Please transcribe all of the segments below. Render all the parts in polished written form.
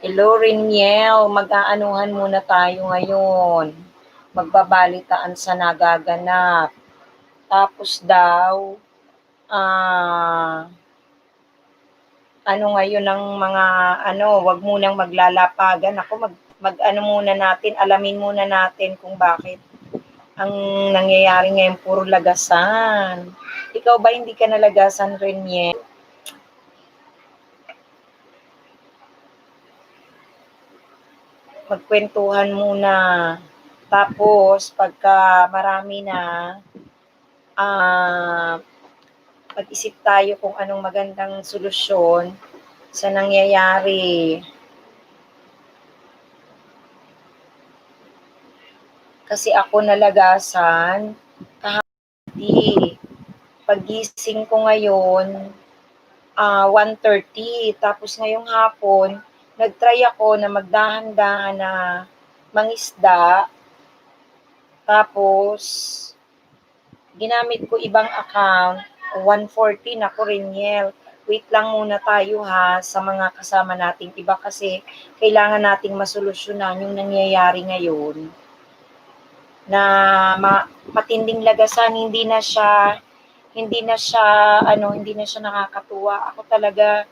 Hello, Riniel. Mag-aanuhan muna tayo ngayon. Magbabalitaan sa nagaganap. Tapos daw, ah, ano ngayon ng mga, wag munang maglalapagan. Ako, mag-ano muna natin, alamin muna natin kung bakit ang nangyayari ngayon puro lagasan. Ikaw ba hindi ka nalagasan, Riniel? Magkwentuhan muna. Tapos, pagka marami na, ah, mag-isip tayo kung anong magandang solusyon sa nangyayari. Kasi ako nalagasan, kahapon, pagising ko ngayon, 1:30. Tapos ngayong hapon, nag-try ako na magdahan-dahan na mangisda. Tapos, ginamit ko ibang account, 1:14 ako Riniel. Wait lang muna tayo ha sa mga kasama nating iba kasi kailangan nating masolusyonan yung nangyayari ngayon na matinding lagasan, hindi na siya nakakatuwa. Ako talaga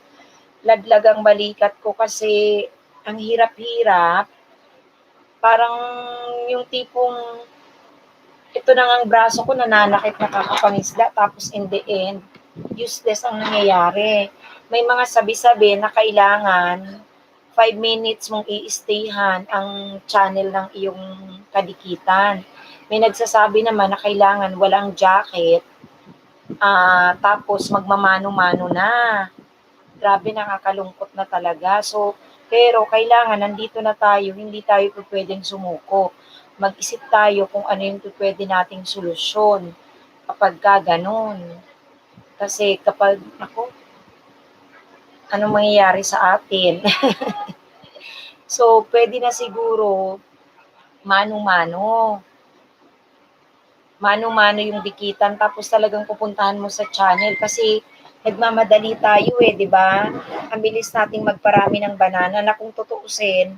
laglag ang balikat ko kasi ang hirap-hirap. Parang yung tipong ito na ang braso ko nananakit na kakapangisda tapos in the end, useless ang nangyayari. May mga sabi-sabi na kailangan 5 minutes mong i-stayhan ang channel ng iyong kadikitan. May nagsasabi naman na kailangan walang jacket, tapos magmamano-mano na. Grabe, nakakalungkot na talaga. So, pero kailangan nandito na tayo, hindi tayo pwedeng sumuko. Mag-isip tayo kung ano yung pwede nating solusyon kapag ganun. Kasi kapag, ano mangyayari sa atin? So, pwede na siguro mano-mano. Mano-mano yung dikitan tapos talagang pupuntahan mo sa channel kasi nagmamadali tayo di ba? Ang bilis nating magparami ng banana na kung tutuusin,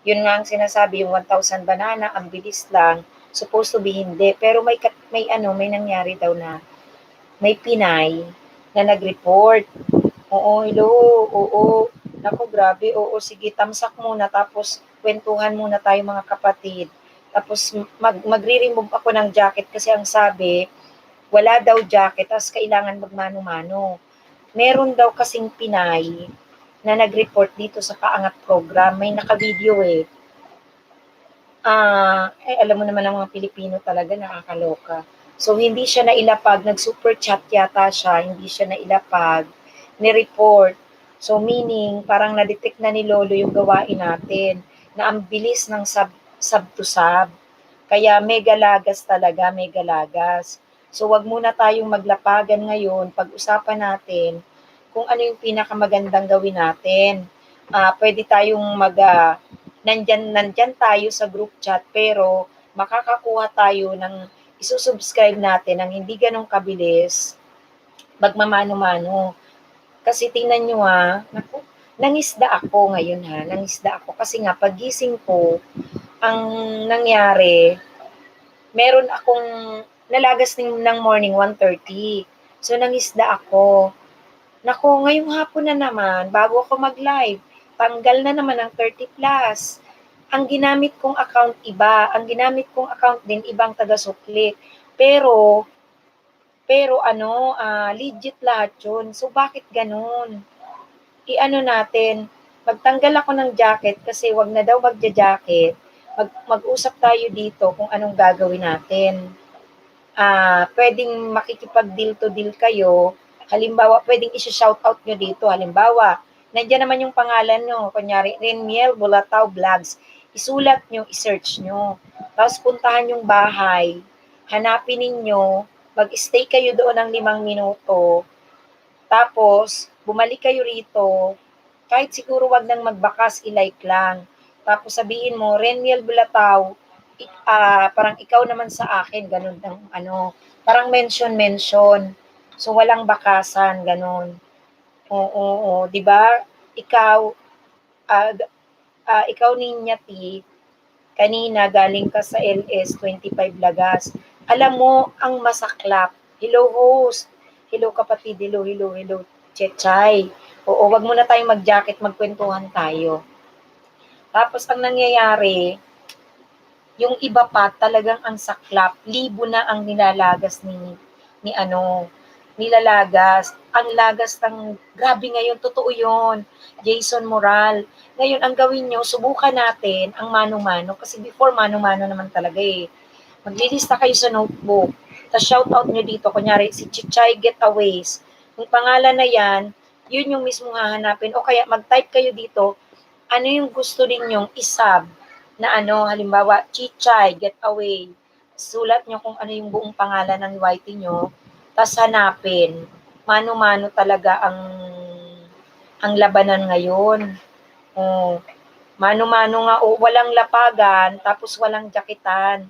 yun nga ang sinasabi, yung 1,000 banana, ang bilis lang. Supposed to be hindi. Pero may nangyari daw na may Pinay na nag-report. Oo, hello, oo. Naku, grabe, oo, sige, tamsak muna, tapos kwentuhan muna tayo mga kapatid. Tapos magre-remove ako ng jacket kasi ang sabi, wala daw jacket, tapos kailangan magmano-mano. Meron daw kasing Pinay na nag-report dito sa Kaangat program, may naka-video alam mo naman ang mga Pilipino talaga nakakaloka. So, hindi siya nailapag, nag-super chat yata siya, hindi siya nailapag, ni-report. So, meaning, parang na-detect na ni Lolo yung gawain natin, na ang bilis ng sub to sub. Kaya mega lagas talaga, mega lagas. So, wag muna tayong maglapagan ngayon, pag-usapan natin kung ano yung pinakamagandang gawin natin. Pwede tayong nandyan tayo sa group chat pero makakakuha tayo ng isusubscribe natin ng hindi ganong kabilis magmamano-mano. Kasi tingnan nyo naku, nangisda ako ngayon nangisda ako kasi nga pagising ko, ang nangyari, meron akong nalagas ng morning 1:30. So nangisda ako. Naku, ngayong hapon na naman, bago ako mag-live, tanggal na naman ang 30 plus. Ang ginamit kong account iba, ang ginamit kong account din ibang taga-sukli. Pero legit lahat yun. So bakit ganun? I-ano natin, magtanggal ako ng jacket kasi wag na daw magja-jacket. Mag-usap tayo dito kung anong gagawin natin. Pwedeng makikipag-deal to deal kayo. Halimbawa, pwedeng i-shoutout nyo dito. Halimbawa, nandiyan naman yung pangalan nyo. Kunyari, Reniel Bulatao Vlogs. Isulat nyo, i-search nyo. Tapos puntahan yung bahay. Hanapin ninyo. Mag-stay kayo doon ng 5 minuto. Tapos, bumalik kayo rito. Kahit siguro wag nang magbakas, i-like lang. Tapos sabihin mo, Reniel Bulatao, parang ikaw naman sa akin, ganun ng parang mention. So walang bakasan, ganun. Oo, 'di ba? Ikaw ikaw Ninya T, kanina galing ka sa LS 25 Lagas. Alam mo, ang masaklap. Hello host. Hello kapatid. Hello, hello, hello. Chechay. Oo, wag muna tayong mag-jacket, magkwentuhan tayo. Tapos ang nangyayari, yung iba pa talagang ang saklap, libo na ang nilalagas ni ano, nilalagas. Ang lagas ng grabe ngayon, totoo 'yon. Jason Moral. Ngayon ang gawin niyo, subukan natin ang mano-mano kasi before mano-mano naman talaga eh. Maglilista kayo sa notebook. Tapos shoutout nyo dito, kunyari si Chichay Getaways. Yung pangalan na yan, yun yung mismo hahanapin. O kaya mag-type kayo dito, ano yung gusto ninyong isab na ano, halimbawa, Chichay, Getaway. Sulat nyo kung ano yung buong pangalan ng YT nyo, tapos hanapin. Mano-mano talaga ang labanan ngayon. Oh, mano-mano nga, walang lapagan, tapos walang jaketan.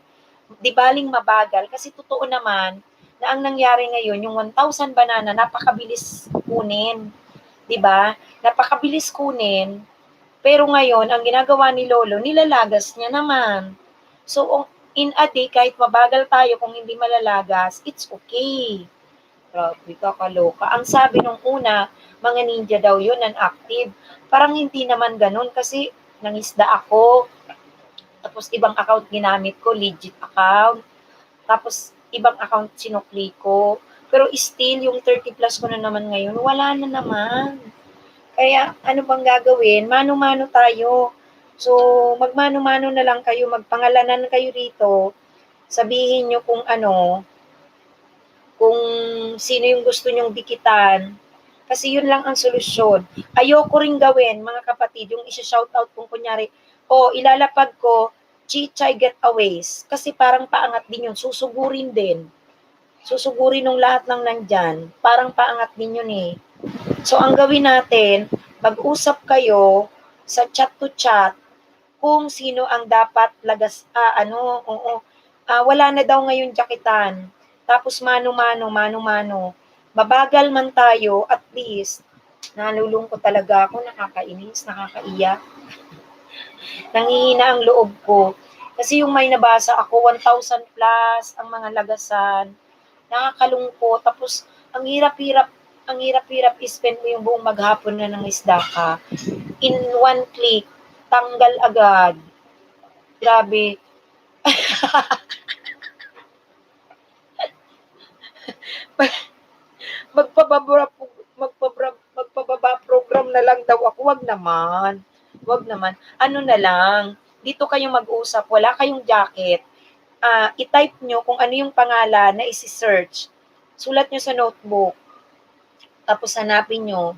Di baling mabagal, kasi totoo naman na ang nangyari ngayon, yung 1,000 banana, napakabilis kunin. Di ba? Napakabilis kunin. Pero ngayon, ang ginagawa ni Lolo, nilalagas niya naman. So, in a day, kahit mabagal tayo kung hindi malalagas, it's okay. Grabe ka, kaloka. Ang sabi nung una, mga ninja daw yun, non-active. Parang hindi naman ganun kasi nangisda ako. Tapos ibang account ginamit ko, legit account. Tapos ibang account sinukli ko. Pero still, yung 30 plus ko na naman ngayon, wala na naman. Kaya ano bang gagawin? Mano-mano tayo. So, magmano-mano na lang kayo, magpangalanan kayo rito. Sabihin nyo kung ano, kung sino yung gusto nyong dikitan. Kasi yun lang ang solusyon. Ayoko rin gawin, mga kapatid, yung isa-shoutout kung kunyari, ilalapag ko, Chichay Getaways. Kasi parang paangat din yun, susugurin din. Susugurin ng lahat ng nandyan. Parang paangat din yun eh. So, ang gawin natin, mag-usap kayo sa chat to chat kung sino ang dapat lagas, wala na daw ngayon jaketan. Tapos mano-mano. Mabagal man tayo, at least, nalulungkot talaga ako, nakakainis, nakakaiyak. Nangihina ang loob ko. Kasi yung may nabasa ako, 1,000 plus ang mga lagasan. Nakakalungkot. Tapos, ang hirap-hirap i-spend mo yung buong maghapon na ng isda ka. In one click, tanggal agad. Grabe. magpababa program na lang daw ako. Wag naman. Wag naman. Ano na lang, dito kayong mag-usap, wala kayong jacket. I-type nyo kung ano yung pangalan na isi-search. Sulat nyo sa notebook. Tapos hanapin nyo.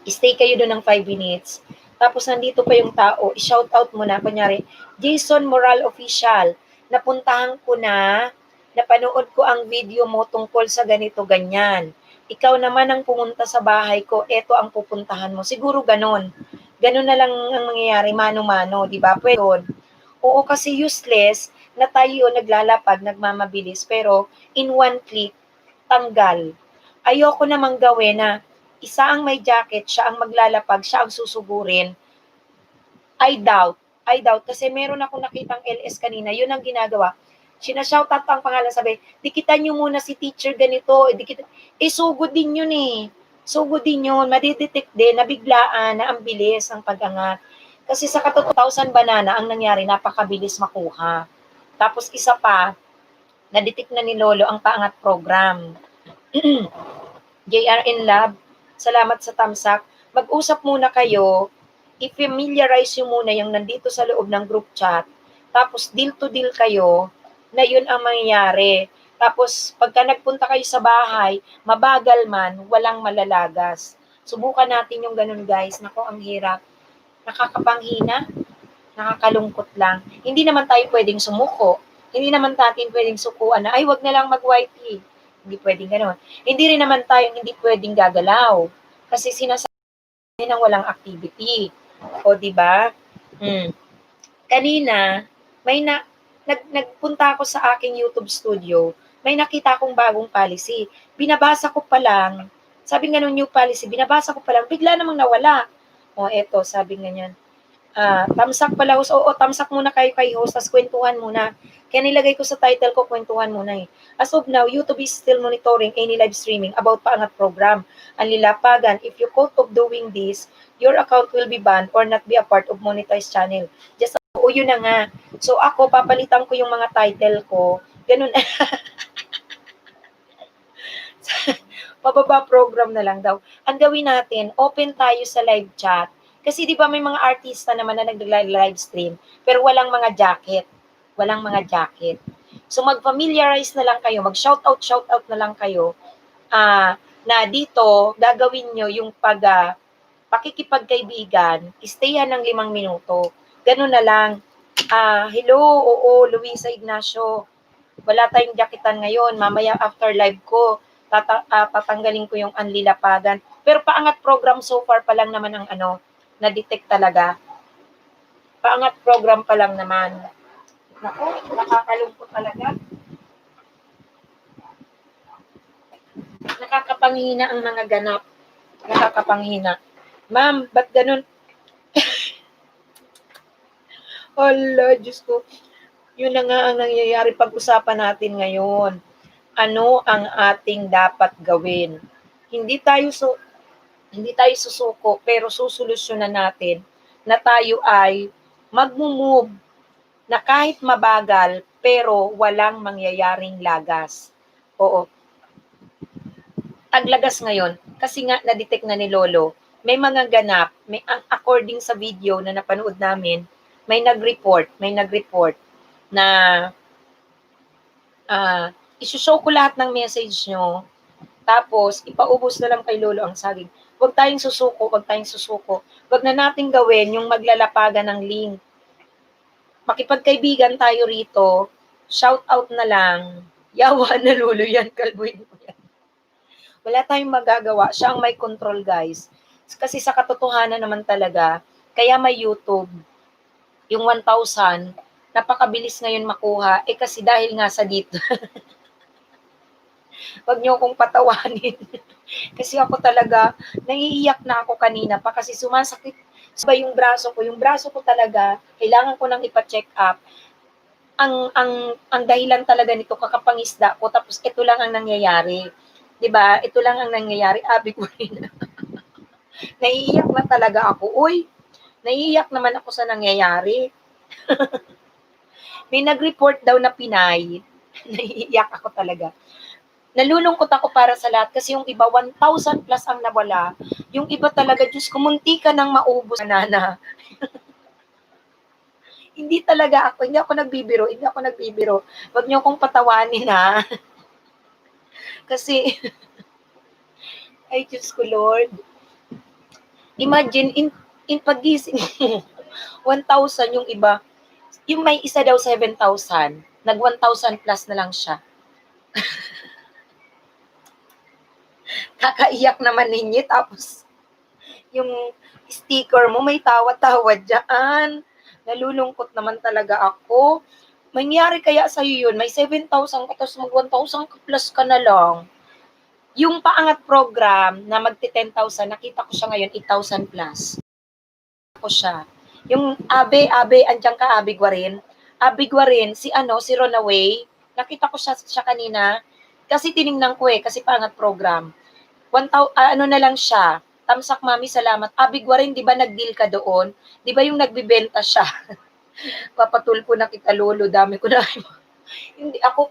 Stay kayo doon ng 5 minutes. Tapos nandito pa yung tao, i-shoutout mo na, kunyari, Jason Moral Official, napuntahan ko na, napanood ko ang video mo tungkol sa ganito, ganyan. Ikaw naman ang pumunta sa bahay ko, eto ang pupuntahan mo. Siguro ganon. Ganon na lang ang mangyayari, mano-mano, di ba? Pwede. Oo, kasi useless na tayo naglalapag, nagmamabilis, pero in one click, tanggal. Ayoko namang gawin na isa ang may jacket, siya ang maglalapag, siya ang susugurin. I doubt, kasi meron ako nakitang LS kanina, yun ang ginagawa. Sinashoutout ang pangalan, sabi, dikitan nyo muna si teacher ganito, sugod din yun eh. Sugod din yun, madidetect din, nabiglaan, na ang bilis ang pag-angat. Kasi sa katotohanan banana, ang nangyari, napakabilis makuha. Tapos isa pa, na-detect na ni Lolo ang paangat program. JRN Lab, salamat sa tamsak. Mag-usap muna kayo, i-familiarize nyo muna yung nandito sa loob ng group chat, tapos deal to deal kayo, na yun ang mangyayari. Tapos, pagka nagpunta kayo sa bahay, mabagal man, walang malalagas. Subukan natin yung ganun, guys. Nako, ang hirap. Nakakapanghina, nakakalungkot lang. Hindi naman tayo pwedeng sumuko. Hindi naman natin pwedeng sukuan na, ay, wag na lang mag-YT. Hindi pwedeng gano'n. Hindi rin naman tayo hindi pwedeng gagalaw. Kasi sinasabi ng walang activity. O, di ba? Kanina, nagpunta ako sa aking YouTube studio, may nakita akong bagong policy. Binabasa ko pa lang, sabi nga nung new policy, binabasa ko pa lang, bigla namang nawala. O, eto, sabi nga niyan, Tamsak pala host. Oo, tamsak muna kayo kay host, tas kwentuhan muna. Kaya nilagay ko sa title ko, kwentuhan muna eh. As of now, YouTube is still monitoring any live streaming about Paangat program. Ang lilapagan, if you caught of doing this, your account will be banned or not be a part of monetized channel. Just, oo, yun na nga. So ako, papalitan ko yung mga title ko. Ganun. Pababa program na lang daw. Ang gawin natin, open tayo sa live chat. Kasi di ba may mga artista naman na nag-live stream, pero walang mga jacket. Walang mga jacket. So mag-familiarize na lang kayo, mag-shoutout na lang kayo, na dito, gagawin nyo yung pakikipagkaibigan, stayan ng 5 minuto. Ganun na lang. Hello, oo, Luisa Ignacio. Wala tayong jacketan ngayon. Mamaya after live ko, tatanggalin ko yung anlilapagan. Pero paangat program so far pa lang naman ang na-detect talaga. Paangat program pa lang naman. Naku, nakakalungkot talaga. Nakakapanghina ang mga ganap. Nakakapanghina. Ma'am, ba't ganun? Hala, Diyos ko. Yun na nga ang nangyayari pag-usapan natin ngayon. Ano ang ating dapat gawin? Hindi tayo susuko, pero susolusyonan natin na tayo ay magmo-move na kahit mabagal, pero walang mangyayaring lagas. Oo. Taglagas ngayon, kasi nga na-detect na ni Lolo, may mga ganap, according sa video na napanood namin, may nag-report na isushow ko lahat ng message nyo, tapos ipaubos na lang kay Lolo ang saging. Huwag tayong susuko. Huwag na nating gawin yung maglalapagan ng link. Makipagkaibigan tayo rito, shout out na lang, yawa na Lolo yan, kalbuin mo yan. Wala tayong magagawa, siya ang may control guys. Kasi sa katotohanan naman talaga, kaya may YouTube, yung 1,000, napakabilis ngayon makuha, kasi dahil nga sa dito. Wag niyo akong patawanin. Kasi ako talaga, naiiyak na ako kanina pa kasi sumasakit ba yung braso ko. Yung braso ko talaga, kailangan ko nang ipa-check up. Ang dahilan talaga nito kakapangisda ko, tapos ito lang ang nangyayari. 'Di ba? Ito lang ang nangyayari. Abi ko rin. Naiiyak na talaga ako. Uy, naiiyak naman ako sa nangyayari. May nag-report daw na Pinay. Naiiyak ako talaga. Nalulungkot ako para sa lahat kasi yung iba 1,000 plus ang nawala. Yung iba talaga, Diyos ko, munti ka nang maubos nana. Hindi ako nagbibiro. Huwag niyo akong patawanin ha. Kasi, ay Diyos ko Lord. Imagine, in pagising mo, 1,000 yung iba. Yung may isa daw 7,000. Nag 1,000 plus na lang siya. Kakaiyak naman ninyo. Tapos, yung sticker mo, may tawa-tawa dyan. Nalulungkot naman talaga ako. Mangyari kaya sa'yo yun, may 7,000 ka, tapos mag 1,000 ka plus ka na lang. Yung paangat program na magti 10,000, nakita ko siya ngayon, 8,000 plus. Ako siya. Yung andyan ka, Abi Guarin, si Ronaway, nakita ko siya kanina, kasi tiningnan ko kasi paangat program. Na lang siya, Tamsak Mami, salamat. Abi Guarin, di ba nag-deal ka doon? Di ba yung nagbibenta siya? Papatulpo na kita, Lolo, dami ko na. Hindi, ako,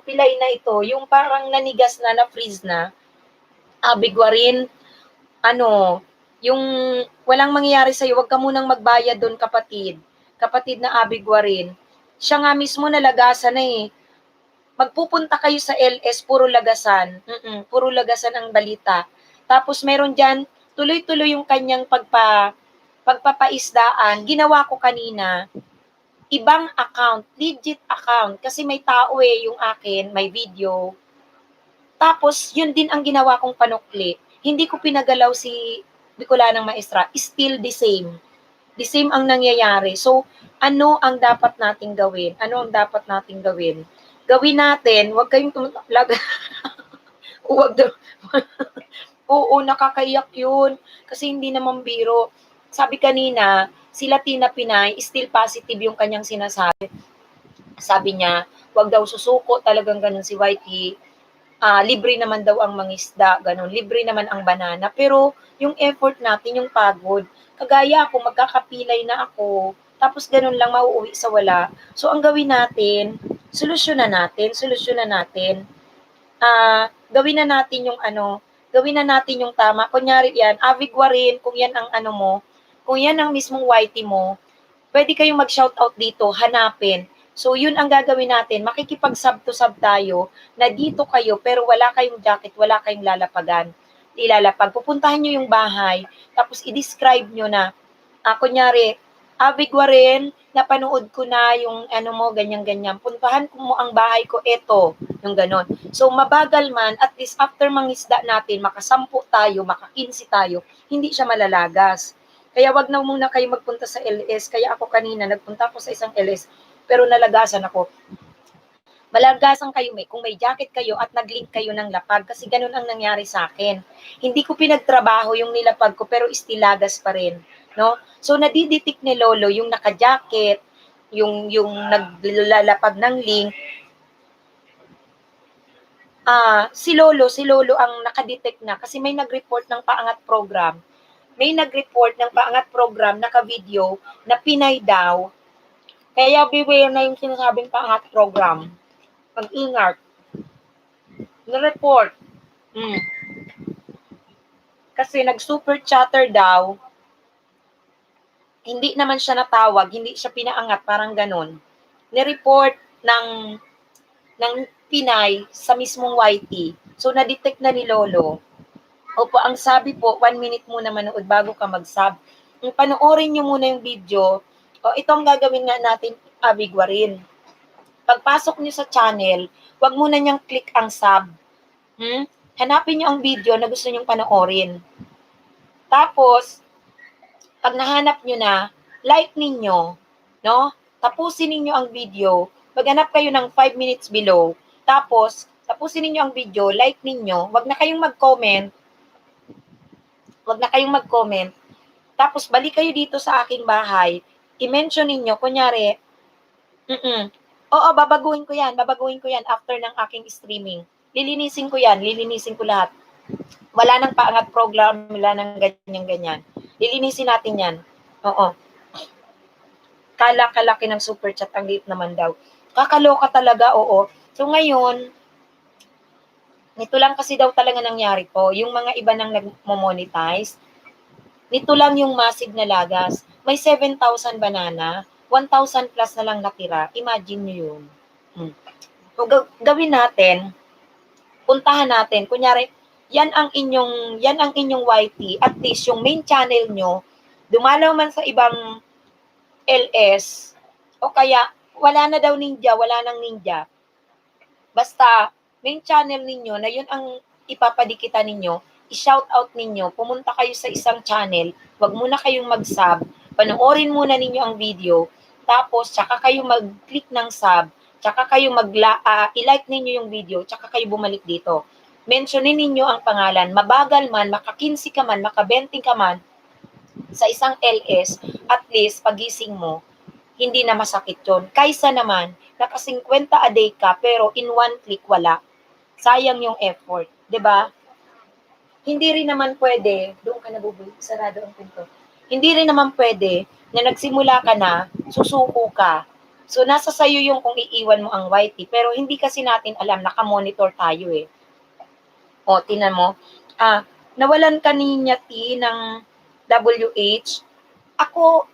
pilay na ito. Yung parang nanigas na freeze na. Abi Guarin, yung walang mangyayari sa'yo, wag ka munang magbayad doon, kapatid. Kapatid na Abi Guarin. Siya nga mismo nalagasan na Magpupunta kayo sa LS, puro lagasan. Puro lagasan ang balita. Tapos meron dyan, tuloy-tuloy yung kanyang pagpapaisdaan. Ginawa ko kanina, ibang account, legit account. Kasi may tao yung akin, may video. Tapos, yun din ang ginawa kong panukli. Hindi ko pinagalaw si Bicolanang Maestra. Still the same. The same ang nangyayari. So, ano ang dapat nating gawin? Gawin natin, huwag kayong huwag daw. Oo, nakakaiyak yun. Kasi hindi naman biro. Sabi kanina, si Latina Pinay, still positive yung kanyang sinasabi. Sabi niya, wag daw susuko, talagang ganun si Whitey. Libre naman daw ang mangisda, ganun. Libre naman ang banana. Pero yung effort natin, yung pagod, kagaya ako, magkakapilay na ako, tapos ganun lang mauuwi sa wala. So ang gawin natin, solusyonan natin. Gawin na natin yung gawin na natin yung tama. Kunyari yan, avigwa rin, kung yan ang kung yan ang mismong YT mo, pwede kayong mag-shoutout dito, hanapin. So, yun ang gagawin natin. Makikipag-sub to sub tayo na dito kayo pero wala kayong jacket, wala kayong ilalapag. Pupuntahan nyo yung bahay, tapos i-describe nyo na, kunyari, Abigwa rin, napanood ko na yung mo, ganyan-ganyan. Puntahan ko mo ang bahay ko, eto, yung ganon. So, mabagal man, at least after mangisda natin, makasampu tayo, maka-15 tayo, hindi siya malalagas. Kaya wag na muna kayo magpunta sa LS. Kaya ako kanina, nagpunta ako sa isang LS, pero nalagasan ako. Malagasan kayo kung may jacket kayo at nag-link kayo ng lapag kasi ganun ang nangyari sa akin. Hindi ko pinagtrabaho yung nilapag ko pero istilagas pa rin, no? So nadidetect ni Lolo yung naka-jacket, yung naglalapag ng link. Si Lolo ang nakadetect na kasi may nag-report ng paangat program. May nag-report ng paangat program naka-video na Pinay daw. Kaya beware na yung sinasabing paangat program. Mag-ingat. Na-report. Kasi nag-super chatter daw. Hindi naman siya natawag, hindi siya pinaangat, parang ganun. Ni-report ng Pinay sa mismong YT. So, na-detect na ni Lolo. Opo, ang sabi po, 1 minute muna manood bago ka mag-sub. Panoorin nyo muna yung video. Ito ang gagawin nga natin, abigwa rin. Pagpasok nyo sa channel, wag muna niyang click ang sub. Hanapin nyo ang video na gusto nyong panoorin. Tapos, pag nahanap nyo na, like ninyo, no? Tapusin ninyo ang video. Maghanap kayo ng 5 minutes below. Tapos, tapusin ninyo ang video, like ninyo. Wag na kayong mag-comment. Tapos, balik kayo dito sa aking bahay. I-mention ninyo, kunyari, oo, babaguhin ko yan after ng aking streaming. Lilinisin ko lahat. Wala nang paangat program, wala nang ganyan-ganyan. Lilinisin natin yan. Oo. Kalaki ng super chat, ang liit naman daw. Kakaloka talaga, oo. So ngayon, nito lang kasi daw talaga nangyari po. Yung mga iba nang nag-monetize, nito lang yung massive na lagas. May 7,000 banana, 1,000 plus na lang natira. Imagine nyo yun. So, gawin natin, puntahan natin. Kunyari, yan ang inyong YT. At least yung main channel nyo, dumalaw man sa ibang LS, o kaya wala na daw ninja, wala nang ninja. Basta, main channel ninyo na yun ang ipapadikitan ninyo, i-shout out ninyo, pumunta kayo sa isang channel, wag muna kayong mag-sub, panoorin muna ninyo ang video, tapos tsaka kayo mag-click ng sub, tsaka kayo i-like ninyo yung video, tsaka kayo bumalik dito. Mentionin ninyo ang pangalan, mabagal man, maka-15 ka man, maka-20 ka man, sa isang LS, at least pagising mo, hindi na masakit yun. Kaysa naman, naka 50 a day ka, pero in one click wala. Sayang yung effort. 'Di ba? Hindi rin naman pwede, doon ka nabubuhay, sarado ang pinto. Hindi rin naman pwede na nagsimula ka na, susuko ka. So, nasa sayo yung kung iiwan mo ang YT. Pero hindi kasi natin alam, naka-monitor tayo eh. O, tinan mo. Nawalan ka ni Nyati ng WH. Ako,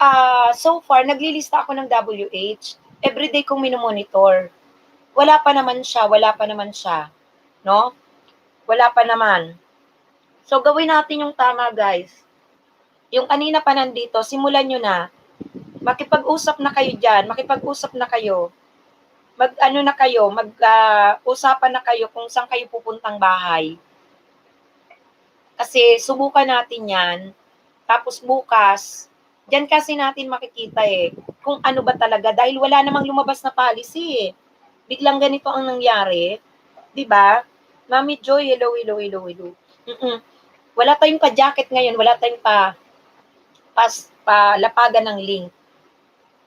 so far, naglilista ako ng WH. Everyday kong minomonitor. Wala pa naman siya. No? Wala pa naman. So, gawin natin yung tama, guys. Yung kanina pa nandito, simulan nyo na. Makipag-usap na kayo dyan. Mag-usapan na kayo kung saan kayo pupuntang bahay. Kasi, subukan natin yan. Tapos bukas, dyan kasi natin makikita kung ano ba talaga. Dahil wala namang lumabas na policy Biglang ganito ang nangyari. 'Di ba? Mami Joy, hello. Wala tayong pa-jacket ngayon, wala tayong palapagan ng link.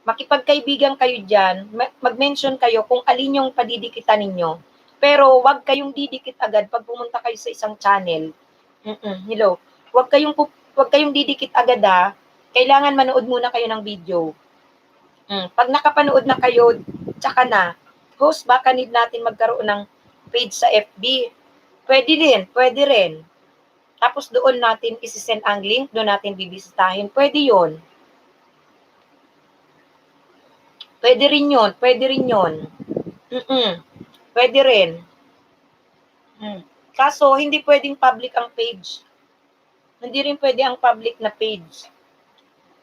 Makipagkaibigan kayo dyan, mag-mention kayo kung alin yung padidikitan ninyo. Pero wag kayong didikit agad pag pumunta kayo sa isang channel. Hello. Wag kayong didikit agad ha. Kailangan manood muna kayo ng video. Pag nakapanood na kayo, tsaka na, host, baka need natin magkaroon ng page sa FB. Pwede rin. Tapos doon natin isi-send ang link, doon natin bibisitahin. Pwede yon. Pwede rin yun. Pwede rin. Kaso, hindi pwedeng public ang page. Hindi rin pwede ang public na page.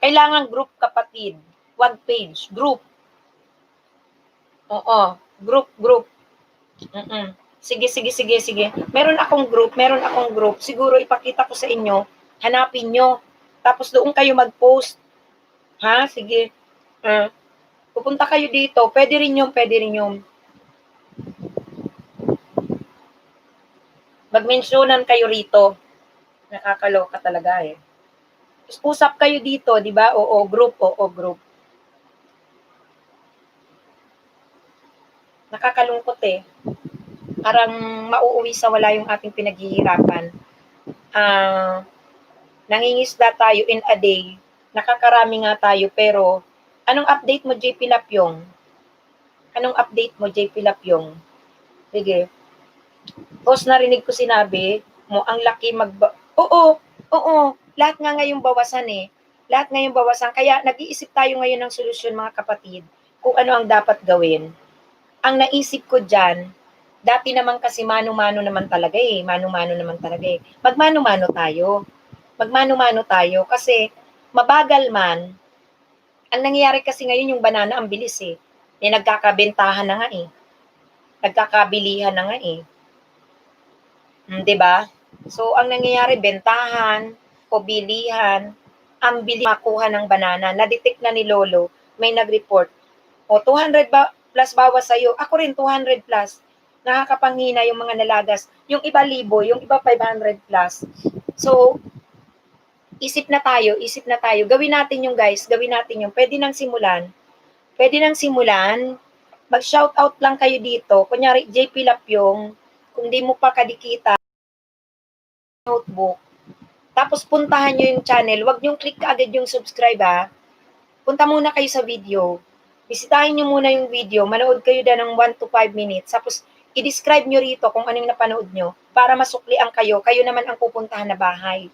Kailangan group, kapatid. Wag page. Group. Oo. Group. Sige. Meron akong group. Siguro ipakita ko sa inyo. Hanapin nyo. Tapos doon kayo mag-post. Ha? Sige. Pupunta kayo dito. Pwede rin yung. Mag-mensyonan kayo rito. Nakakaloka talaga eh. Usap kayo dito, di ba? Oo, group. Nakakalungkot eh. Parang mauuwi sa wala yung ating pinaghihirapan. Nangingisda tayo in a day. Nakakarami nga tayo, pero anong update mo, JP Lapyong? Sige. Tapos narinig ko sinabi mo, ang laki Oo. Lahat nga ngayong bawasan eh. Kaya nag-iisip tayo ngayon ng solusyon, mga kapatid, kung ano ang dapat gawin. Ang naisip ko dyan, dati naman kasi mano-mano naman talaga eh. Magmano-mano tayo kasi mabagal man. Ang nangyayari kasi ngayon, yung banana ang bilis eh. Nagkakabentahan na nga eh. Nagkakabilihan na nga eh. 'Di ba? So, ang nangyayari, bentahan o bilihan, ang bilis makuha ng banana. Na-detect na ni Lolo, may nag-report. O, 200 plus bawas sa'yo. Ako rin, 200 plus. Nakakapanghina yung mga nalagas. Yung iba libo, yung iba 500 plus. So, isip na tayo. Gawin natin yung guys, Pwede nang simulan. Mag-shoutout lang kayo dito. Kunyari, JP Lapyong, kung di mo pa kadikita, notebook. Tapos puntahan nyo yung channel. Huwag nyo click agad yung subscribe ha. Punta muna kayo sa video. Bisitahin nyo muna yung video. Manood kayo na ng 1 to 5 minutes. Tapos i-describe nyo rito kung ano yung napanood nyo para masuklian kayo. Kayo naman ang pupuntahan na bahay.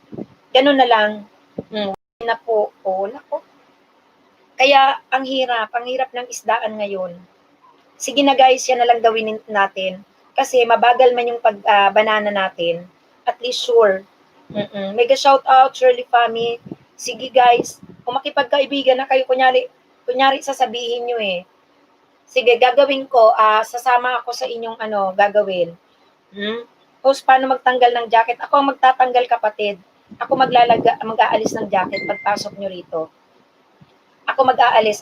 Ganun na lang. Na po. Nako. Kaya ang hirap ng isdaan ngayon. Sige na guys, yan na lang gawin natin. Kasi mabagal man yung banana natin. At least sure. Mega shout out, Shirley Fami. Sige guys, kung makipagkaibigan na kayo, kunyari sasabihin nyo eh. Sige, gagawin ko, sasama ako sa inyong gagawin. Host, paano magtanggal ng jacket? Ako ang magtatanggal, kapatid. Ako mag-aalis ng jacket pagpasok nyo rito. Ako mag-aalis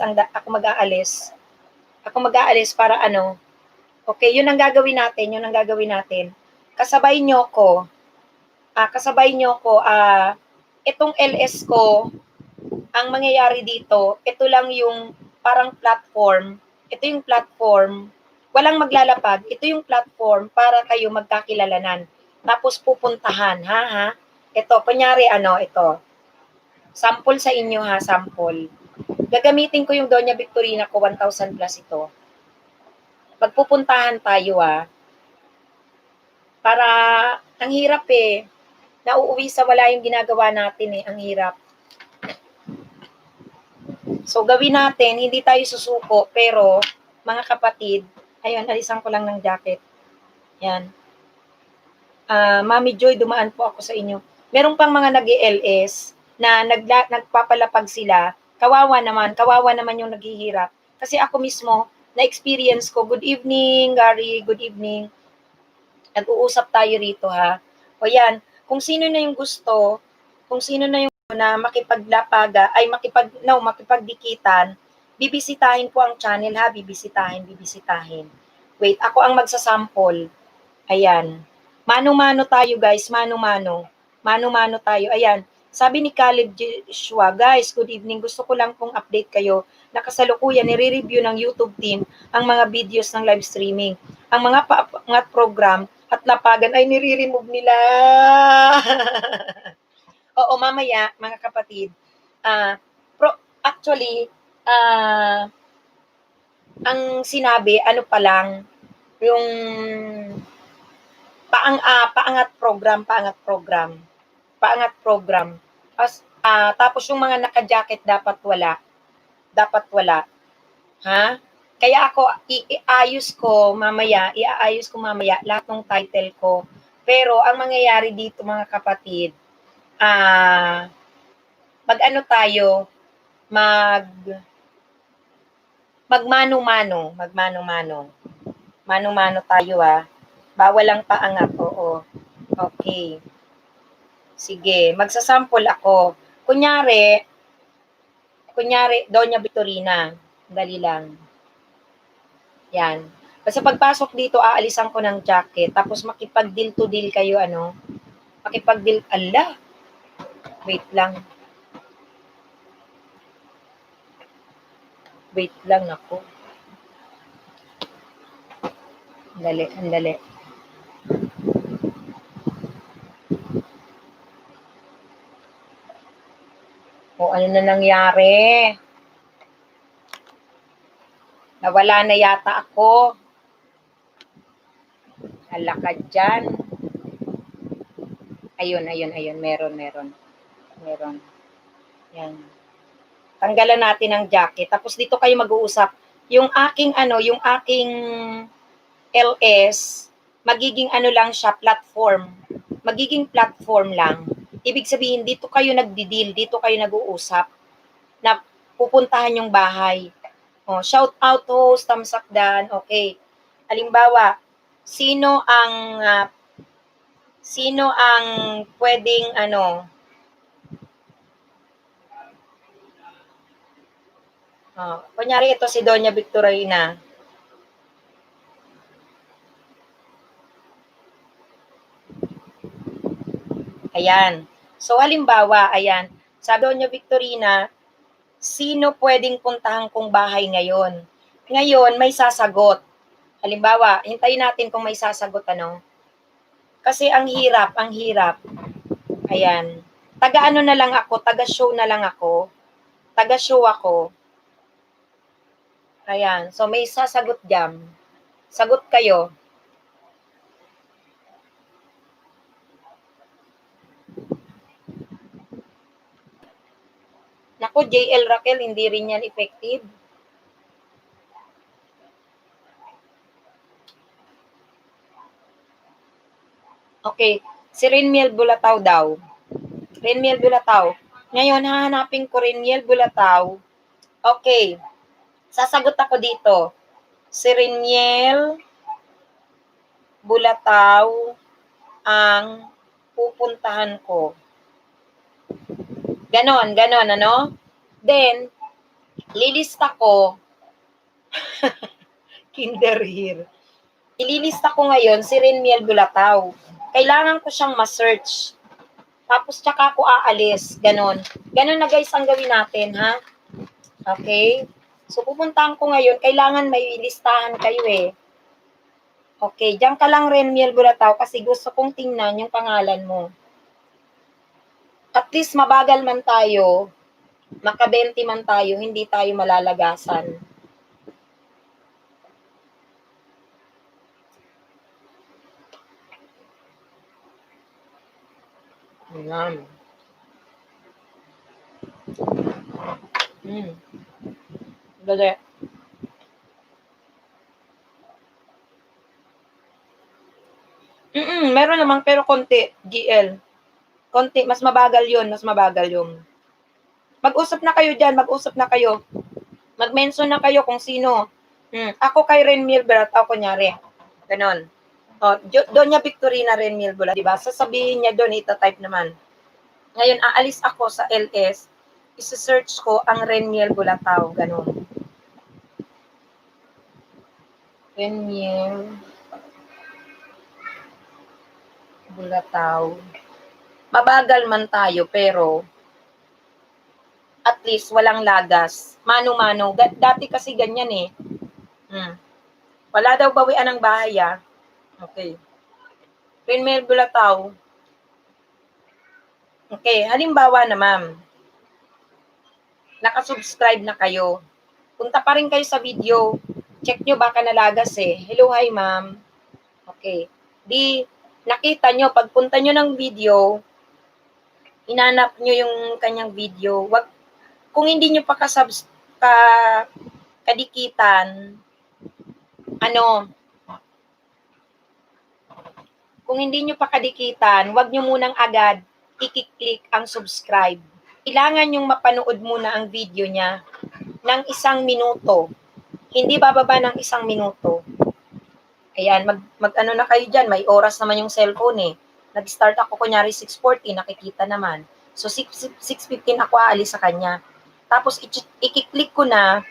para Okay, yun ang gagawin natin. Kasabay nyo ko, itong LS ko, ang mangyayari dito, ito lang yung parang platform. Ito yung platform. Walang maglalapag. Ito yung platform para kayo magkakilalanan. Tapos pupuntahan, ha? Ito, kunyari, ito. Sample sa inyo, ha? Sample. Gagamitin ko yung Doña Victorina ko, 1,000 plus ito. Pagpupuntahan tayo, para, ang hirap eh. Nauuwi sa wala yung ginagawa natin eh. Ang hirap. So, gawin natin, hindi tayo susuko, pero, mga kapatid, ayun, alisan ko lang ng jacket. Yan. Mami Joy, dumaan po ako sa inyo. Meron pang mga nag-LS na nagpapalapag sila. Kawawa naman yung naghihirap. Kasi ako mismo, na-experience ko, good evening, Gary, good evening. Nag-uusap tayo rito, ha. O yan, kung sino na yung gusto, na makipaglapaga, makipagdikitan, bibisitahin po ang channel, ha, bibisitahin. Wait, ako ang magsasample. Ayan. Mano-mano tayo, guys, mano-mano tayo. Ayan, Sabi ni Caleb Joshua, guys, good evening. Gusto ko lang pong update kayo na kasalukuyan nire-review ng YouTube team ang mga videos ng live streaming. Ang mga paangat program at lapagan ay nire-remove nila. Oo, mamaya, mga kapatid. Actually, ang sinabi, ano pa lang, yung paangat program. Tapos yung mga naka-jacket dapat wala, ha? Kaya ako iaayos ko mamaya lahat ng title ko. Pero ang mangyayari dito mga kapatid, mag-ano tayo, magmano-mano. Mano-mano tayo Bawal ang paangat, oo. Okay. Sige, magsasample ako. Kunyari, Doña Victorina. Dali lang. Yan. Basta pagpasok dito, aalisan ko ng jacket. Tapos makipag-deal to deal kayo, Makipag-deal. Ala! Wait lang. Ako. Andali. O, ano na nangyari? Nawala na yata ako. Hala ka dyan. Ayun. Meron. Yan. Tanggalan natin ang jacket. Tapos dito kayo mag-uusap. Yung aking LS, magiging lang siya, platform. Magiging platform lang. Ibig sabihin, dito kayo nagdi-deal, dito kayo nag-uusap na pupuntahan yung bahay. Shout out to host, Tamsakdan. Okay. Halimbawa, sino ang pwedeng kunyari ito si Doña Victorina. Ayan. So, halimbawa, ayan, sabi Doña Victorina, sino pwedeng puntahan kong bahay ngayon? Ngayon, may sasagot. Halimbawa, hintayin natin kung may sasagot, Kasi ang hirap. Ayan. Taga-ano na lang ako, taga-show na lang ako. Taga-show ako. Ayan. So, may sasagot dyan. Sagot kayo. Naku, JL Raquel, hindi rin yan effective. Okay. Si Renmiel Bulataw daw. Renmiel Bulataw. Ngayon, hahanapin ko Renmiel Bulataw. Okay. Sasagot ako dito. Si Renmiel Bulataw ang pupuntahan ko. Ganon, Then, lilista ko, Kinder here. Ililista ko ngayon si Renmiel Bulataw. Kailangan ko siyang ma-search. Tapos tsaka ako aalis. Ganon na guys ang gawin natin, ha? Okay? So, pupuntahan ko ngayon. Kailangan may listahan kayo Okay, diyan ka lang Renmiel Bulataw kasi gusto kong tingnan yung pangalan mo. At least mabagal man tayo, maka-20 man tayo, hindi tayo malalagasan. Ayan. Dali. Meron naman pero konti, GL. Konti, mas mabagal yun. Mag-usap na kayo dyan, Mag-mention na kayo kung sino. Ako kay Renmiel Bulataw, kunyari. Ganon. Doña Victorina Renmiel Bulataw, diba? Sasabihin niya doon, ita-type naman. Ngayon, aalis ako sa LS, isi-search ko ang Renmiel Bulataw, ganon. Renmiel Bulataw. Mabagal man tayo, pero at least walang lagas. Mano-mano. Dati kasi ganyan eh. Wala daw bawian ng bahay ah. Okay. Renmel Bulataw. Okay, halimbawa na ma'am, nakasubscribe na kayo. Punta pa rin kayo sa video. Check nyo baka nalagas eh. Hello, hi ma'am. Okay. Di, nakita nyo, pagpunta nyo ng video, inanap nyo yung kanyang video. Wag, kung hindi nyo pa kadikitan, kung hindi nyo pa kadikitan, wag nyo munang agad i-click ang subscribe. Kailangan yung mapanood muna ang video niya ng 1 minuto. Hindi bababa ng 1 minuto. Ayan, mag-ano na kayo dyan, may oras naman yung cellphone eh. Nag-start ako kunyari 6:40, nakikita naman. So 6:15 ako aalis sa kanya. Tapos i-click ko na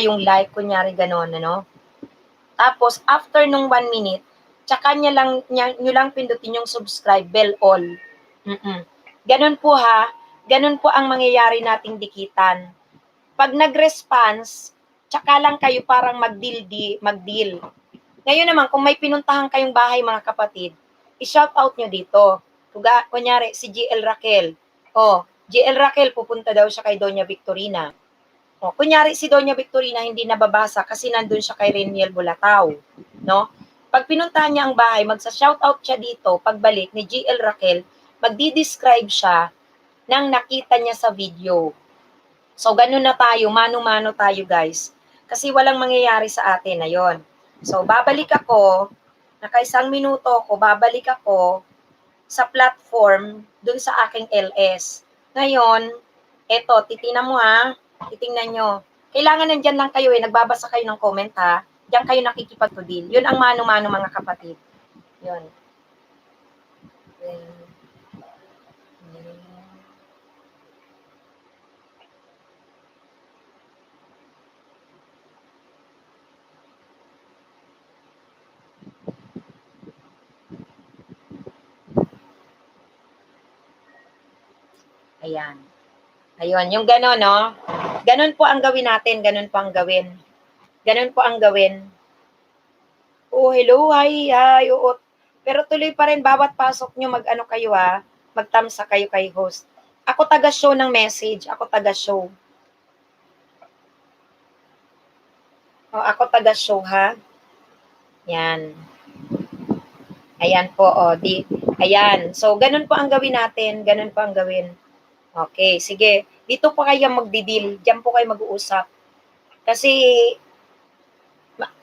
yung like, kunyari ganon, ano. Tapos after nung 1 minute, tsaka nyo lang pindutin yung subscribe, bell all. Ganon po ha, ganon po ang mangyayari nating dikitan. Pag nag-response, tsaka lang kayo parang mag-deal. Ngayon naman, kung may pinuntahan kayong bahay mga kapatid, i-shout out nyo dito. Kunyari, si GL Raquel. GL Raquel, pupunta daw siya kay Doña Victorina. Kunyari, si Doña Victorina hindi nababasa kasi nandun siya kay Reniel Bulataw. No? Pag pinuntahan niya ang bahay, magsa-shout out siya dito, pagbalik ni GL Raquel, magdi-describe siya ng nakita niya sa video. So, ganun na tayo, mano-mano tayo guys. Kasi walang mangyayari sa atin na yon. So, babalik ako, naka 1 minuto ko, babalik ako sa platform dun sa aking LS. Ngayon, eto, titingnan mo ha, titingnan nyo. Kailangan nandyan lang kayo eh, nagbabasa kayo ng comment ha, diyan kayo nakikipag-deal. Yun ang mano-mano mga kapatid. Yun. Ayan. Ayun, yung gano'n, no? Ganun po ang gawin natin, ganun po ang gawin. Ganun po ang gawin. Oh, hello, hi, oo. Pero tuloy pa rin, bawat pasok nyo, mag-ano kayo ha, magtamsa kayo kay host. Ako taga-show ng message, ako taga-show. Ako taga-show ha. Yan. Ayan po, ayan. So, ganun po ang gawin natin, ganun po ang gawin. Okay, sige. Dito po kayo magdi-deal, diyan po kayo mag-uusap. Kasi,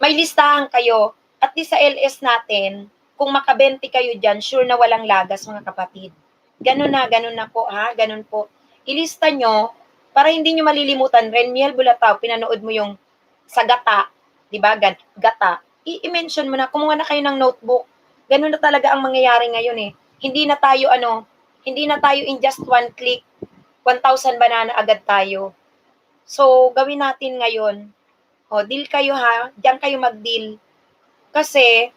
may listahan kayo, at least sa LS natin, kung makabenti kayo dyan, sure na walang lagas mga kapatid. Ganun na po ha, ganun po. Ilista nyo, para hindi nyo malilimutan, Reniel Bulataw, pinanood mo yung sa gata, di ba, gata. I-mention mo na, kumuha na kayo ng notebook. Ganun na talaga ang mangyayari ngayon eh. Hindi na tayo in just one click, 1,000 banana agad tayo. So, gawin natin ngayon, deal kayo ha, diyan kayo mag-deal. Kasi,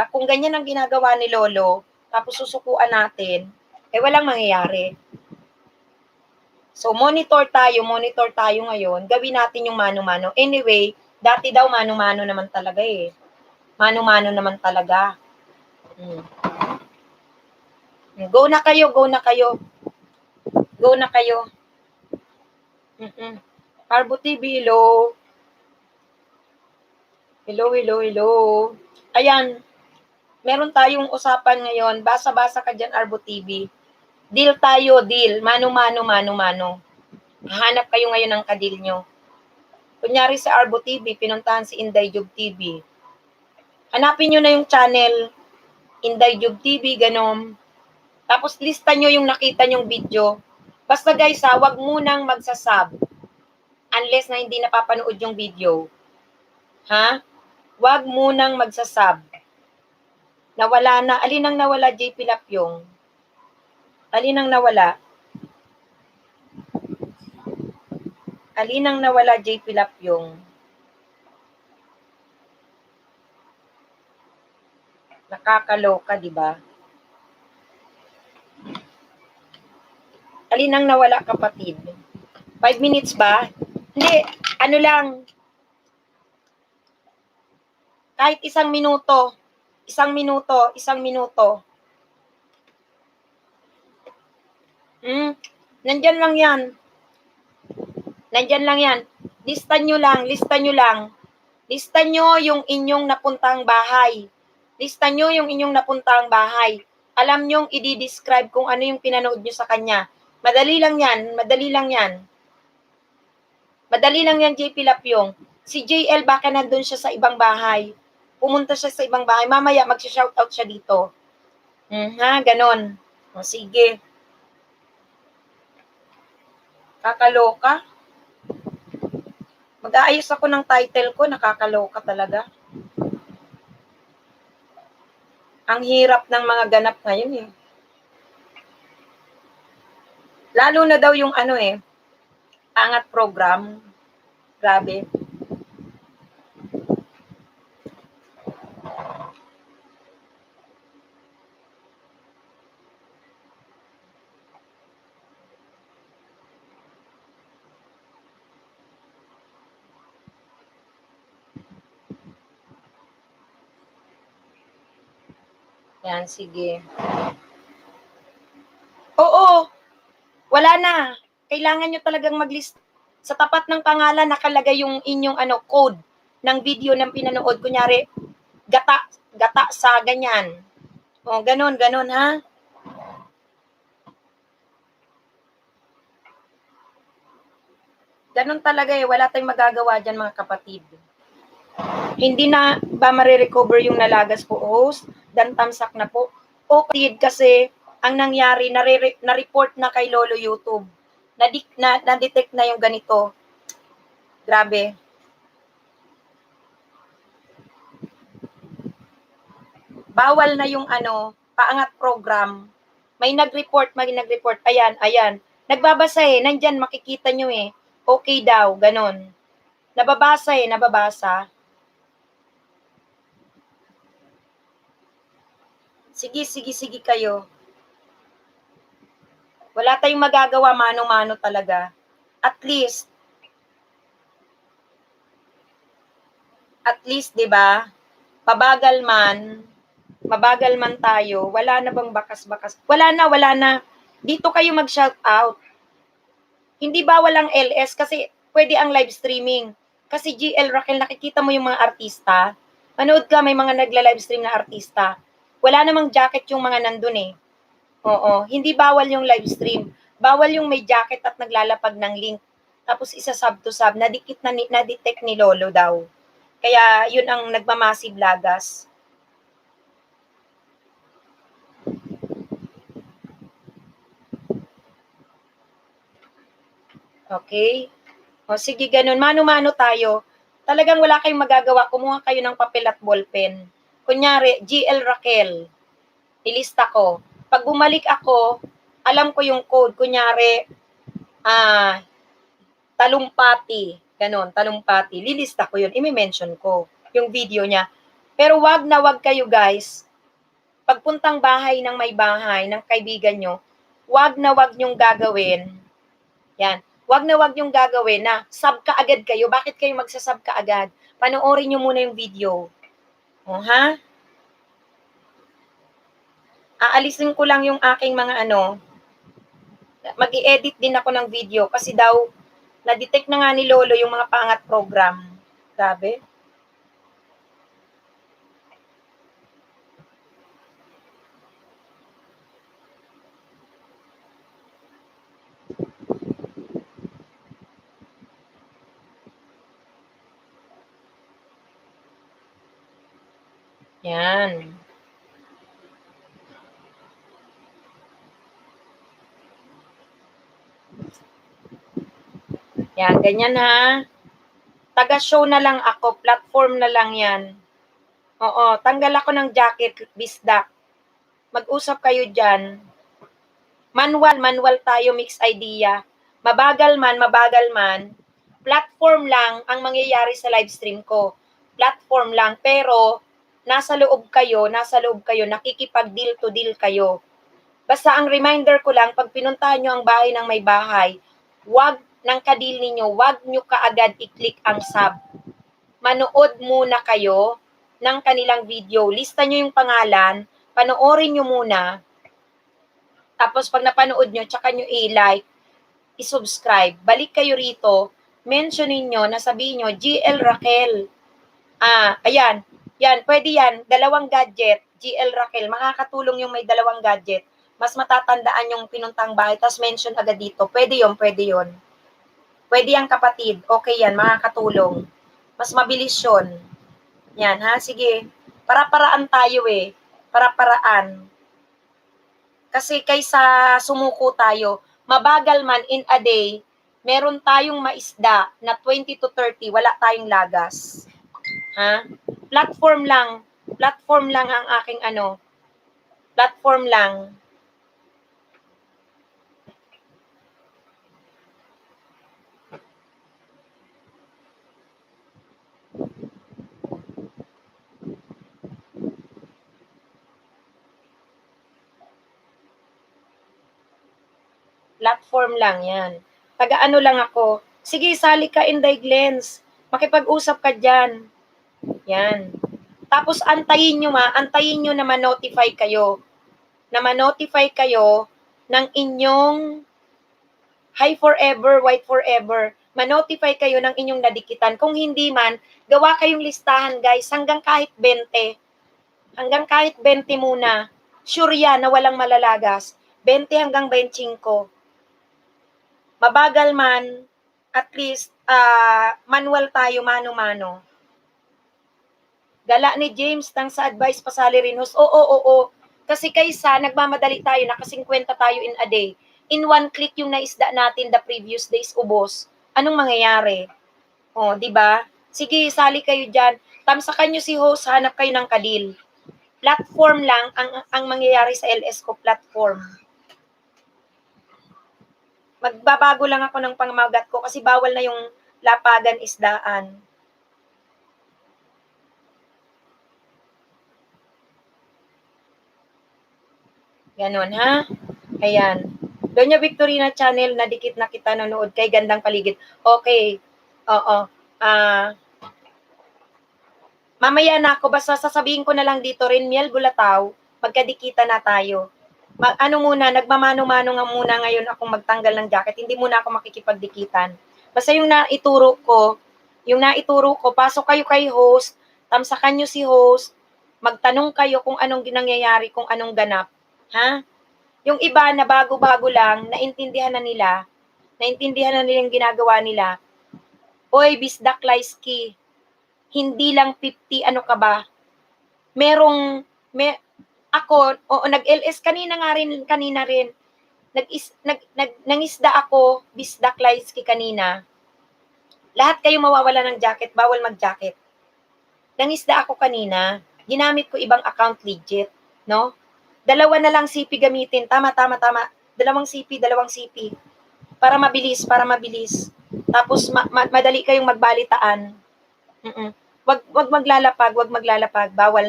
kung ganyan ang ginagawa ni Lolo, tapos susukuan natin, walang mangyayari. So, monitor tayo ngayon, gawin natin yung mano-mano. Anyway, dati daw mano-mano naman talaga eh. Mano-mano naman talaga. Go na kayo. Go na kayo. Carbo TV, hello. Hello. Ayan, meron tayong usapan ngayon. Basa-basa ka dyan, Arbo TV. Deal tayo, deal. Mano-mano. Hanap kayo ngayon ng kadil nyo. Kunyari sa Arbo TV, pinuntahan si Inday Job TV. Hanapin nyo na yung channel, Inday Job TV, ganon. Tapos lista nyo yung nakita nyong video. Basta guys ha, wag munang magsasub. Unless na hindi napapanood yung video. Ha? Wag munang magsasub. Nawala na. Alin ang nawala, JP Lapyong? Alin ang nawala? Alin ang nawala, JP Lapyong? Nakakaloka, di ba? Alin ang nawala, kapatid? 5 minutes ba? Hindi, ano lang, kahit isang minuto. Nandyan lang yan. Lista nyo lang. Lista nyo yung inyong napuntang bahay. Alam nyong i-describe kung ano yung pinanood nyo sa kanya. Madali lang yan, JP Lapyong. Si JL, baka nandun siya sa ibang bahay. Pumunta siya sa ibang bahay. Mamaya, mag-shoutout siya dito. Ganon. O, sige. Kakaloka. Mag-aayos ako ng title ko. Nakakaloka talaga. Ang hirap ng mga ganap ngayon eh. Lalo na daw yung angat program. Grabe. Yan, sige. Oo, wala na. Kailangan nyo talagang mag-list. Sa tapat ng pangalan, nakalagay yung inyong code ng video ng pinanood. Kunyari, gata sa ganyan. O, ganon, ha? Ganon talaga eh. Wala tayong magagawa dyan, mga kapatid. Hindi na ba marirecover yung nalagas po, host? Dan tamsak na po. O, kasi ang nangyari, na-report na kay Lolo YouTube. Na-detect na yung ganito. Grabe. Bawal na yung paangat program. May nag-report. Ayan. Nagbabasa eh. Nandyan, makikita nyo eh. Okay daw, ganon. Nababasa. Sige kayo. Wala tayong magagawa, mano-mano talaga. At least, 'di ba? Mabagal man tayo, wala na bang bakas-bakas? Wala na. Dito kayo mag-shout out. Hindi ba walang LS kasi pwede ang live streaming. Kasi GL Raquel, nakikita mo yung mga artista. Manood ka, may mga nagla-live stream na artista. Wala namang jacket yung mga nandun eh. Oo, hindi bawal yung live stream. Bawal yung may jacket at naglalapag ng link. Tapos isa sub to sub, na-detect ni Lolo daw. Kaya yun ang nagmamassive lagas. Okay? O sige, ganun. Mano-mano tayo. Talagang wala kayong magagawa. Kumuha kayo ng papel at ballpen. Kunyari, GL Raquel. Ilista ko. Pag bumalik ako, alam ko yung code. Kunyari, talumpati. Ganon, talumpati. Lilista ko yun. I-mention ko yung video niya. Pero wag na wag kayo guys. Pagpuntang bahay ng may bahay, ng kaibigan nyo, wag na wag nyong gagawin. Yan. Wag na wag nyong gagawin na sub ka agad kayo. Bakit kayo magsasub ka agad? Panoorin nyo muna yung video. O, ha? Aalisin ko lang yung aking mga mag-i-edit din ako ng video kasi daw na-detect na nga ni Lolo yung mga paangat program. Grabe. Yan. Yan, ganyan ha. Taga-show na lang ako, platform na lang yan. Oo, tanggal ako ng jacket, bisdak. Mag-usap kayo dyan. Manual tayo, mix idea. Mabagal man, platform lang ang mangyayari sa live stream ko. Platform lang, pero nasa loob kayo, nakikipag-deal to deal kayo. Basta ang reminder ko lang, pag pinuntahan nyo ang bahay ng may bahay, wag ng kadil ninyo, wag nyo kaagad i-click ang sub. Manood muna kayo ng kanilang video. Lista nyo yung pangalan, panoorin nyo muna, tapos pag napanood nyo, tsaka nyo i-like, i-subscribe. Balik kayo rito, mentionin nyo, nasabihin nyo, GL Raquel. Ayan, yan, pwede yan, dalawang gadget, GL Raquel, makakatulong yung may dalawang gadget. Mas matatandaan yung pinuntang bahay, tapos mention agad dito. Pwede yon, pwede yon. Pwede yan kapatid, okay yan, makakatulong. Mas mabilis yun. Yan, ha? Sige. Para-paraan tayo eh. Para-paraan. Kasi kaysa sumuko tayo, mabagal man in a day, meron tayong maisda na 20 to 30, wala tayong lagas. Ha? Platform lang ang aking platform lang. Platform lang yan. Taga-ano lang ako. Sige, sali ka, Inday Glens. Makipag-usap ka dyan. Yan. Tapos antayin nyo na ma-notify kayo. Na ma-notify kayo ng inyong Hi Forever, White Forever. Ma-notify kayo ng inyong nadikitan. Kung hindi man, gawa kayong listahan guys, hanggang kahit 20. Hanggang kahit 20 muna. Sure yan na walang malalagas. 20 hanggang 25. Mabagal man, at least manual tayo, mano-mano. Gala ni James tang sa advice pasali rin host. Oo. Kasi kaysa nagmamadali tayo, naka 50 tayo in a day. In one click yung naisda natin the previous days ubos. Anong mangyayari? O, di ba? Sige, sali kayo diyan. Tamsakan nyo si host, hanap kayo ng kadil. Platform lang ang mangyayari sa LS ko platform. Magbabago lang ako ng pangmagat ko kasi bawal na yung lapagan isdaan. Ganon, ha? Ayan. Doña Victorina Channel, nadikit na kita nanood kay Gandang Paligid. Okay. Oo. Mamaya na ako, basta sasabihin ko na lang dito rin, Miel Bulataw, magkadikita na tayo. Nagmamano-mano nga muna ngayon akong magtanggal ng jacket. Hindi muna ako makikipagdikitan. Basta yung naituro ko, pasok kayo kay host, tamsakan nyo si host, magtanong kayo kung anong nangyayari, kung anong ganap. Ha? Yung iba na bago-bago lang, naintindihan na nila yung ginagawa nila. Oy, Bisdak Laisky, hindi lang 50, ano ka ba? Ako, nag-LS kanina rin. Nangisda ako, Bisdak Laisky kanina. Lahat kayo mawawala ng jacket, bawal mag-jacket. Nangisda ako kanina, ginamit ko ibang account legit, no? Dalawa na lang CP gamitin, tama. Dalawang CP. Para mabilis. Tapos madali kayong magbalitaan. Wag maglalapag, bawal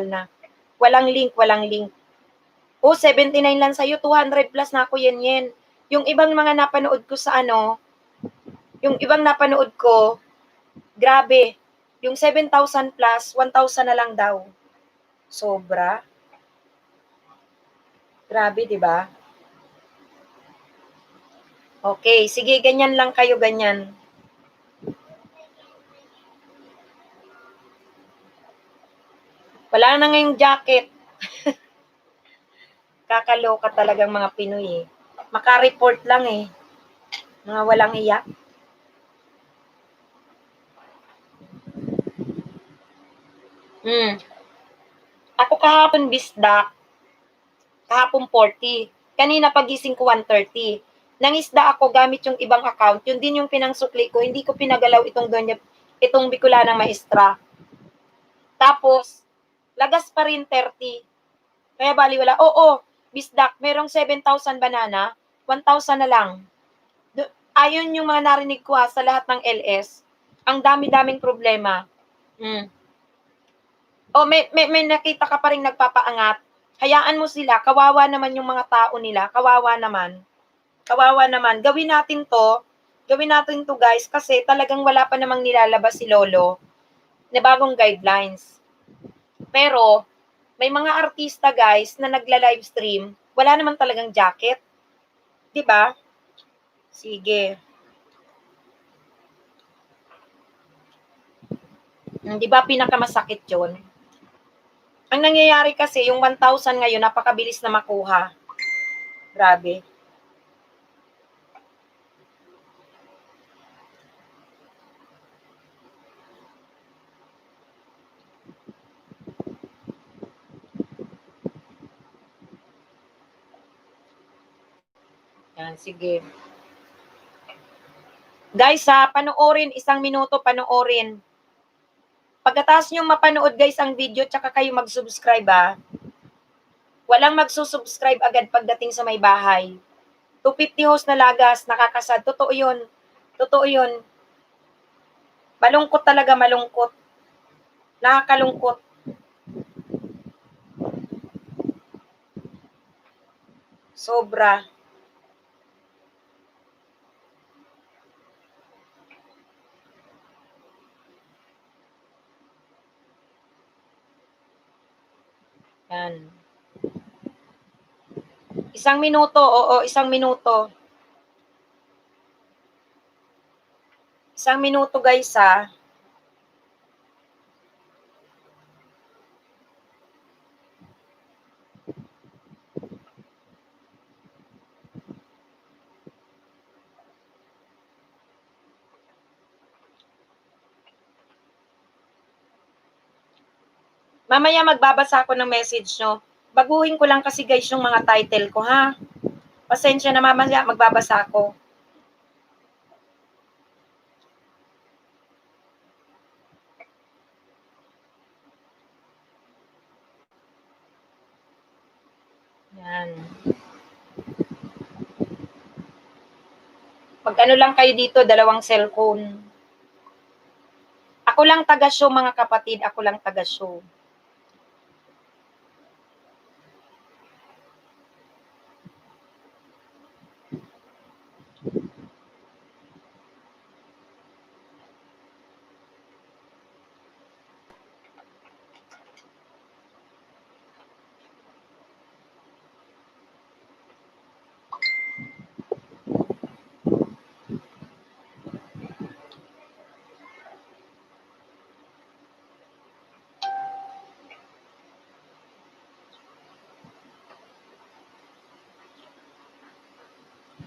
na. Walang link. 79 lang sa'yo, 200 plus na ako yen. Yung ibang mga napanood ko, grabe. Yung 7,000 plus, 1,000 na lang daw. Sobra. Grabe, di ba? Okay, sige, ganyan lang kayo, ganyan. Wala na ngayong jacket. Kakaloka talagang mga Pinoy eh. Maka-report lang eh. Mga walang iya. Ako kahapon bisdak. Kahapon 40. Kanina pagising ko 1:30. Nangisda ako gamit yung ibang account. Yun din yung pinangsukli ko. Hindi ko pinagalaw itong Bicolanang Maestra. Tapos, lagas pa rin 30. Kaya bali wala. Oo, bisdak, merong 7,000 banana, 1,000 na lang. Ayon yung mga narinig ko sa lahat ng LS. Ang dami-daming problema. May nakita ka pa rin nagpapaangat. Hayaan mo sila, kawawa naman yung mga tao nila, kawawa naman. Kawawa naman. Gawin natin to guys, kasi talagang wala pa namang nilalabas si Lolo na bagong guidelines. Pero, may mga artista guys na nagla-livestream, wala naman talagang jacket. 'Di ba? Sige. 'Di ba pinakamasakit 'yon? Ang nangyayari kasi, yung 1,000 ngayon, napakabilis na makuha. Grabe. Yan, sige. Guys ha, panoorin, 1 minuto panoorin. Pagkatapos nyo mapanood guys ang video, tsaka kayo mag-subscribe ha. Walang magsusubscribe agad pagdating sa may bahay. 250 host na lagas, nakakasad. Totoo yun. Totoo yun. Malungkot talaga, malungkot. Nakakalungkot. Sobra. Yan. 1 minuto, oo, 1 minuto. 1 minuto guys ha. Mamaya magbabasa ako ng message nyo. Baguhin ko lang kasi guys yung mga title ko ha. Pasensya na, mamaya magbabasa ako. Yan. Mag-ano lang kayo dito, 2 cellphone. Ako lang taga-show mga kapatid, ako lang taga-show.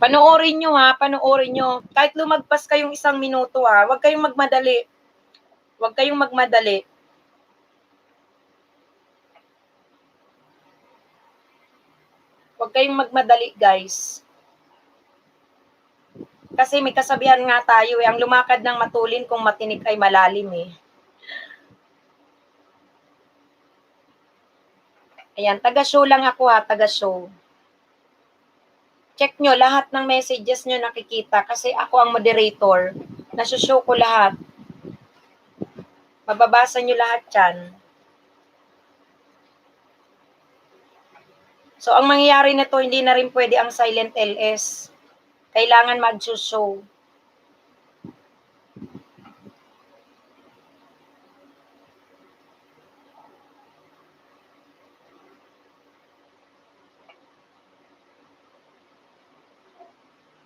Panoorin nyo ha, panoorin nyo. Kahit lumagpas kayong 1 minuto ha, huwag kayong magmadali. Huwag kayong magmadali. Huwag kayong magmadali guys. Kasi may kasabihan nga tayo ang lumakad ng matulin kung matinik ay malalim eh. Ayan, taga-show lang ako ha, taga-show. Check nyo, lahat ng messages nyo nakikita kasi ako ang moderator. Nasushow ko lahat. Mababasa nyo lahat yan. So, ang mangyayari nito, hindi na rin pwede ang silent LS. Kailangan mag-show.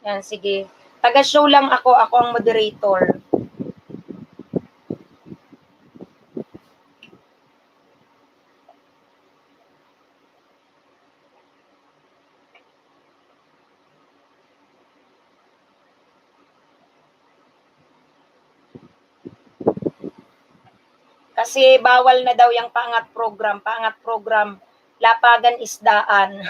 Yan, sige. Taga-show lang ako ang moderator. Kasi bawal na daw yung paangat program, lapagan isdaan.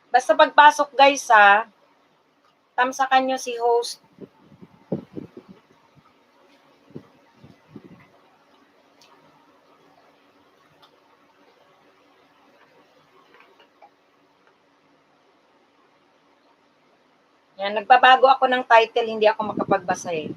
Basta pagpasok guys ha, tamsakan nyo si host. Yan, nagbabago ako ng title, hindi ako makapagbasa eh.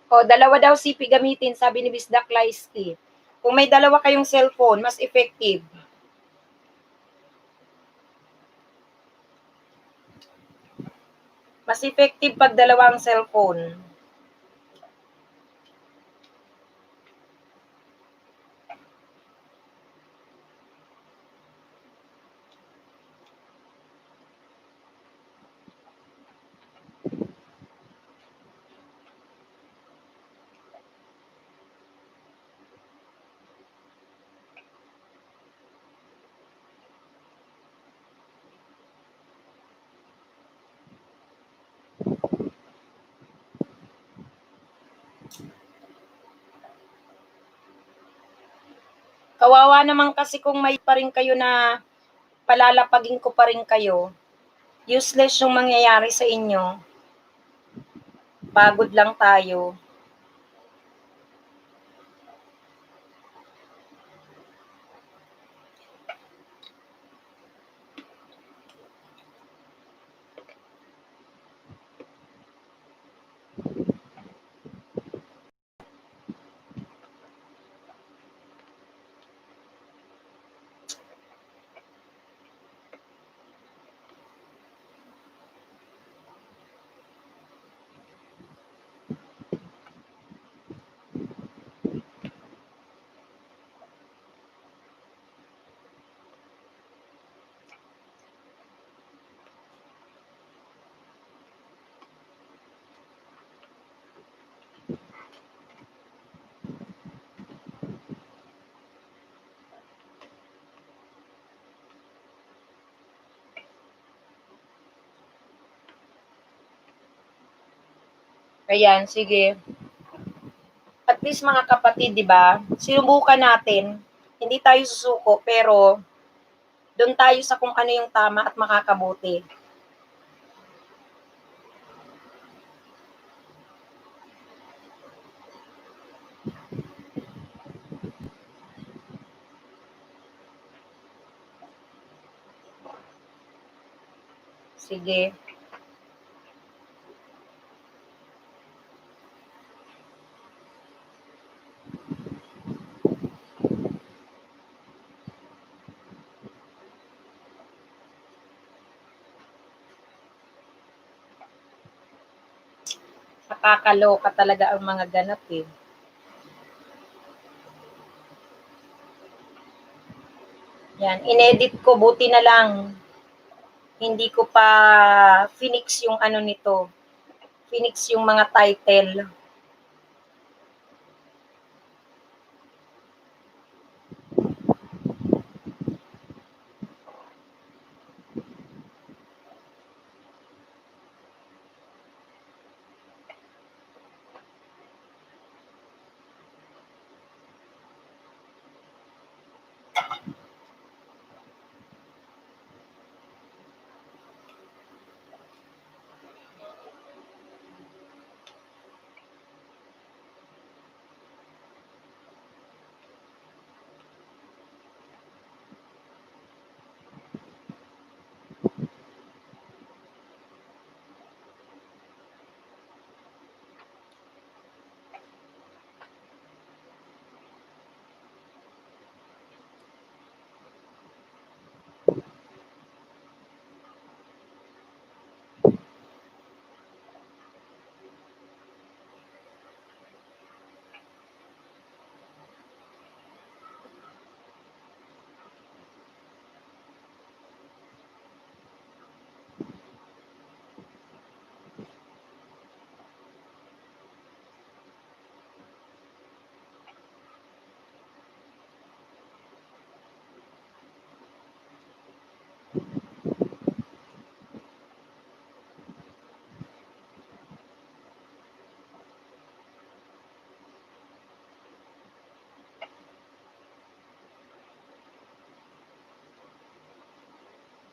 O, dalawa daw CP gamitin, sabi ni Miss Daklaisky. Kung may dalawa kayong cellphone, mas effective. Mas effective pag dalawang cellphone. Kawawa naman kasi kung may pa rin kayo na palalapagin ko pa rin kayo. Useless yung mangyayari sa inyo. Pagod lang tayo. Ayan, sige. At least mga kapatid, di ba? Sinubukan natin. Hindi tayo susuko, pero doon tayo sa kung ano yung tama at makakabuti. Sige. Nakakaloka talaga ang mga ganap eh. Yan, inedit ko, buti na lang. Hindi ko pa finix yung ano nito. Finix yung mga title.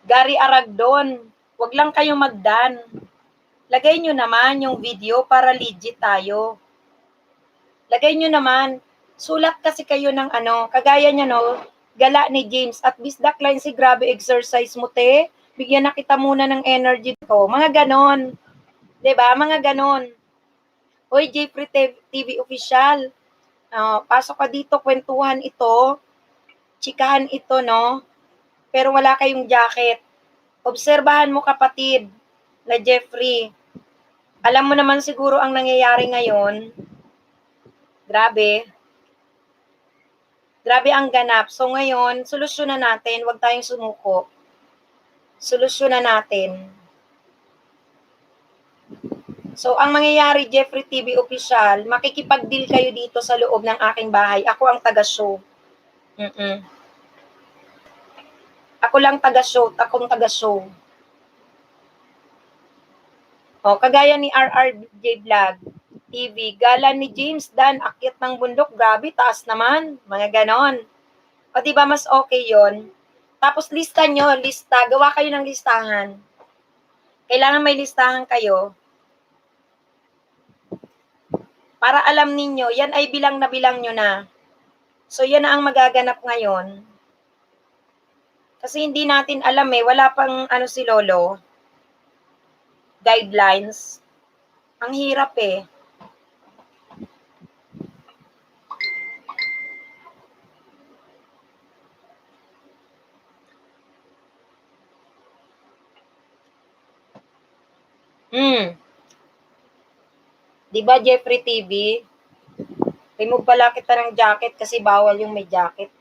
Gary Aragdon, wag lang kayong magdan. Lagay nyo naman yung video para legit tayo. Lagay nyo naman, sulat kasi kayo ng ano, kagaya niya no, gala ni James at bisdak line si grabe exercise mo te, bigyan na kita muna ng energy ko. Mga ganon. 'Di ba? Mga ganon. Hoy, Jeffrey TV official. Pasok ka dito, kwentuhan ito, chikahan ito, no? Pero wala kayong jacket. Obserbahan mo kapatid na Jeffrey. Alam mo naman siguro ang nangyayari ngayon. Grabe. Grabe ang ganap. So ngayon, solusyonan natin. Huwag tayong sumuko. Solusyonan natin. So ang mangyayari, Jeffrey TV official, makikipag-deal kayo dito sa loob ng aking bahay. Ako ang taga-show. Ako lang taga-show. Akong taga-show. O, kagaya ni RRJ Vlog TV, gala ni James Dan, akyat ng bundok, grabe, taas naman, mga ganon. O, diba mas okay yon? Tapos lista nyo, lista, gawa kayo ng listahan. Kailangan may listahan kayo. Para alam ninyo, yan ay bilang na bilang nyo na. So, yan na ang magaganap ngayon. Kasi hindi natin alam wala pang ano si Lolo. Guidelines. Ang hirap Diba Jeffrey TV? Remove pala kita ng jacket kasi bawal yung may jacket.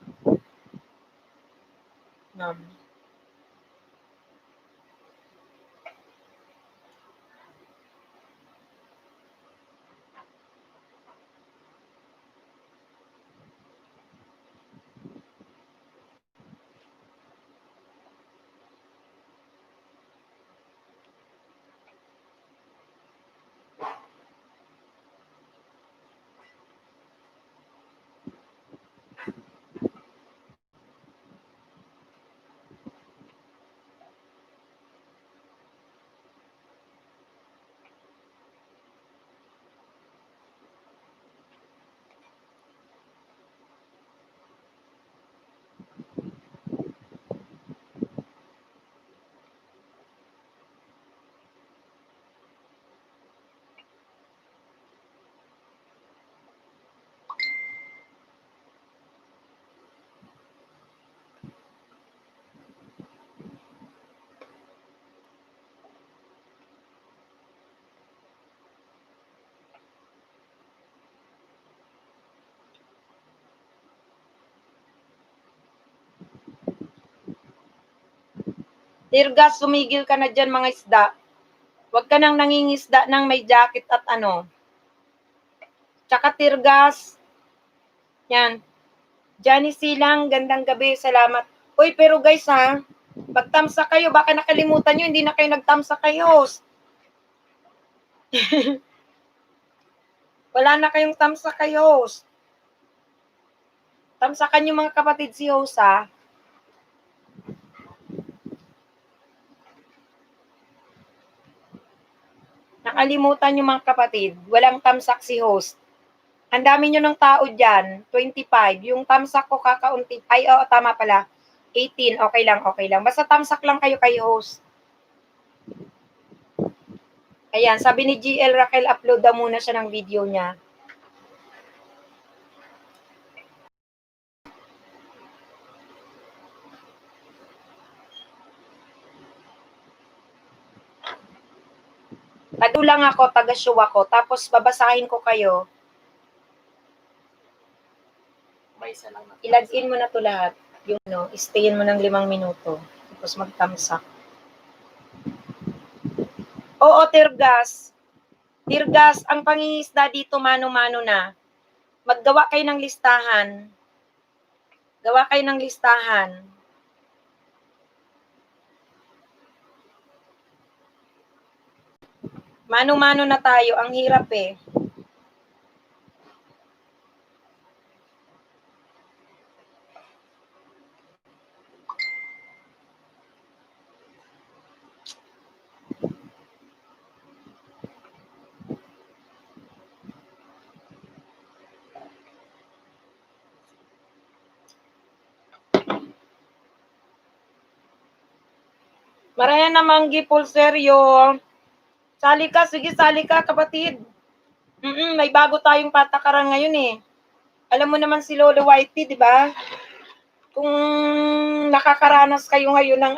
Tirgas, sumigil ka na dyan mga isda. Huwag ka nang nangingisda ng may jacket at ano. Tsaka tirgas. Yan. Johnny Silang, gandang gabi, salamat. Uy, pero guys ha, magtamsa kayo, baka nakalimutan nyo, hindi na kayo nagtamsa kayo. Wala na kayong tamsa kayo. Tamsakan yung mga kapatid si host ha. Nakalimutan yung mga kapatid, walang tamsak si host. Ang dami nyo ng tao dyan, 25. Yung tamsak ko kakaunti, ay oo, tama pala, 18, okay lang. Basta tamsak lang kayo kay host. Ayan, sabi ni GL Raquel, upload daw muna siya ng video niya. Tagulang ako, taga-show ako, tapos babasahin ko kayo. I-log in mo na to lahat. Yung stayin mo ng 5 minuto. Tapos mag-thumbs up. Oo, Tirgas. Tirgas, ang pangingisda dito mano-mano na. Maggawa kayo ng listahan. Gawa kayo ng listahan. Mano-mano na tayo, ang hirap eh. Maraya namang gipulseryo. Sali ka, sige sali ka kapatid. May bago tayong patakaran ngayon eh. Alam mo naman si Lolo Whitey, di ba? Kung nakakaranas kayo ngayon ng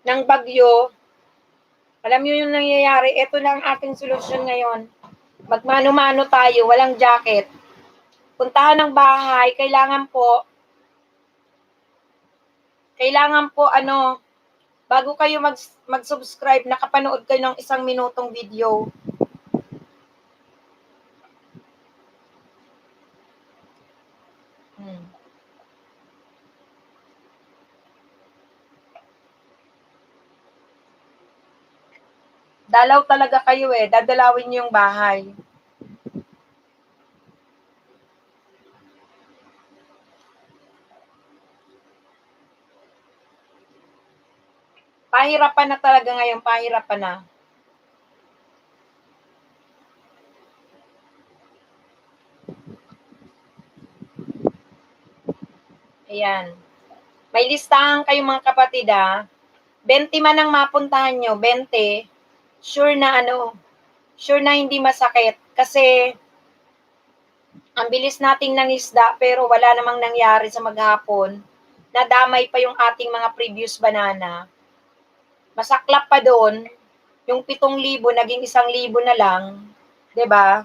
ng bagyo, alam niyo yung nangyayari, ito lang ating solusyon ngayon. Magmano-mano tayo, walang jacket. Puntahan ng bahay, kailangan po bago kayo mag-subscribe, nakapanood kayo ng 1 minutong video. Dalaw talaga kayo eh, dadalawin niyo yung bahay. Pahirapan na talaga ngayon, pahirapan na. Ayan. May listahan kayo mga kapatid 20 man ang mapuntahan nyo, 20, sure na hindi masakit. Kasi, ang bilis nating nangisda, pero wala namang nangyari sa maghapon. Nadamay pa yung ating mga previous banana. Masaklap pa doon, yung 7,000 naging 1,000 na lang, 'di ba?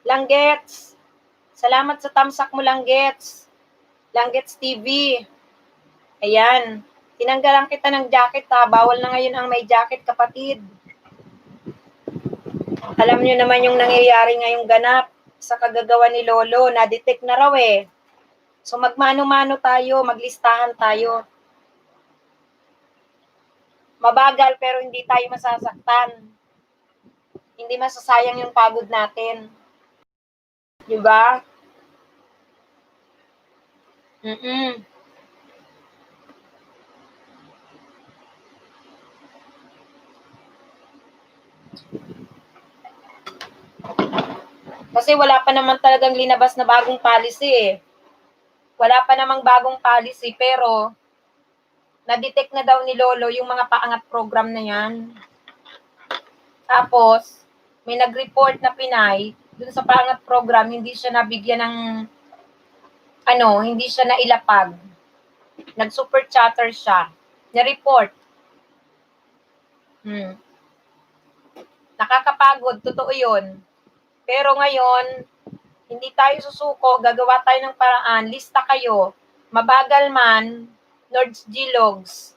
Langgets. Salamat sa tamsak mo, Langgets. Langgets TV. Ayan. Tinanggalan kita ng jacket Bawal na ngayon ang may jacket, kapatid. Alam niyo naman yung nangyayari ngayong ganap sa kagagawa ni Lolo. Na-detect na raw eh. So magmano-mano tayo, maglistahan tayo. Mabagal pero hindi tayo masasaktan. Hindi masasayang yung pagod natin. Diba? Kasi wala pa naman talagang linabas na bagong policy eh. Wala pa namang bagong policy pero na-detect na daw ni Lolo yung mga paangat program na yan. Tapos, may nag-report na Pinay dun sa paangat program, hindi siya nabigyan ng hindi siya nailapag. Nag-super chatter siya. Na-report. Nakakapagod, totoo yun. Pero ngayon, hindi tayo susuko, gagawa tayo ng paraan, lista kayo. Mabagal man, Nords G-Logs.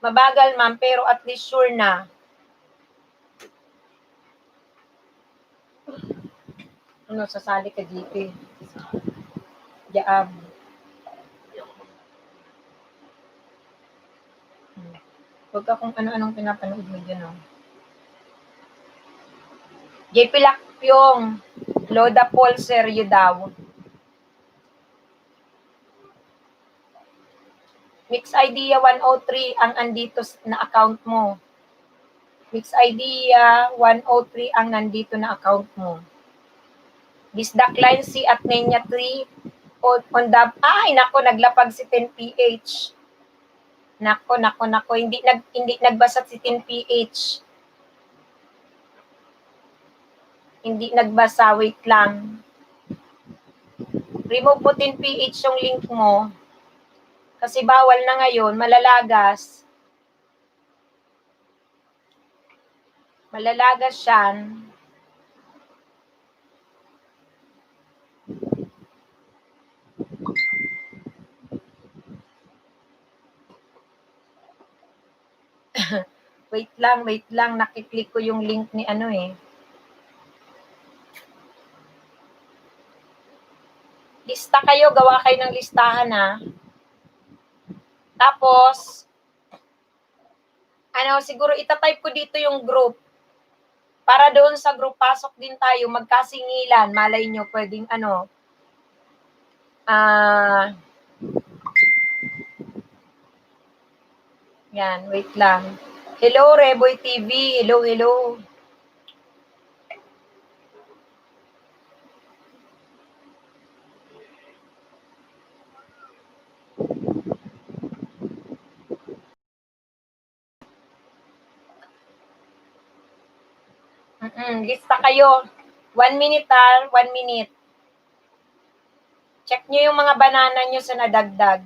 Mabagal man, pero at least sure na. Sasali ka dito. Jaab. Huwag ka kung ano-anong pinapanood mo dyan, JP Lakpyong, Loda Paul Seryo daw. Mix Idea 103 ang andito na account mo. Mix Idea 103 ang nandito na account mo. Disdak line C at Nenya 3 on the... Ay, nako, naglapag si 10PH. Nako, hindi nagbasa si 10PH. Hindi nagbasa, wait lang. Remove mo 10PH yung link mo. Kasi bawal na ngayon, malalagas. Malalagas siyan. wait lang, nakiklik ko yung link ni Lista kayo, gawa kayo ng listahan ha. Tapos, siguro itatype ko dito yung group. Para doon sa group, pasok din tayo, magkasingilan. Malay nyo, pwedeng yan, wait lang. Hello, Reboy TV. Hello, hello. Lista kayo. 1 minute 1 minute. Check nyo yung mga banana nyo sa nadagdag.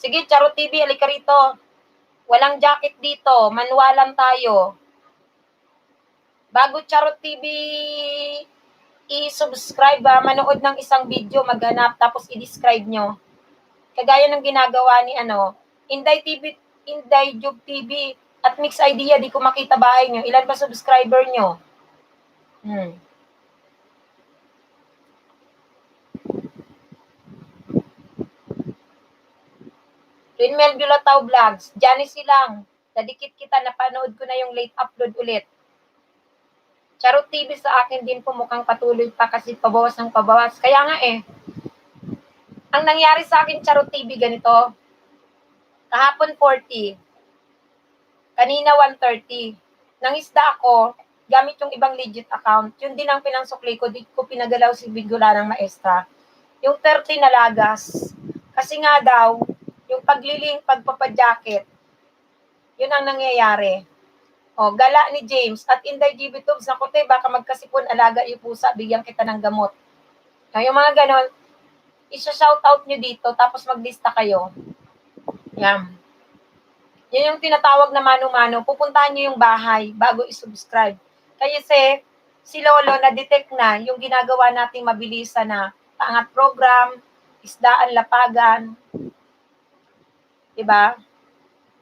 Sige, Charo TV, halika rito. Walang jacket dito. Manualan tayo. Bago Charo TV i-subscribe, manood ng isang video, maghanap, tapos i-describe nyo. Kagaya ng ginagawa ni Inday TV, Inday Job TV, at Mix Idea, di ko makita bahay nyo. Ilan ba subscriber nyo? Rinmel Bulataw Vlogs, Janice Silang, nadikit kita, napanood ko na yung late upload ulit. Charot TV sa akin din po mukhang patuloy pa kasi pabawas ng pabawas. Kaya nga ang nangyari sa akin, Charot TV, ganito. Kahapon 40, kanina 130. Nangisda ako, gamit yung ibang legit account. Yun din ang pinansukli ko, di ko pinagalaw si Bigula ng Maestra. Yung 30 na lagas. Kasi nga daw, yung pagpapajacket, yun ang nangyayari. Gala ni James at Inday GB Tubes, naku te, baka magkasipon, alaga yung pusa, bigyan kita ng gamot. Yung mga ganon, isa-shoutout nyo dito, tapos maglista kayo. Yan. Yan yung tinatawag na mano-mano. Pupuntahan nyo yung bahay bago i-subscribe. Kasi si Lolo na-detect na yung ginagawa nating mabilisan na paangat program, isdaan, lapagan. Diba?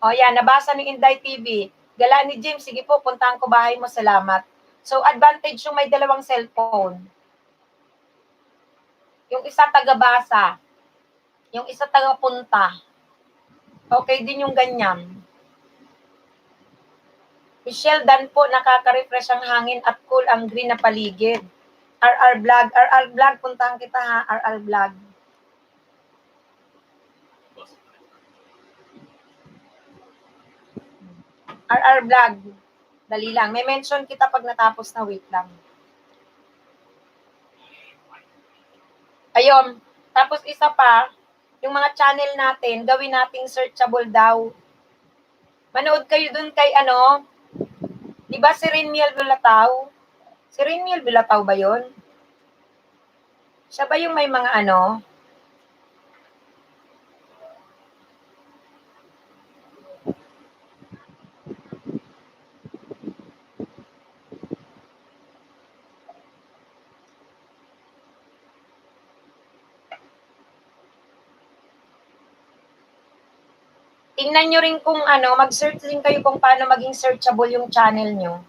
Yan, nabasa ni Inday TV. Gala ni James, sige po, puntahan ko bahay mo, salamat. So, advantage yung may dalawang cellphone. Yung isa taga-basa, yung isa taga-punta. Okay din yung ganyan. Michelle Dan po, nakaka-refresh ang hangin at cool ang green na paligid. RR Vlog, puntahan kita ha, RR Vlog. RR Vlog. Dali lang. May mention kita pag natapos na, wait lang. Ayun. Tapos isa pa, yung mga channel natin, gawin nating searchable daw. Manood kayo dun kay di ba si Rinmiel Bulataw? Si Rinmiel Bulataw ba yun? Siya ba yung may mga tingnan nyo rin kung mag-search din kayo kung paano maging searchable yung channel nyo.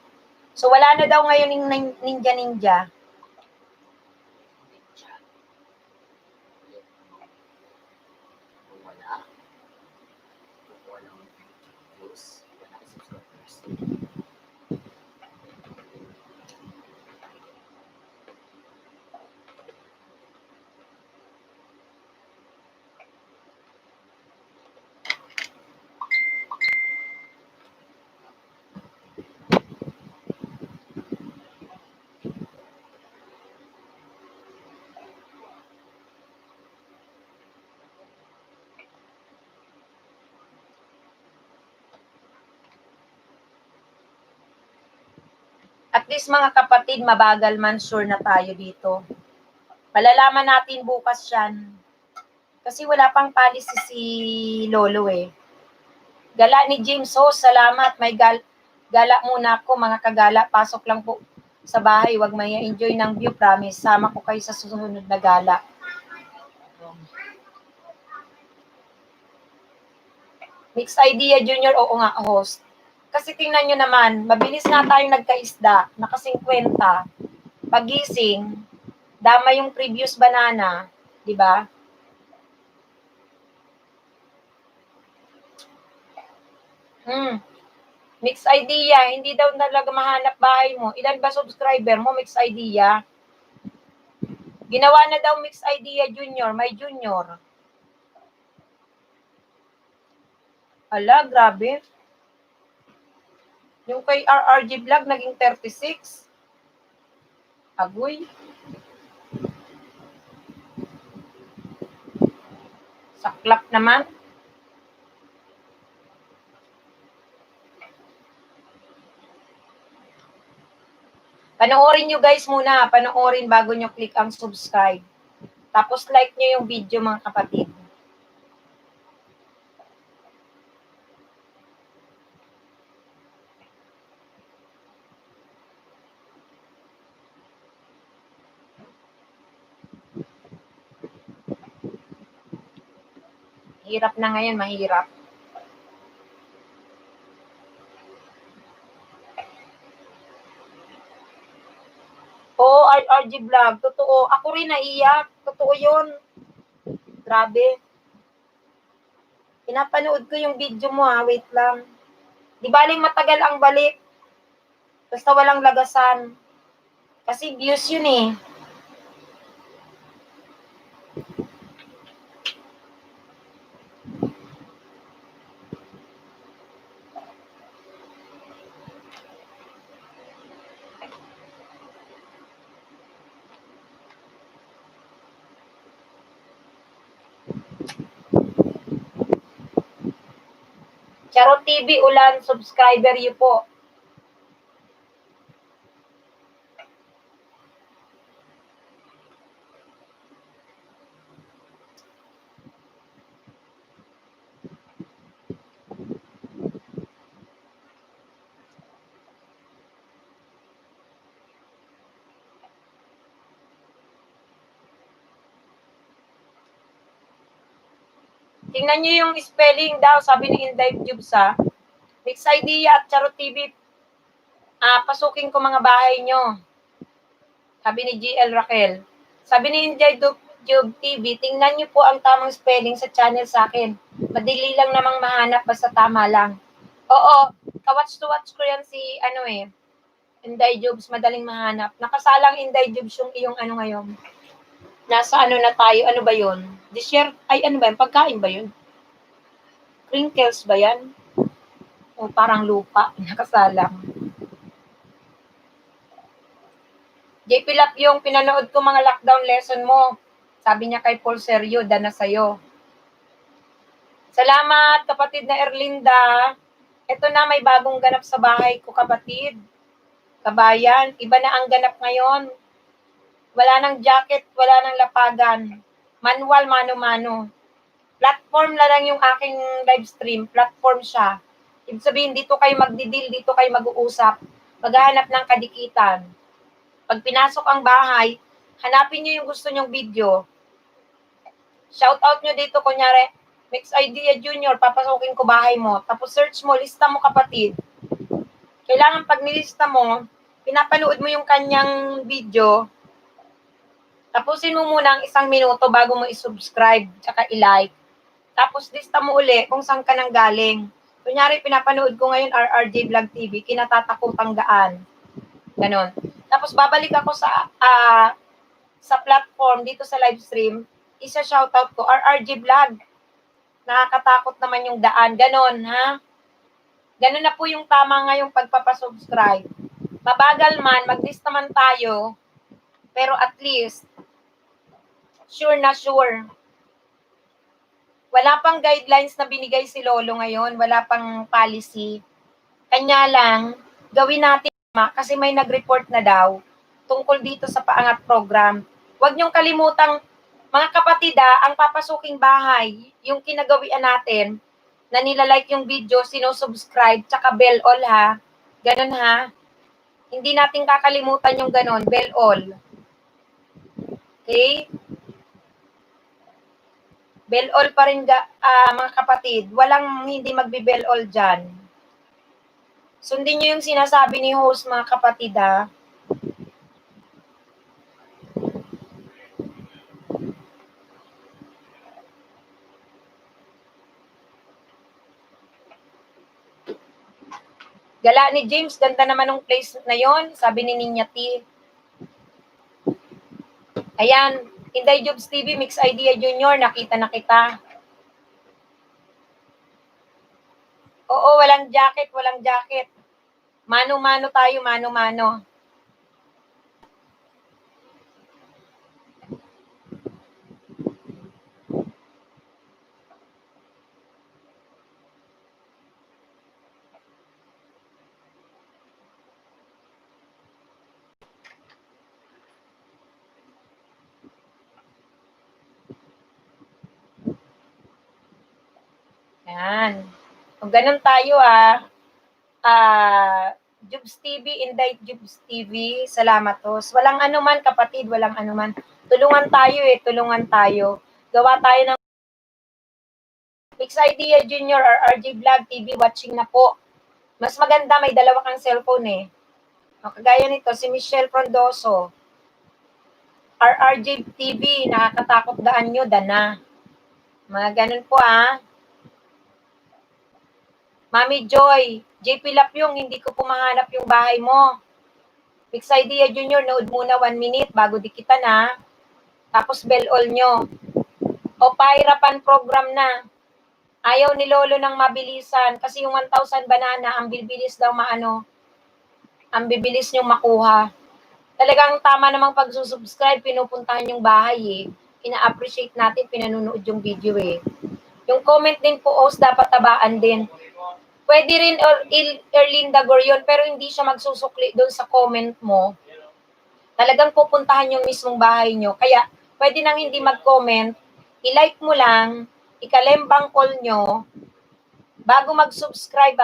So, wala na daw ngayon yung Ninja. At least mga kapatid, mabagal man, sure na tayo dito. Malalaman natin bukas yan. Kasi wala pang policy si Lolo Gala ni James, salamat. May Gala muna ako, mga kagala. Pasok lang po sa bahay. Huwag may enjoy ng view, promise. Sama ko kayo sa susunod na gala. Mixed Idea Junior, oo nga, host. Kasi tingnan nyo naman, mabilis nga tayong nagkaisda, naka 50. Pagising, dama yung previous banana, di ba? Mixed Idea, hindi daw talaga mahanap bahay mo. Ilan ba subscriber mo, Mixed Idea? Ginawa na daw Mixed Idea Junior, may Junior. Ala, grabe. Yung kay RRG Vlog, naging 36. Agoy. Saklap naman. Panoorin nyo guys muna. Panoorin bago nyo click ang subscribe. Tapos like nyo yung video mga kapatid. Hirap na ngayon, mahirap. Oo, RRG Vlog. Totoo. Ako rin naiyak. Totoo yun. Grabe. Pinapanood ko yung video mo ha. Wait lang. Di baling matagal ang balik. Basta walang lagasan. Kasi views yun eh. Charot TV Ulan, subscriber yun po. Tingnan nyo yung spelling daw, sabi ni Inday Jubes ha. Mixed Idea at Charot TV, pasukin ko mga bahay nyo. Sabi ni GL Raquel. Sabi ni Inday Jube TV, tingnan nyo po ang tamang spelling sa channel sa akin. Madali lang namang mahanap, basta tama lang. Oo, ka-watch to watch ko yan si, Inday Jubes, madaling mahanap. Nakasalang Inday Jubes yung iyong ngayon. Nasa na tayo, ano ba yun? Dessert, ano ba yun? Pagkain ba yun? Crinkles ba yan? O parang lupa, nakasalang. JP Lap, yung pinanood ko mga lockdown lesson mo. Sabi niya kay Paul Seryo, dana sa'yo. Salamat, kapatid na Erlinda. Ito na, may bagong ganap sa bahay ko, kapatid. Kabayan, iba na ang ganap ngayon. Wala nang jacket, wala nang lapagan. Manual, mano-mano. Platform na lang yung aking live stream. Platform siya. Ibig sabihin, dito kayo magdidil, dito kayo mag-uusap. Maghahanap ng kadikitan. Pag pinasok ang bahay, hanapin nyo yung gusto nyong video. Shout out nyo dito, kunyari, Mixed Idea Junior, papasukin ko bahay mo. Tapos search mo, lista mo kapatid. Kailangan pag nilista mo, pinapanood mo yung kanyang video, tapusin mo muna ang 1 minuto bago mo i-subscribe, tsaka i-like. Tapos lista mo uli kung saan ka nang galing. Kunyari, pinapanood ko ngayon RRJ Vlog TV, Kinatatakutang Daan. Ganon. Tapos babalik ako sa platform dito sa live stream, isa shoutout ko, RRJ Vlog. Nakakatakot naman yung daan. Ganon, ha? Ganon na po yung tama ngayong pagpapasubscribe. Mabagal man, maglista man tayo, pero at least, sure na sure. Wala pang guidelines na binigay si Lolo ngayon, wala pang policy. Kanya lang, gawin natin kasi may nag-report na daw tungkol dito sa paangat program. Huwag niyong kalimutang, mga kapatid ang papasuking bahay, yung kinagawian natin, na nilalike yung video, sinusubscribe, tsaka bell all ha. Ganun ha. Hindi natin kakalimutan yung ganun. Bell all. Okay? Bell all pa rin mga kapatid. Walang hindi magbe-bell all dyan. Sundin nyo yung sinasabi ni host mga kapatid ha. Gala ni James, ganda naman ng place na yon, sabi ni Ninya T. Ayan, Inday Jobs TV, Mix Idea Junior, nakita na kita. Oo, walang jacket, walang jacket. Mano-mano tayo, mano-mano. Yan. Kung ganun tayo Jubs TV, Inday Jubs TV, salamat tos. Walang anuman kapatid, walang anuman. Tulungan tayo tulungan tayo. Gawa tayo ng Mix Idea Junior or RJ Vlog TV, watching na po. Mas maganda, may dalawa kang cellphone O, kagaya nito, si Michelle Frondoso. RRJ TV, nakakatakot daan nyo, dana. Mga ganun po Mami Joy, JP Lapyong, hindi ko pumahanap yung bahay mo. Mix Idea Junior, nood muna 1 minute bago dikitan Tapos bell all nyo. O pahirapan program na. Ayaw ni Lolo ng mabilisan kasi yung 1,000 banana, ang bibilis daw ang bibilis nyo makuha. Talagang tama namang pagsusubscribe, pinupuntahan yung bahay Ina-appreciate natin, pinanunood yung video Yung comment din po, host, dapat tabaan din. Pwede rin Erlinda Gorion, pero hindi siya magsusukli doon sa comment mo. Talagang pupuntahan yung mismong bahay nyo. Kaya, pwede nang hindi mag-comment, i-like mo lang, ikalembang call nyo, bago mag-subscribe,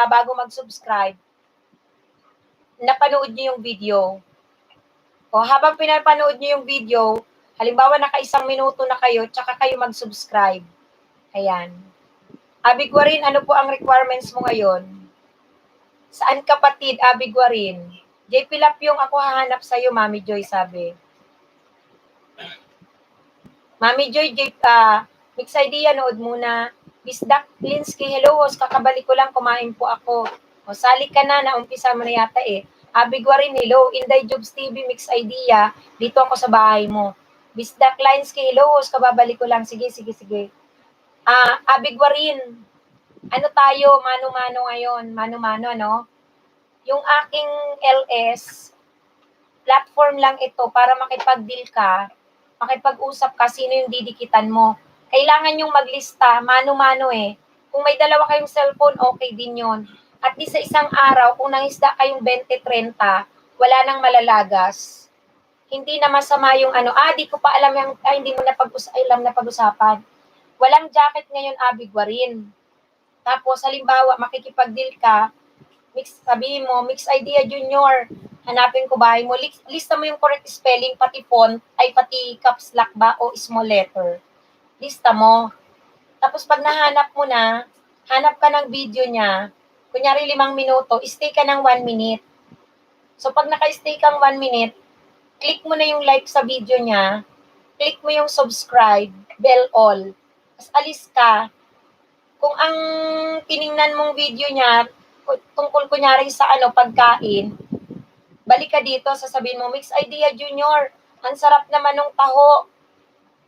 napanood nyo yung video. O habang pinapanood nyo yung video, halimbawa naka-1 minuto na kayo, tsaka kayo mag-subscribe. Ayan. Abigwarin, ano po ang requirements mo ngayon? Saan kapatid, Abigwarin? JP Lapyong, ako hahanap sa'yo, Mami Joy, sabi. Mami Joy, Mix Idea, nood muna. Bisdak Linsky, hello, host, kakabalik ko lang, kumain po ako. O, sali ka na, naumpisa mo na yata Abigwarin, hello, Inday Jobs TV, Mix Idea, dito ako sa bahay mo. Bisdak Linsky, hello, host, kababalik ko lang, sige. Abigwarin, ano tayo, mano-mano ngayon, mano-mano, Yung aking LS, platform lang ito para makipag-deal ka, makipag-usap ka, sino yung didikitan mo. Kailangan yung maglista, mano-mano Kung may dalawa kayong cellphone, okay din yon. At di sa isang araw, kung nangisda kayong 20-30, wala nang malalagas. Hindi na masama yung di ko pa alam yung, hindi mo alam na pag-usapan. Walang jacket ngayon, Abigwarin. Tapos, halimbawa, makikipag-deal ka, sabihin mo, Mix Idea Junior, hanapin ko bahay mo, lista mo yung correct spelling, pati font, pati caps lock ba o small letter. Lista mo. Tapos pag nahanap mo na, hanap ka ng video niya, kunyari 5 minuto, stay ka ng 1 minute. So pag naka-stay kang 1 minute, click mo na yung like sa video niya, click mo yung subscribe, bell all, tapos alis ka. Kung ang tiningnan mong video niya, tungkol kunyari sa pagkain, balik ka dito, sasabihin mo, Mix Idea Junior, ang sarap naman ng taho.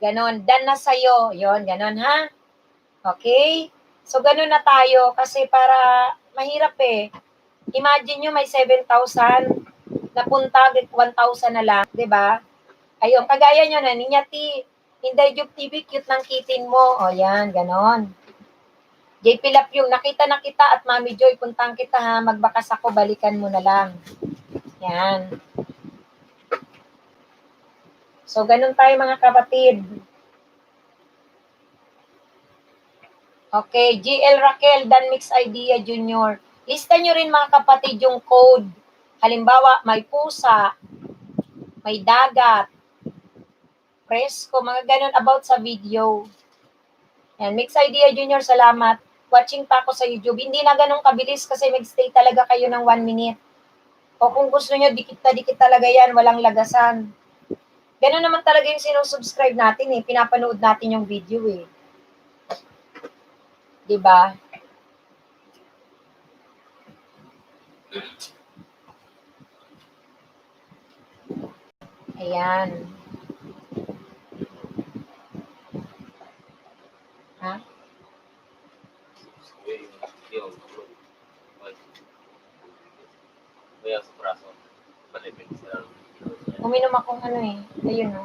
Ganon, done na sa'yo. Yon, ganon ha? Okay? So, ganon na tayo kasi para mahirap Imagine nyo may 7,000, napunta 1,000 na lang, di ba? Ayun, kagaya nyo na, Ninya T, Inday Job TV, cute ng kitin mo. O yan, ganon. JP Lapyong, nakita na kita at Mami Joy, puntang kita ha, magbakas ako, balikan mo na lang. Yan. So, ganun tayo mga kapatid. Okay, GL Raquel, Dan Mix Idea Junior. Lista nyo rin mga kapatid yung code. Halimbawa, may pusa, may dagat, presko, mga ganun about sa video. Yan, Mix Idea Junior, salamat. Watching pa ako sa YouTube. Hindi na ganun kabilis kasi mag-stay talaga kayo ng 1 minute. O kung gusto nyo, dikit na dikit talaga yan, walang lagasan. Ganun naman talaga yung sinusubscribe natin eh. Pinapanood natin yung video eh. Diba? Ayan. Ha? Uminom akong ano eh. Ayun o.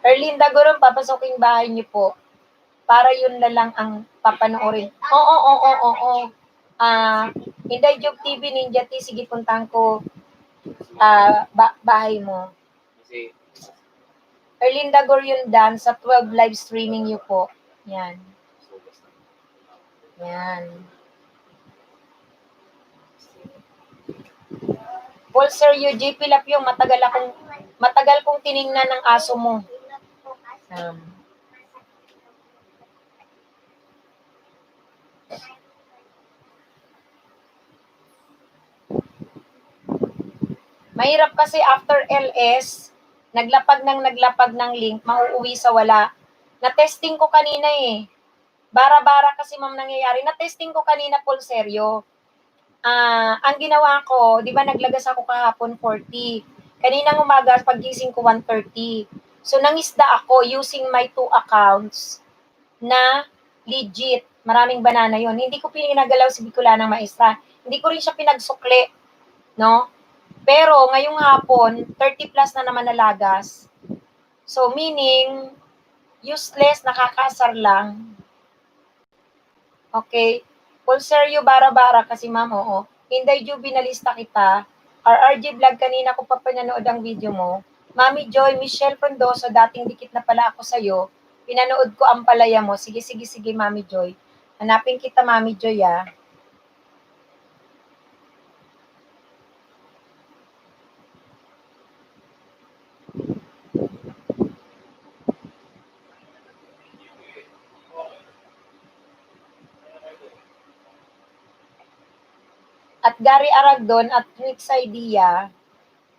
Erlinda Goron, papasokin bahay niyo po. Para yun na lang ang papanoorin. Oo. Inday Job TV, Ninja T, sige puntahan ko bahay mo. Erlinda Goron Dan sa 12 live streaming niyo po. Yan. Yan. Paul Sir UJ Pilapyong, matagal kong tiningnan ng aso mo. Mahirap kasi after LS, naglapag ng link, mauuwi sa wala. Na-testing ko kanina eh. Bara-bara kasi ma'am nangyayari. Na-testing ko kanina, Paul Seryo. Ang ginawa ko, di ba naglagas ako kahapon 40. Kaninang umaga, paggising ko 1:30. So, nangisda ako using my 2 accounts na legit. Maraming banana yon. Hindi ko pinagalaw si Bicolanang Maestra. Hindi ko rin siya pinagsukli. No? Pero, ngayong hapon, 30 plus na naman nalagas. So, meaning, useless, nakakasar lang. Okay? Paul Seryo, bara-bara kasi ma'am, oo. Inday Ju, binalista kita. RRG Vlog, kanina ko pa pinanood ang video mo. Mami Joy, Michelle Frondoso, dating dikit na pala ako sa'yo. Pinanood ko ang palaya mo. Sige, Mami Joy. Hanapin kita, Mami Joy, ah. At Gary Aragdon at Mix Idea,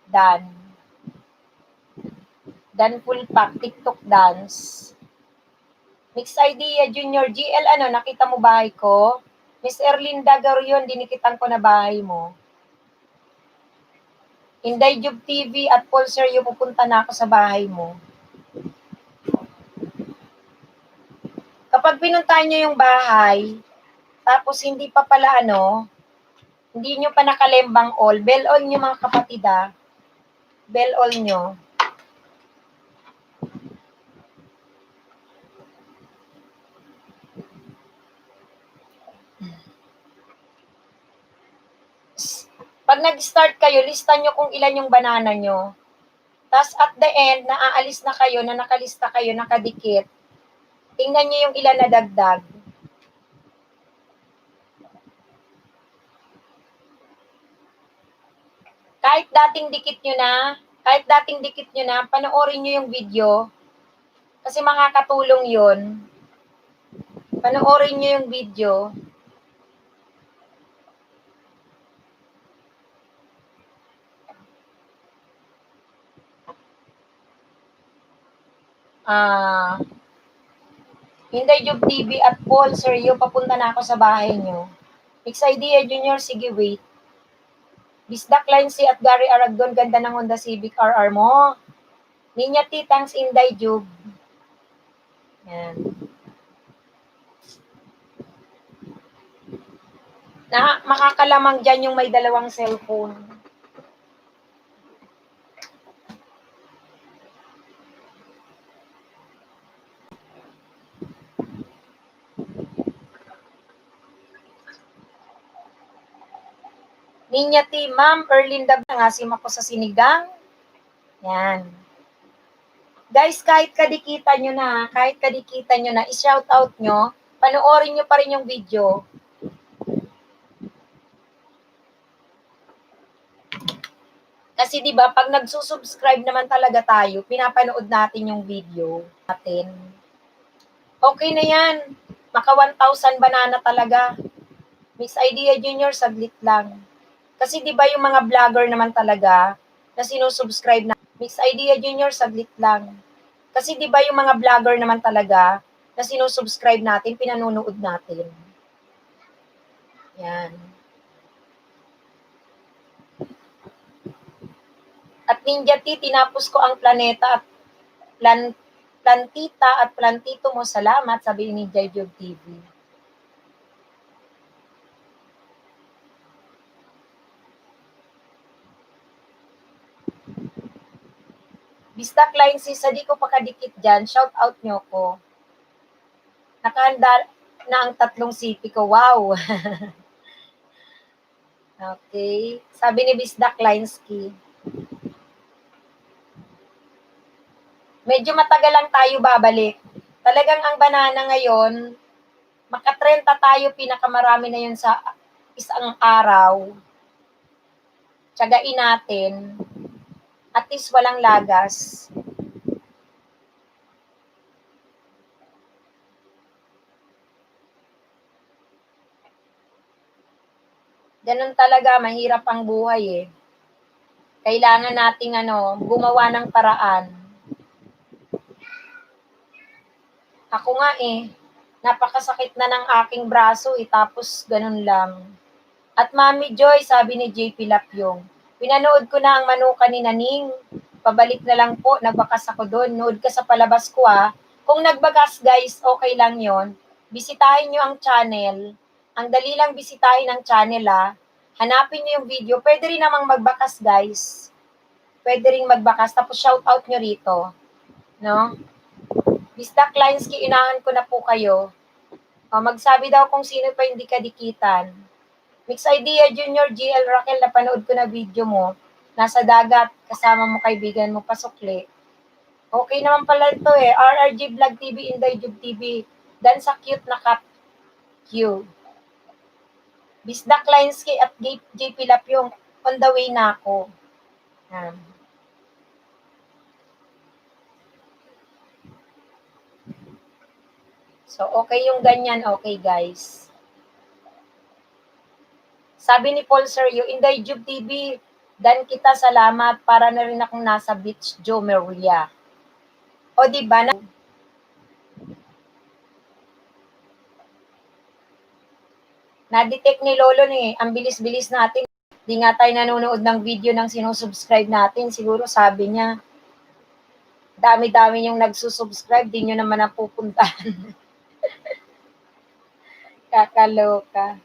Dan Full Pack, TikTok Dance. Mix Idea Junior GL, ano, nakita mo bahay ko? Miss Erlinda Garyon, dinikitan ko na bahay mo. Inday Job TV at Paul Seryo, pupunta na ako sa bahay mo. Kapag pinuntahan nyo yung bahay, tapos hindi pa pala hindi nyo pa nakalembang all, bell all nyo mga kapatid ah. Bell all nyo. Pag nag-start kayo, lista nyo kung ilan yung banana nyo. Tapos at the end, naaalis na kayo, na nakalista kayo, nakadikit. Tingnan nyo yung ilan na dagdag. Kahit dating dikit nyo na, panoorin nyo yung video. Kasi makakatulong yun. Panoorin nyo yung video. Hinday Job TV at Paul Seryo, papunta na ako sa bahay nyo. Mix Idea Junior, sige wait. Bisdak Lindsay at Gary Aragdon, ganda ng Honda Civic RR mo. Ninya T, thanks Inday Job. Yan. Makakalamang dyan yung may dalawang cellphone. Ninya T, Ma'am Erlinda, nangasim ako sa sinigang. Yan. Guys, kahit kadikitan nyo na, i-shout out nyo, panoorin nyo pa rin yung video. Kasi 'di ba, pag nagsusubscribe naman talaga tayo, pinapanood natin yung video natin. Okay na 'yan. Maka 1,000 banana talaga. Miss Idea Junior, saglit lang. Kasi 'di ba yung mga vlogger naman talaga na sinusubscribe na Miss Idea Junior, saglit lang. Kasi 'di ba yung mga vlogger naman talaga na sinusubscribe natin, pinanonood natin. Yan. At Ninja T, tinapos ko ang planeta at plantita at plantito mo, salamat, sabi ni Jayjog TV. Bistak line sis, di ko pakadikit dyan, shout out nyo ko. Nakahanda na ang 3 sipi ko, wow. Okay, sabi ni Bisdak Linesky. Medyo matagal lang tayo babalik. Talagang ang banana ngayon, maka 30 tayo, pinakamarami na yun sa isang araw. Tiyagain natin. At least walang lagas. Ganun talaga, mahirap ang buhay eh. Kailangan nating gumawa ng paraan. Ako nga napakasakit na ng aking braso tapos ganun lang. At Mami Joy, sabi ni JP Lapyong, pinanood ko na ang manukan ni Naning. Pabalik na lang po, nagbakas ako doon. Nood ka sa palabas ko Kung nagbakas guys, okay lang yon. Bisitahin nyo ang channel. Ang dali lang bisitahin ang channel Hanapin nyo yung video. Pwede rin namang magbakas guys. Pwede rin magbakas. Tapos shout out nyo rito. No? Bistak Linesky, inahan ko na po kayo. Magsabi daw kung sino pa hindi kadikitan. Mix Idea Junior, GL Raquel, napanood ko na video mo. Nasa dagat, kasama mo kaibigan mo, pasukli. Okay naman pala ito RRG Vlog TV, Inday Jub TV. Dan sa cute na cat. Q. Bisdak Linesky at JP Lapyong, on the way na ako. So, okay yung ganyan. Okay, guys. Sabi ni Paul Sergio, Inday Jub TV, dan kita salamat para na rin akong nasa beach, Joe Maria. O, diba? Na-detect ni Lolo ang bilis-bilis natin. Di nga tayo nanonood ng video ng sinusubscribe natin. Siguro sabi niya, dami-dami yung nagsusubscribe, di nyo naman napupuntahan. Kakaloka.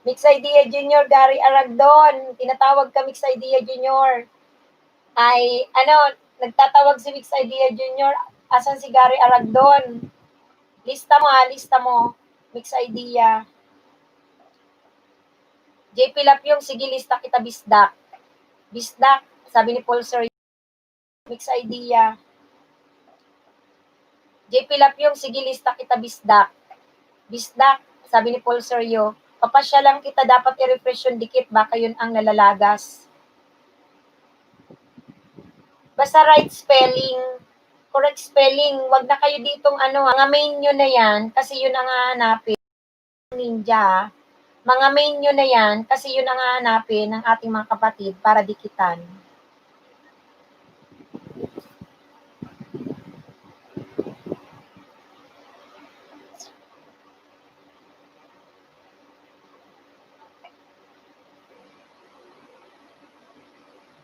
Mix Idea Junior, Gary Aragdon. Tinatawag ka Mix Idea Junior. Ay, nagtatawag si Mix Idea Junior. Asan si Gary Aragdon? Lista mo. Mix Idea. JP Lapyong, sige lista kita Bisdak. Bisdak, sabi ni Paul Sir. Mix Idea. JP Lapyong, sige lista kita Bisdak. Bisdak, sabi ni Paul Sergio, papasya lang kita, dapat i-refresh yung dikit, baka yun ang nalalagas. Basta right spelling, correct spelling, wag na kayo ditong mga main nyo na yan, kasi yun ang hahanapin. Ninja, mga main nyo na yan, kasi yun ang hahanapin ng ating mga kapatid para dikitan.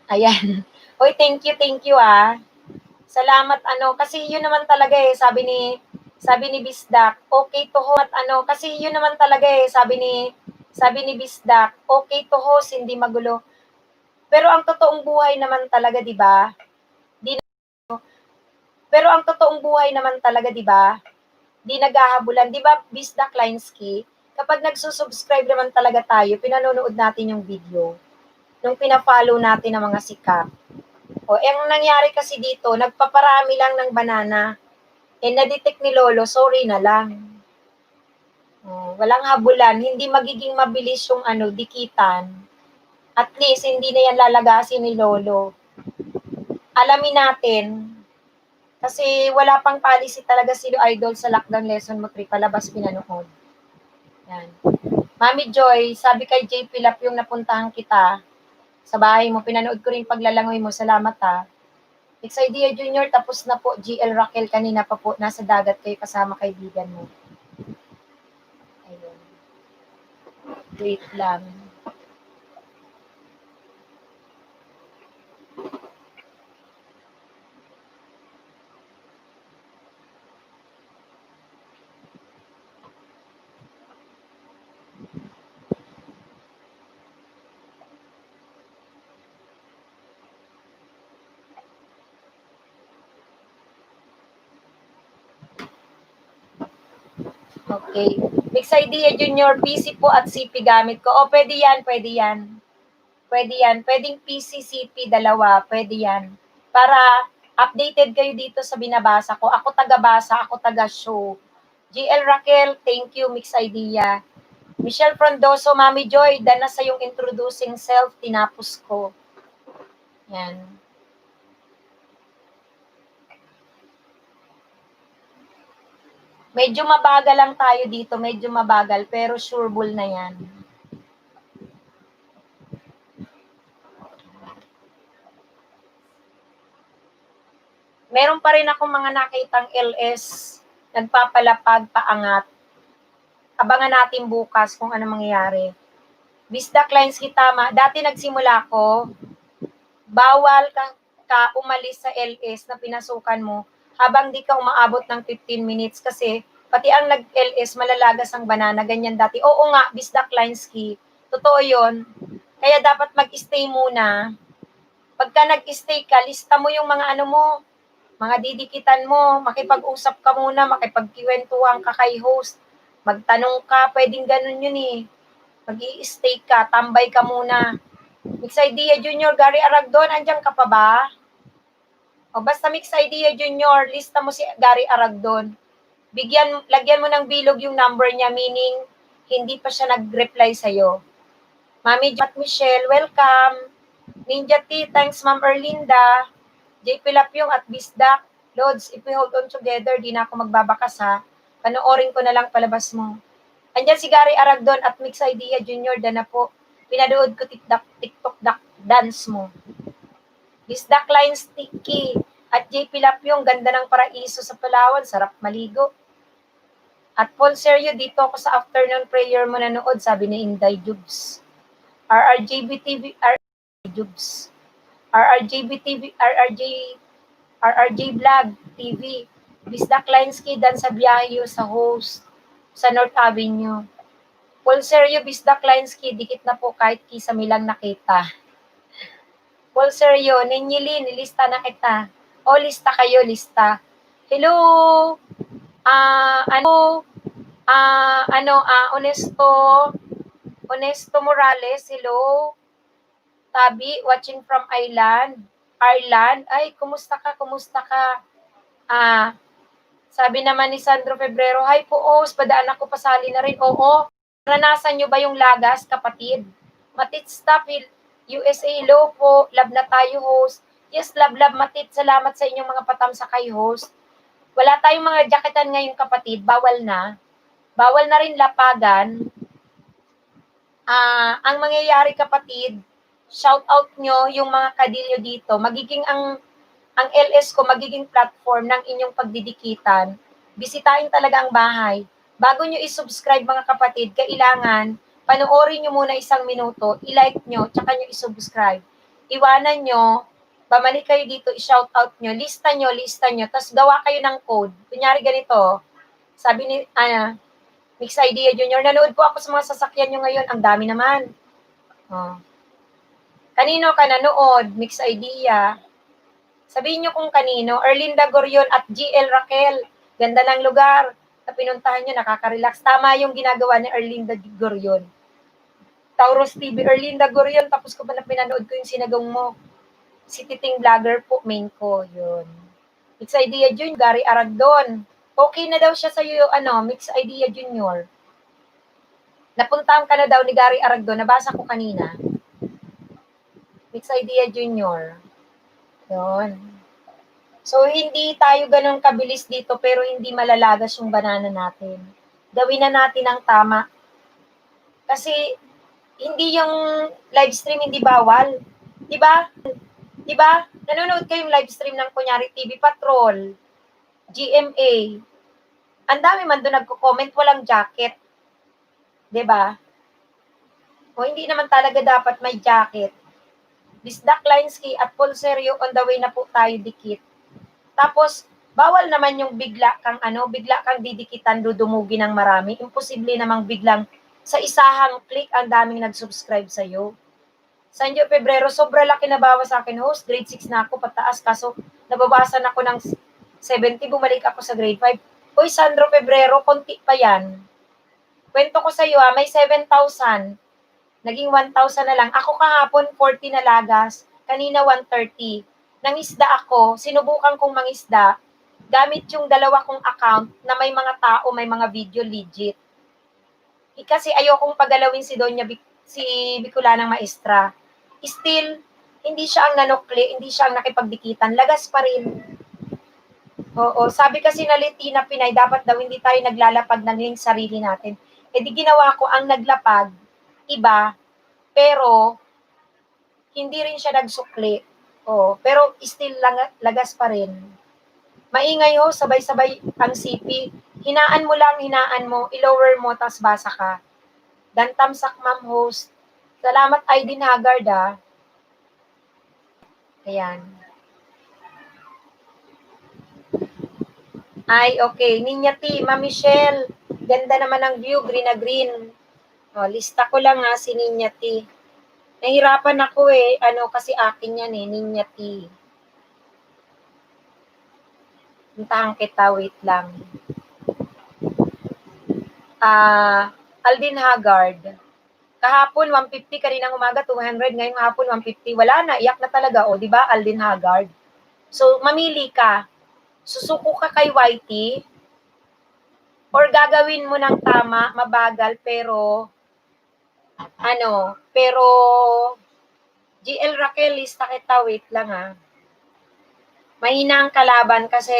Ayan. Oy, thank you Salamat kasi yun naman talaga sabi ni Bisdak, okay to host kasi yun naman talaga sabi ni Bisdak, okay to host, hindi magulo. Pero ang totoong buhay naman talaga, 'di ba? Pero ang totoong buhay naman talaga, 'di ba? Di naghahabulan, 'di ba, Bisdak Linesky? Kapag nagsusubscribe naman talaga tayo, pinanonood natin yung video. Nung pina-follow natin ang mga sikat. O, ang nangyari kasi dito, nagpaparami lang ng banana. Na-detect ni Lolo, sorry na lang. Walang habulan, hindi magiging mabilis yung dikitan. At least, hindi na yan lalagasin ni Lolo. Alamin natin, kasi wala pang policy talaga si Idol sa lockdown lesson mo 3, palabas pinanood. Yan. Mami Joy, sabi kay JP Lap yung napuntahan kita sa bahay mo, pinanood ko rin paglalangoy mo, salamat ha. Idea Junior, tapos na po. GL Raquel, kanina pa po, nasa dagat kayo kasama kaibigan mo. Ayun. Wait lang. Okay. Idea Junior, PC po at CP gamit ko. O, pwede yan, pwede yan. Pwede yan. Pwedeng PC, CP, dalawa. Pwede yan. Para updated kayo dito sa binabasa ko. Ako taga-basa, ako taga-show. GL Raquel, thank you, Mix Idea. Michelle Frondoso, Mami Joy, dana sa yung introducing self, tinapos ko. Yan. Medyo mabagal lang tayo dito, medyo mabagal, pero sureball na yan. Meron pa rin akong mga nakitang LS, nagpapalapag, paangat. Abangan natin bukas kung ano mangyayari. Bisda clients tama, dati nagsimula ko, bawal ka umalis sa LS na pinasukan mo habang di ka umaabot ng 15 minutes kasi pati ang nag-LS malalagas ang banana, ganyan dati. Oo nga, Bisda Klinsky, totoo yon. Kaya dapat mag-stay muna. Pagka nag-stay ka, lista mo yung mga mo, mga didikitan mo, makipag-usap ka muna, makipagkiwentuhan ka kay host, magtanong ka, pwedeng ganun yun eh. Mag-i-stay ka, tambay ka muna. Mix Idea Junior, Gary Aragdon, andyan ka pa ba? O basta Mix Idea Junior, lista mo si Gary Aragdon. Lagyan mo ng bilog yung number niya, meaning hindi pa siya nag-reply sa'yo. Mami at Michelle, welcome. Ninja T, thanks Ma'am Erlinda. JP Lapyong at Bisdak. Lods, if we hold on together, di na ako magbabakas ha. Panoorin ko na lang palabas mo. Andyan si Gary Aragdon at Mix Idea Junior, na po. Pinadood ko TikTok dance mo. Bisdak Line Sticky at JP Lapyong, ganda ng paraiso sa Palawan, sarap maligo. At Paul Sergio, dito ako sa afternoon prayer mo nanood, sabi ni Inday Jubs. RRJBTV, Jubs. RRJ Vlog TV. Bisdak Linsky, dan sa biyahe sa host sa North Avenue. Paul Sergio, Bisdak Linsky, dikit na po kahit kisa milang nakita. Paul Sergio, Ninyili, nilista na kita. O, lista kayo, lista. Hello, Honesto Morales, hello. Tabi, watching from Ireland. Ay, kumusta ka? Sabi naman ni Sandro Febrero, hi po, host, padaan ako pasali na rin. Oo, naranasan nyo ba yung lagas, kapatid? Matit stop, USA, low po, love na tayo, host. Yes, love, Matit, salamat sa inyong mga patamsa kay host. Wala tayong mga jaketan ngayon, kapatid, bawal na. Bawal na rin lapagan. Ang mangyayari, kapatid, shout out nyo yung mga kadilyo dito. Magiging ang LS ko, magiging platform ng inyong pagdidikitan. Bisitahin talaga ang bahay. Bago nyo i-subscribe, mga kapatid, kailangan panoorin nyo muna 1 minuto, i-like nyo, tsaka nyo i-subscribe. Iwanan nyo, bumalik kayo dito, i-shout out nyo, lista nyo, tapos gawa kayo ng code. Kunyari ganito, sabi ni, Mix Idea Junior, nanood po ako sa mga sasakyan nyo ngayon, ang dami naman. Kanino ka nanood? Mix Idea. Sabihin nyo kung kanino, Erlinda Gorion at GL Raquel. Ganda ng lugar na pinuntahan nyo, nakaka-relax. Tama yung ginagawa ni Erlinda Gorion. Taurus TV, Erlinda Gorion, tapos ko pa na pinanood ko yung sinagong mo. Si Titing Vlogger po, main ko, yun. Mix Idea Junior, Gary Aragdon. Okay na daw siya sa iyo, Mix Idea Junior. Napuntahan ka na daw ni Gary Aragdon, nabasa ko kanina. Mix Idea Junior. Yun. So, hindi tayo ganun kabilis dito, pero hindi malalagas yung banana natin. Gawin na natin ang tama. Kasi, hindi yung live stream hindi bawal. Diba? Diba? Nanonood kayong live stream ng kunyari TV Patrol, GMA. Ang dami man doon nagko-comment, walang jacket. Diba? O hindi naman talaga dapat may jacket. Bisdak Linsky at Paul Serio on the way na po tayo dikit. Tapos, bawal naman yung bigla kang didikitan, dudumugi ng marami. Imposible namang biglang sa isahang click ang daming nag-subscribe sa'yo. Sanjo Pebrero, sobra laki na bawas sa akin, host. Grade 6 na ako, pataas. Kaso, nababasan ako ng 70, bumalik ako sa grade 5. Uy, Sandro Pebrero, konti pa yan. Kwento ko sa'yo, may 7,000. Naging 1,000 na lang. Ako kahapon, 40 na lagas. Kanina, 130. Nangisda ako, sinubukan kong mangisda, gamit yung dalawa kong account na may mga tao, may mga video legit. Kasi ayokong pagalawin si Bicolanang Maestra. Still, hindi siya ang nanukli, hindi siya ang nakipagdikitan, lagas pa rin. Oo, sabi kasi na Litina Pinay, dapat daw hindi tayo naglalapag ng link sarili natin. E di ginawa ko ang naglapag, iba, pero hindi rin siya nagsukli. Oh, pero still lagas pa rin. Maingay ho, sabay-sabay ang CP. Hinaan mo, i-lower mo, tas basa ka. Dan tamsak, ma'am host. Salamat, Aydin Haggard, ah. Ayan. Ay, okay. Ninya T, Ma'am Michelle. Ganda naman ang view, green na green. O, lista ko lang ha, si Ninya T. Nahirapan ako kasi akin yan Ninya T. Puntahan kita, wait lang. Aldin Haggard. Kahapon, 150, kaninang umaga, 200, ngayong hapon, 150. Wala na, iyak na talaga, di ba, Aldin Haggard? So, mamili ka. Susuko ka kay YT, or gagawin mo ng tama, mabagal, pero, GL Raquel, lista kita, wait lang ha. Mahina ang kalaban kasi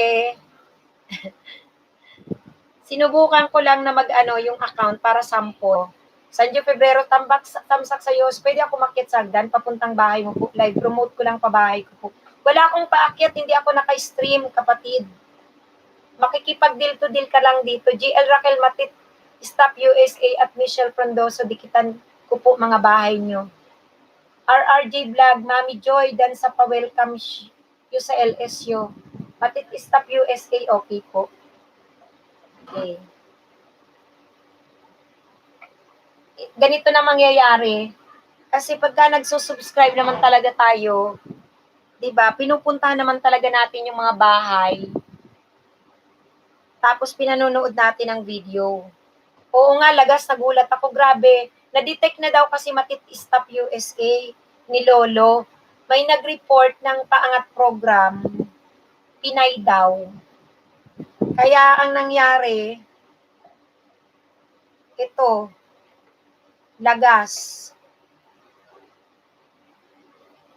sinubukan ko lang na yung account para 10. Sanjo Febrero, tamsak sa iyo. Pwede ako makit sa hagdan, papuntang bahay mo po. Live promote ko lang pabahay ko po. Wala akong paakyat, hindi ako naka-stream, kapatid. Makikipag-deal to deal ka lang dito. GL Raquel Matit, Stop USA at Michelle Frondoso, dikitan ko po mga bahay nyo. RRJ Vlog, Mami Joy, dan sa pa-welcome you sa LSU. Matit Stop USA, okay po. Okay. Ganito na mangyayari. Kasi pagka nagsusubscribe naman talaga tayo, di ba, pinupuntahan naman talaga natin yung mga bahay. Tapos pinanonood natin ang video. Oo nga, lagas, nagulat ako. Grabe, na-detect na daw kasi Matit Stop USA ni Lolo. May nag-report ng paangat program, Pinay daw. Kaya ang nangyari, ito, lagas.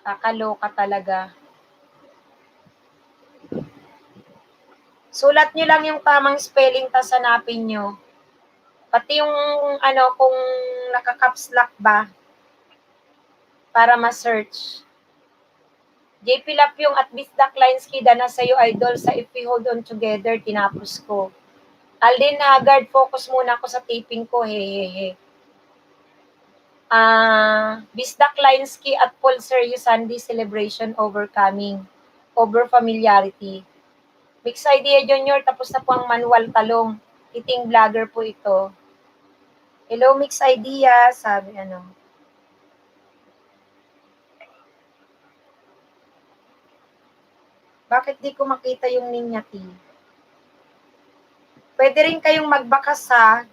Kakaloka talaga. Sulat nyo lang yung tamang spelling, tas hanapin nyo. Pati yung kung naka-caps lock ba, para ma-search. JP Lapyong at Bisdak Linsky, dana sa'yo idol sa If We Hold On Together, tinapos ko. Aldin Haggard, focus muna ako sa taping ko, hehehe. Bisdak Linsky at Paul Sergio Sunday Celebration Overcoming, Over Familiarity. Mix Idea Junior, tapos na po ang manual talong. Titing Vlogger po ito. Hello, Mix Idea, sabi Bakit di ko makita yung Ninya T? Pwede rin kayong magbakas ha.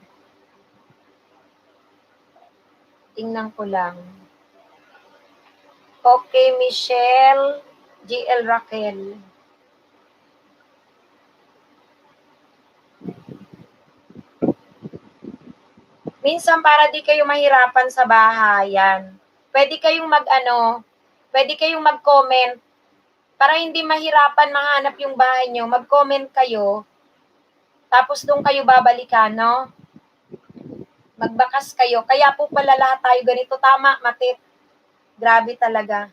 Tingnan ko lang. Okay, Michelle. GL Raquel. Minsan para di kayo mahirapan sa bahayan, pwede kayong pwede kayong mag-comment para hindi mahirapan mahanap yung bahay nyo. Mag-comment kayo, tapos doon kayo babalikan, no? Magbakas kayo. Kaya po pala lahat tayo ganito. Tama, Matit. Grabe talaga.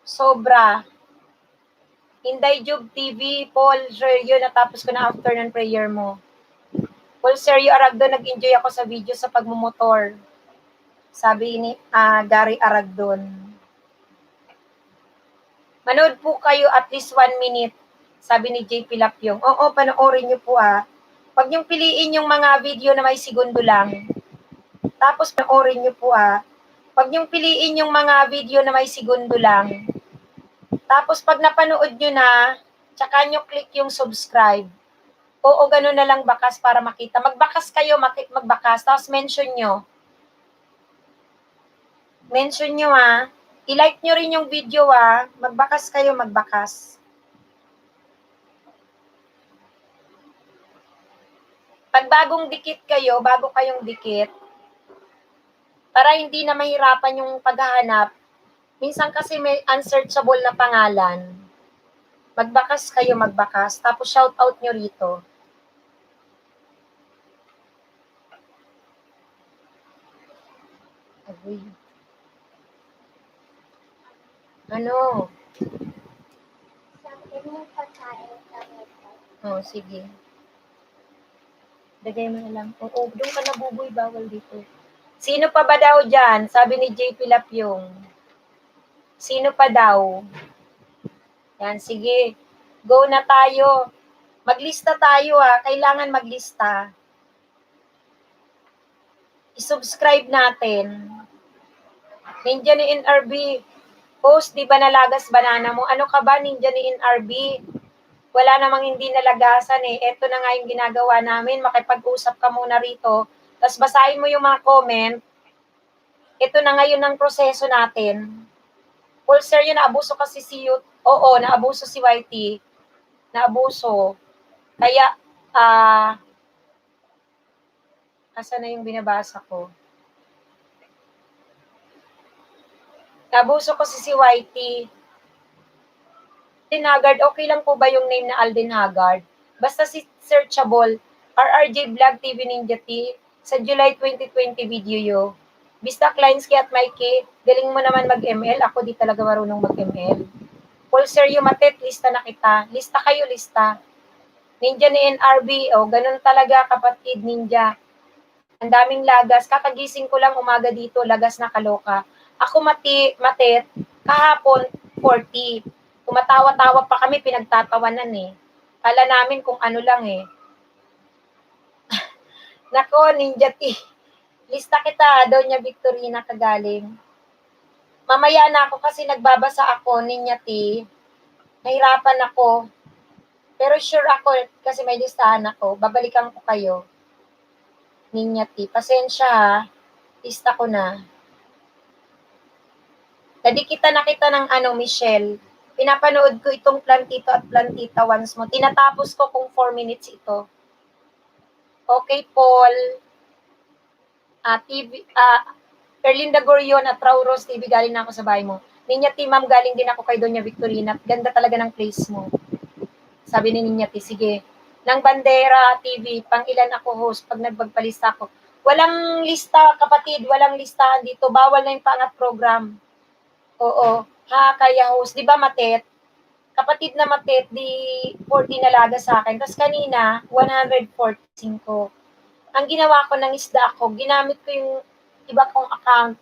Sobra. Inday Jug TV, Paul, sir, yun, natapos ko na afternoon prayer mo. Paul Sergio Aragdo, nag-enjoy ako sa video sa pagmumotor. Sabi ni Gary Aragdon. Manood po kayo at least 1 minute, sabi ni JP Lapyong. Oo, panoorin nyo po Huwag niyong piliin yung mga video na may segundo lang. Tapos panoorin nyo po Huwag niyong piliin yung mga video na may segundo lang. Tapos pag napanood nyo na, tsaka nyo click yung subscribe. Oo, ganun na lang bakas para makita. Magbakas kayo, magbakas. Tapos mention nyo. Mention nyo I-like nyo rin yung video Magbakas kayo, magbakas. Pag bagong dikit kayo, bago kayong dikit, para hindi na mahirapan yung paghahanap, minsan kasi may unsearchable na pangalan. Magbakas kayo, magbakas. Tapos shout out nyo rito. Agoy. Ano? Oh, sige. Lagay mo na lang. Oo, doon ka nabuboy, bawal dito. Sino pa ba daw dyan? Sabi ni JP Lapyong. Sino pa daw? Yan, sige. Go na tayo. Maglista tayo Kailangan maglista. I-subscribe natin. Ninja ni NRB. Post, di ba nalagas banana mo? Ano ka ba, Ninja ni NRB? Wala namang hindi nalagasan Ito na nga yung ginagawa namin. Makipag-usap ka muna rito. Tapos basahin mo yung mga comment. Ito na ngayon ang proseso natin. Paul Sergio, naabuso kasi si Youth. Oo, naabuso si YT. Naabuso. Kaya, asa na yung binabasa ko? Naabuso kasi si YT. Alden Haggard, okay lang po ba yung name na Alden Haggard? Basta si searchable, RRJ Vlog TV Ninja T, sa July 2020 video yo. Bista Klinsky at Mikey, galing mo naman mag-ML, ako di talaga marunong mag-ML. Paul Sergio Matet, lista na kita. Lista kayo, lista. Ninja ni NRB, ganun talaga kapatid ninja. Ang daming lagas, kakagising ko lang umaga dito, lagas na kaloka. Ako Matet, kahapon 40. Tumatawa-tawa pa kami, pinagtatawanan Kala namin kung ano lang Nako, Ninja T. Lista kita, Doña Victorina kagaling. Mamaya na ako kasi nagbabasa ako, Ninja T. Nahirapan ako. Pero sure ako kasi may listahan ako. Babalikan ko kayo. Ninja T. Pasensya Lista ko na. Nadikita na kita ng Michelle. Pinapanood ko itong Plantito at Plantita once mo. Tinatapos ko kung 4 minutes ito. Okay, Paul. TV, Erlinda Gorion at Trauros TV, galing na ako sa bahay mo. Ninya T, ma'am, galing din ako kay Doña Victorina. Ganda talaga ng place mo. Sabi ni Ninya T, sige. Nang Bandera TV, pang ilan ako host pag nagbagpalista ako. Walang lista, kapatid, walang listahan dito. Bawal na yung pangat program. Oo. Kaya host. Di ba, Matet? Kapatid na Matet, di 40 nalaga sa akin. Tapos kanina, 145. Ang ginawa ko ng isda ako, ginamit ko yung iba kong account.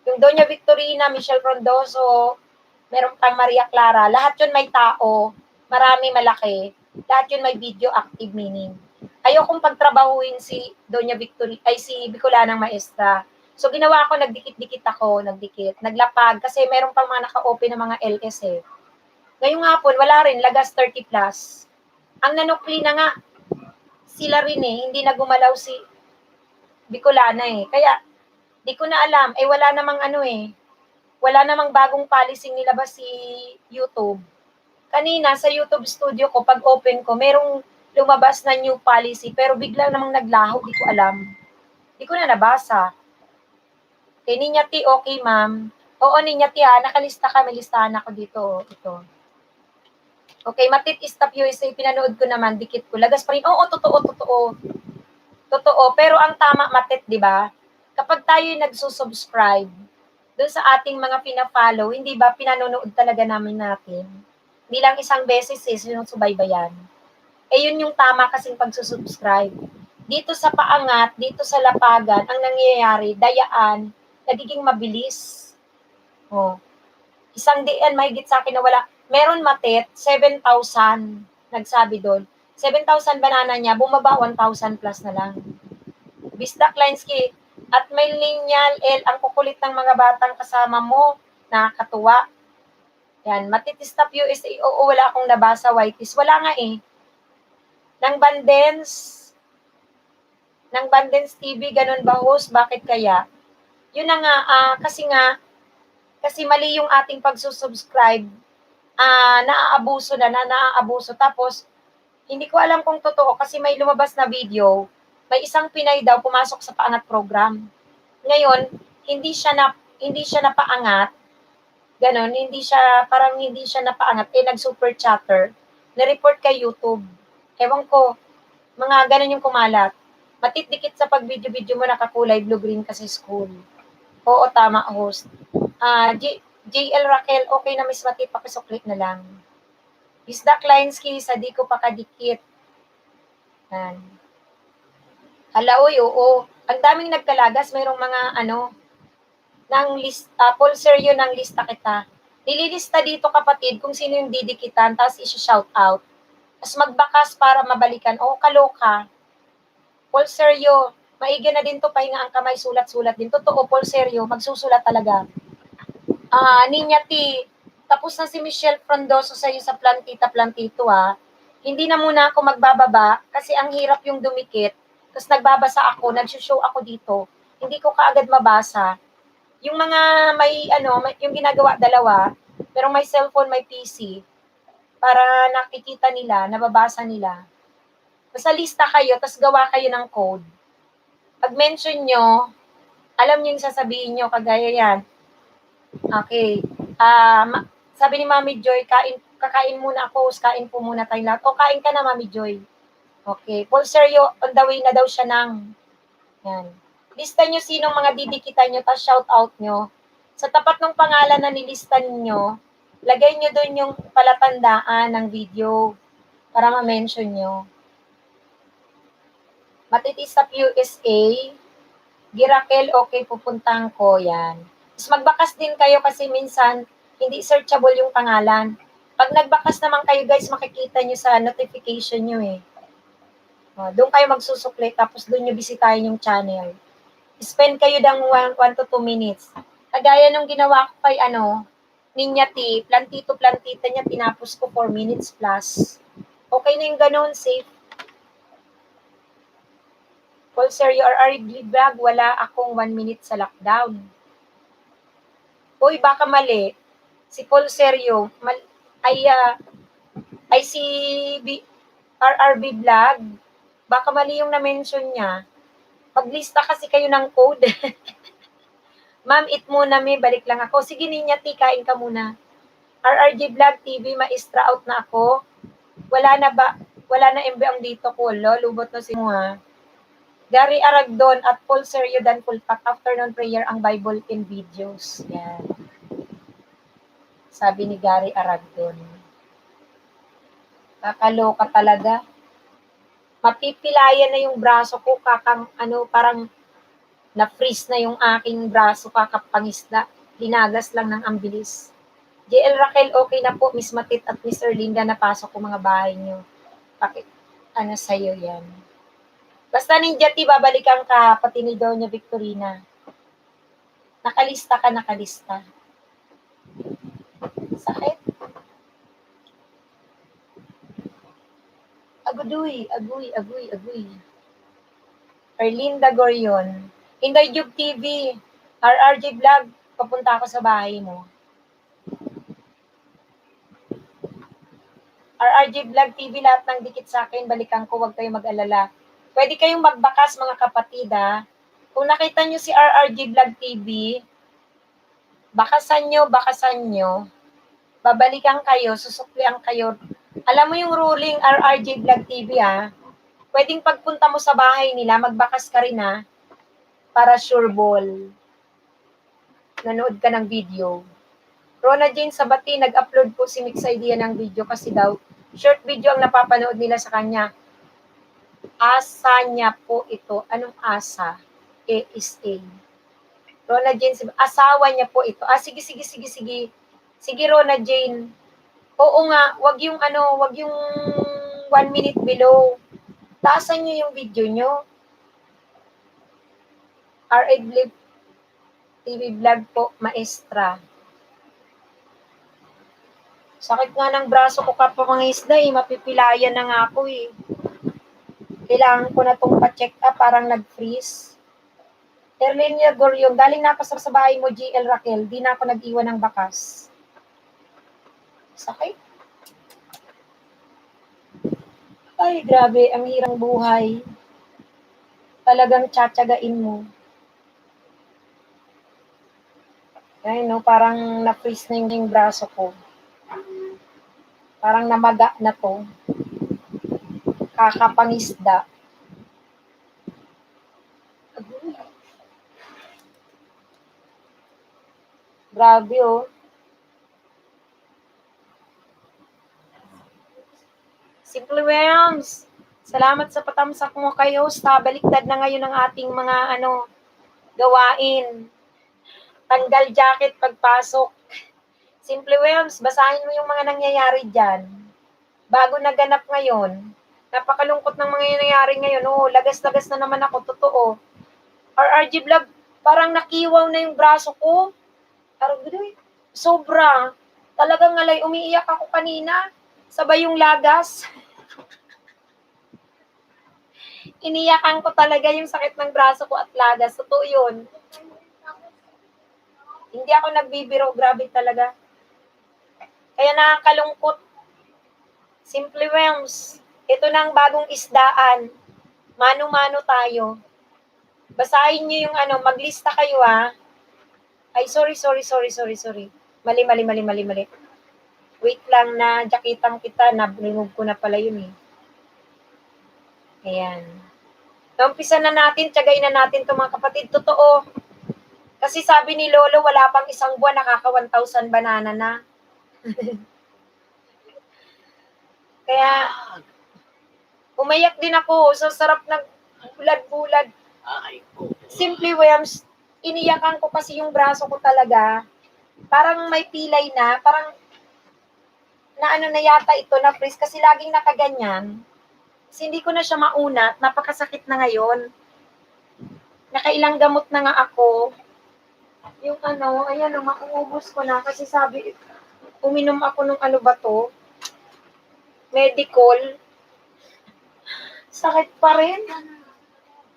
Yung Doña Victorina, Michelle Frondoso, meron pang Maria Clara. Lahat yun may tao. Marami, malaki. Lahat yun may video active meaning. Ayokong pagtrabahuin si Doña Victorina, si Bicolanang Maestra. So, ginawa ko, nagdikit-dikit ako, naglapag, kasi meron pang mga naka-open na mga LS Ngayong hapon, wala rin, lagas 30 plus. Ang nanukli na nga, sila rin hindi na gumalaw si Bicolana Kaya, di ko na alam, wala namang wala namang bagong policy nilabas si YouTube. Kanina sa YouTube studio ko, pag open ko, merong lumabas na new policy, pero bigla namang naglaho, di ko alam. Di ko na nabasa. Kay Ninyati, okay ma'am. Oo, Ninyati ha, nakalista ka, may listahan ako dito. Ito. Okay, Matit Stop USA, pinanood ko naman, dikit ko. Lagas pa rin. Oo, totoo. Totoo, pero ang tama, Matit, di ba? Kapag tayo nagsusubscribe doon sa ating mga pina-follow, hindi ba pinanonood talaga natin? Hindi lang isang beses sinusubaybayan. Yun yung tama kasing pagsusubscribe. Dito sa paangat, dito sa lapagan, ang nangyayari, dayaan, nagiging mabilis. Oh. Isang diyan, mahigit sa akin na wala. Meron Matit, 7,000 nagsabi doon. 7,000 banana niya, bumaba 1,000 plus na lang. Bisdak Linsky, at may linyal L, ang kukulit ng mga batang kasama mo, nakakatuwa. Yan, Matitistap USA, oo, wala akong nabasa, Whiteys. Wala nga eh. Nang Bandens TV, ganun ba host? Bakit kaya? Yun na nga, kasi mali yung ating pagsusubscribe, naaabuso. Tapos, hindi ko alam kung totoo kasi may lumabas na video, may isang Pinay daw pumasok sa paangat program. Ngayon, hindi siya napaangat, ganon, parang hindi siya napaangat, nag-super chatter, na-report kay YouTube. Ewan ko, mga ganon yung kumalat. Matitdikit sa pag-video-video mo nakakulay blue-green kasi school. Oo, tama, host. JL Raquel, okay na Miss Matit, pakisuklit na lang. Isda Kleinsky, sa di ko pakadikit. Yan. Hala, uy, oo. Ang daming nagkalagas, mayroong mga ng lista, pulseryo ng lista kita. Nililista dito kapatid kung sino yung didikitan, tapos isi-shout out. Tapos magbakas para mabalikan. Oo, kaloka. Pulseryo, maiga na din to, pahinga ang kamay, sulat-sulat din. Totoo, Pulseryo, magsusulat talaga. Ninyati, tapos na si Michelle Frondoso sa'yo sa plantita-plantito ha. Hindi na muna ako magbababa kasi ang hirap yung dumikit. Tapos nagbabasa ako, nagsushow ako dito. Hindi ko kaagad mabasa. Yung mga yung ginagawa dalawa, pero may cellphone, may PC, para nakikita nila, nababasa nila. Basta lista kayo, tapos gawa kayo ng code. Pag mention nyo, alam nyo yung sasabihin nyo, kagaya yan. Okay. Sabi ni Mami Joy, kakain muna ako, kain po muna tayo lahat. O, kain ka na, Mami Joy. Okay. Paul Sergio, on the way na daw siya ng. Yan. Lista nyo sinong mga didikitan nyo, tapos shout out nyo. Sa tapat ng pangalan na nilista nyo, lagay nyo doon yung palatandaan ng video para ma-mention nyo. Matitisap USA, Girakel, okay, pupuntahan ko, yan. Tapos magbakas din kayo kasi minsan, hindi searchable yung pangalan. Pag nagbakas naman kayo guys, makikita nyo sa notification nyo eh. Doon kayo magsusukli, tapos doon nyo bisitahin yung channel. Spend kayo ng 1 to 2 minutes. Kagaya nung ginawa ko kay Ninyati, plantito-plantita niya, tinapos ko 4 minutes plus. Okay na yung ganun, safe. Paul sir, you are vlog, wala akong 1 minute sa lockdown. Uy, baka mali. Si Paul Sergio, ay si RRB Vlog, baka mali yung na-mention niya. Paglista kasi kayo ng code. Ma'am, eat muna may, balik lang ako. Sige, Ninyati, kain ka muna. RRG Vlog TV, maestra out na ako. Wala na MBang dito ko, lubot na si mga. Gary Aragdon at Paul Sergio Dan Pulpak, afternoon prayer ang Bible in videos. Yan. Sabi ni Gary Aragdon. Kakaloka talaga. Mapipilayan na yung braso ko, parang na-freeze na yung aking braso, kakapangisda. Linagas lang ng ambilis. JL Raquel, okay na po, Miss Matit at Miss Erlinda, napasok ko mga bahay nyo. Sa'yo yan. Basta Ninjati, babalikan ka, pati ni Doña Victorina. Nakalista ka, nakalista. Sakit? Aguy. Erlinda Gorion. Inday Jug TV, RRJ Vlog, papunta ako sa bahay mo. RRG Vlog TV, lahat ng dikit sa akin, balikan ko, huwag kayong mag-alala. Pwede kayong magbakas, mga kapatid, ha? Kung nakita nyo si RRG Vlog TV, bakasan nyo, babalikan kayo, susuklian kayo. Alam mo yung ruling RRG Vlog TV, ha? Pwedeng pagpunta mo sa bahay nila, magbakas ka rin, ha? Para sure ball. Nanood ka ng video. Rona Jane Sabati, nag-upload po si Mix Idea ng video kasi daw, short video ang napapanood nila sa kanya. Asa niya po ito. Anong asa? A is A. Rona Jane, asawa niya po ito. Sige. Sige, Rona Jane. Oo nga, wag yung 1 minute below. Taasan niyo yung video niyo. RA TV vlog po, maestra. Sakit nga ng braso ko kapamangis na mapipilayan na nga ako eh. Kailangan ko na itong pa-check up, parang nag-freeze. Erlinia Goryong, galing na ako sa bahay mo, GL Raquel, di na ako nag-iwan ng bakas. Sakit. Ay, grabe, ang hirang buhay. Talagang tsatsagain mo. Ay, no, parang na-freeze na yung braso ko. Parang namaga na to. Kakapangisda. Grabe, oh. Simple Williams, salamat sa patamsak mo kay host. Baliktad na ngayon ang ating mga gawain. Tanggal jacket pagpasok. Simple Williams, basahin mo yung mga nangyayari dyan. Bago naganap ngayon, napakalungkot ng mga nangyayari ngayon. Lagas-lagas na naman ako, totoo. RRG Vlog, parang nakiwaw na yung braso ko. Sobra. Talagang ngalay, umiiyak ako kanina. Sabay yung lagas. Iniyakan ko talaga yung sakit ng braso ko at lagas. Totoo yun. Hindi ako nagbibiro. Grabe talaga. Kaya nakakalungkot. Simple Williams, ito na ang bagong isdaan. Mano-mano tayo. Basahin nyo yung maglista kayo ha. Ay, sorry. Mali. Wait lang na, jakitan kita, na-remove ko na pala yun eh. Ayan. Umpisa na natin, tsagain na natin ito mga kapatid. Totoo. Kasi sabi ni Lolo, wala pang isang buwan, nakaka 1,000 banana na. Kaya, umayak din ako sa sarap ng bulad-bulad. Simple Williams, iniyakan ko kasi yung braso ko talaga. Parang may pilay na, parang na yata ito na freeze kasi laging nakaganyan. Kasi hindi ko na siya maunat, napakasakit na ngayon. Nakailang gamot na nga ako. Yung ayan mauubos ko na kasi sabi, uminom ako ng ba to? Medical. Sakit pa rin.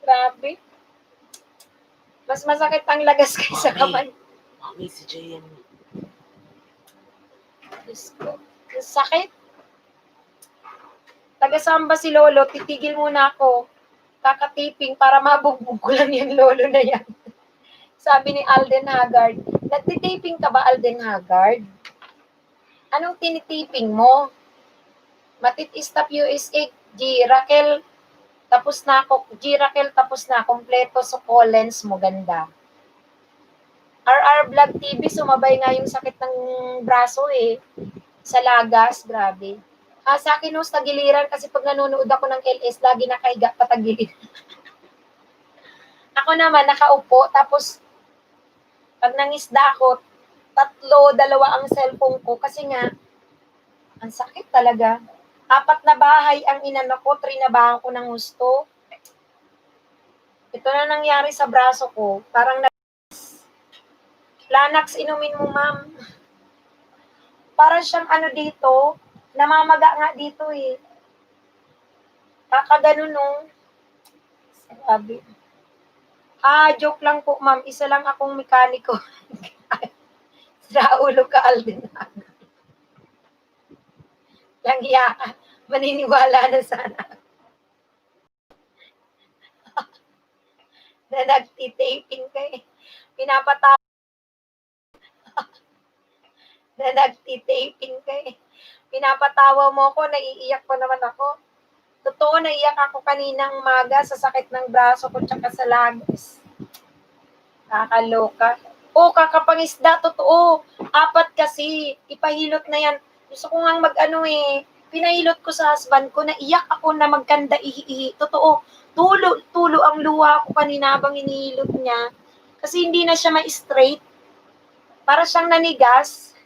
Grabe. Mas masakit ang lagas kaysa kamay. Mami, si JM. Sakit. Taga-samba si Lolo, titigil muna ako. Kakatiping para mabugbog ko lang yung Lolo na yan. Sabi ni Alden Haggard, nagtitaping ka ba, Alden Haggard? Anong tinitiping mo? Matitistap USA, G. Raquel, tapos na ako. G. Raquel, tapos na. Kompleto so Collins mo, ganda. RR Vlog TV, sumabay nga yung sakit ng braso eh. Sa lagas, grabe. Sa akin sa giliran kasi pag nanonood ako ng LS, lagi nakahiga patagilid. Ako naman, nakaupo, tapos pag nangisda ako, 2 ang cellphone ko kasi nga, ang sakit talaga. 4 na bahay ang inano ko, trinabahan ko ng gusto. Ito na nangyari sa braso ko. Parang Lanax, inumin mo, ma'am. Para siyang dito, namamaga nga dito eh. Kakagano no. Sabi. Joke lang po, ma'am. Isa lang akong mekaniko. Sa ulo ka, Alden. Lang iya ka. Maniniwala na sana. Na nagtitaping ka eh. Pinapatawa na nagtitaping ka eh. Pinapatawa mo ko, naiiyak pa naman ako. Totoo, naiyak ako kaninang umaga sa sakit ng braso ko tsaka sa lagos. Kakaloka. Kakapangisda, totoo. 4 kasi. Ipahilot na yan. Gusto ko nga mag-ano eh. Pinahilot ko sa husband ko, naiyak ako na magkanda ihi. Totoo. Tulo ang luha ko kanina habang inihilot niya. Kasi hindi na siya ma-straight. Para siyang nanigas.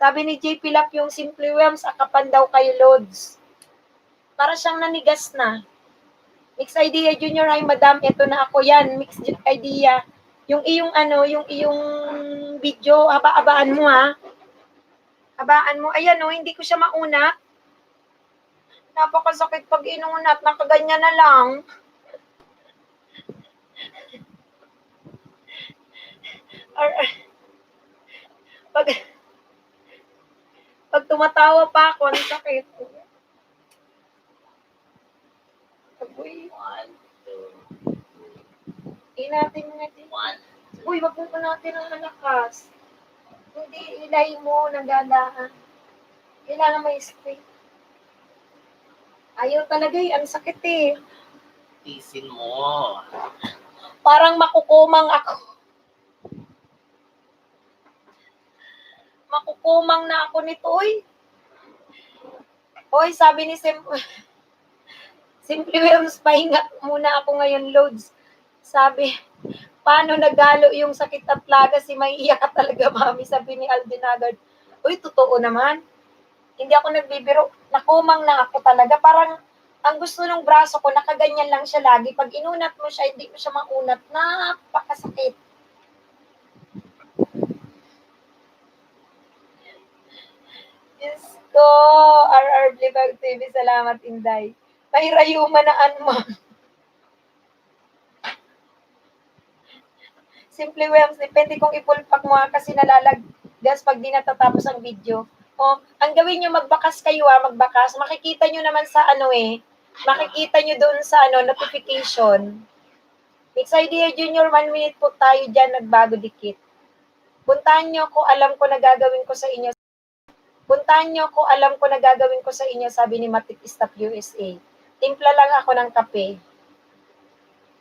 Sabi ni JP Lap yung Simply Worms, akapan daw kayo loads. Para siyang nanigas na. Mix Idea Junior, hi madam, ito na ako yan. Mix Idea. Yung iyong video, haba-abaan mo ha. Habaan mo. Ayan o, hindi ko siya mauna. Napakasakit pag inunat, nakaganyan na lang. Pag tumatawa pa ako, ang sakit. Uy. 1, 2. Natin. Uy, wag mo pa natin ang malakas. Hindi, ilay mo, nagdadaan. Kailangan may straight. Ayaw talaga eh, ang sakit eh. Tisin mo. Parang makukumang ako. Makukumang na ako nito, oy. Oy, sabi ni Simply Wilms, pahinga muna ako ngayon, loads. Sabi, paano nagalo yung sakit at laga si may iyak ka talaga, mami, sabi ni Alden Haggard. Uy, totoo naman. Hindi ako nagbibiro. Nakumang na ako talaga. Parang, ang gusto ng braso ko, nakaganyan lang siya lagi. Pag inunat mo siya, hindi mo siya maunat. Napakasakit. Diyos ko, RR Blibag TV, salamat, Inday. May rayuma na anma. Simply Wilms, depende kung ipulpak mo kasi nalalaggas pag di natatapos ang video. Ang gawin nyo, magbakas kayo magbakas. Makikita nyo naman sa makikita nyo doon sa notification. Mix Idea Junior, 1 minute po tayo dyan, nagbago dikit. Puntahan nyo kung alam ko na gagawin ko sa inyo. Puntahan nyo kung alam ko na gagawin ko sa inyo, sabi ni Matit Stop USA. Timpla lang ako ng kape.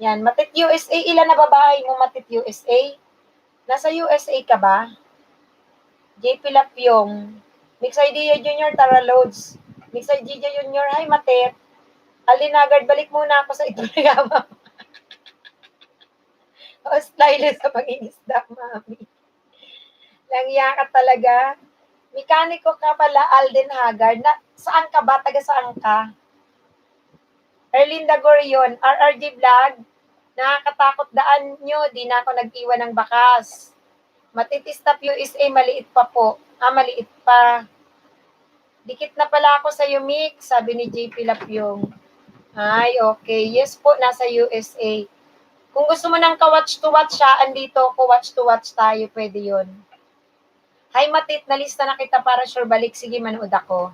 Yan, Matit USA, ilan na babae mo, Matit USA? Nasa USA ka ba? JP Lapyong. Mix Idea Junior, Tara Loads. Mix Idea Junior, hi Matit. Alden Haggard, balik muna ako sa Iturigama. Style sa pangingisda, mami. Langya ka talaga. Mekaniko ka pala, Alden Haggard. Saan ka ba? Taga saan ka? Erlinda Gorion, RRG Vlog. Nakakatakot daan nyo. Di na ako nag-iwan ng bakas. Matitistap USA, maliit pa po. Maliit pa. Dikit na pala ako sa Mix, sabi ni JP Lapyong. Ay, okay. Yes po, nasa USA. Kung gusto mo ng ka-watch to watch siya, andito ko, watch to watch tayo, pwede yun. Hi Matit, nalista na kita para sure balik. Sige, manood ako.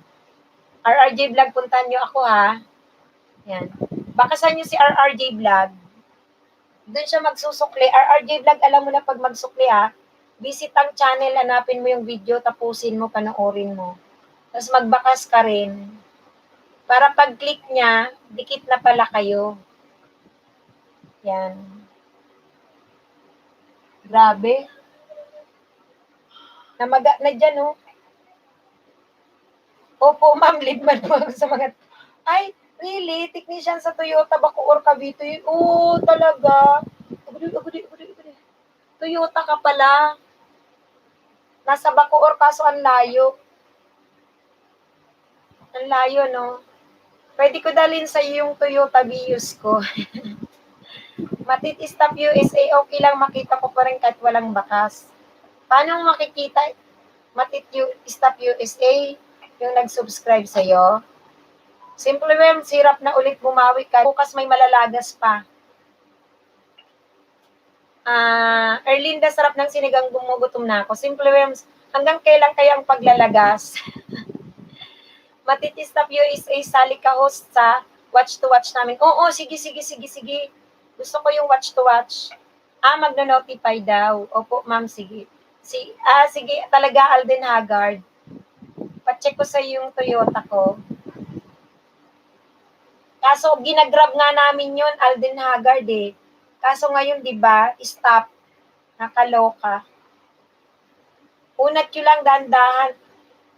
RRJ Vlog, puntahan nyo ako ha. Yan. Bakasan nyo si RRJ Vlog. Doon siya magsusukli. RRJ Vlog, alam mo na pag magsukli ha. Visit ang channel, hanapin mo yung video, tapusin mo, panoorin mo. Tapos magbakas ka rin. Para pag-click niya, dikit na pala kayo. Yan. Grabe. Namaga na dyan, oh. Opo, ma'am, lidman mo sa mga... Ay, really? Technician sa Toyota, Bacoor, Cavite? Oo, talaga. Agudi. Toyota ka pala. Nasa Bacoor, kaso ang layo. Ang layo, no? Pwede ko dalhin sa iyo yung Toyota Vios ko. Matit Stop USA, okay lang makita ko pa rin kahit walang bakas. Paano makikita? Matit Stop USA, yung nag-subscribe sa'yo. Simple Wilms, hirap na ulit bumawi ka. Bukas may malalagas pa. Erlinda, sarap ng sinigang, gumugutom na ako. Simple Worms, hanggang kailan kaya ang paglalagas? Matitis na USA, sali ka host sa watch to watch namin. Oo, sige, sige, sige, sige. Gusto ko yung watch to watch. Magno-notify daw. Opo, ma'am, sige. Sige, talaga, Alden Haggard. Pa-check ko sa yung Toyota ko. Kaso, ginagrab nga namin yun, Alden Haggard eh. Kaso ngayon, di ba, stop. Nakaloka. Unat ko lang dahan-dahan.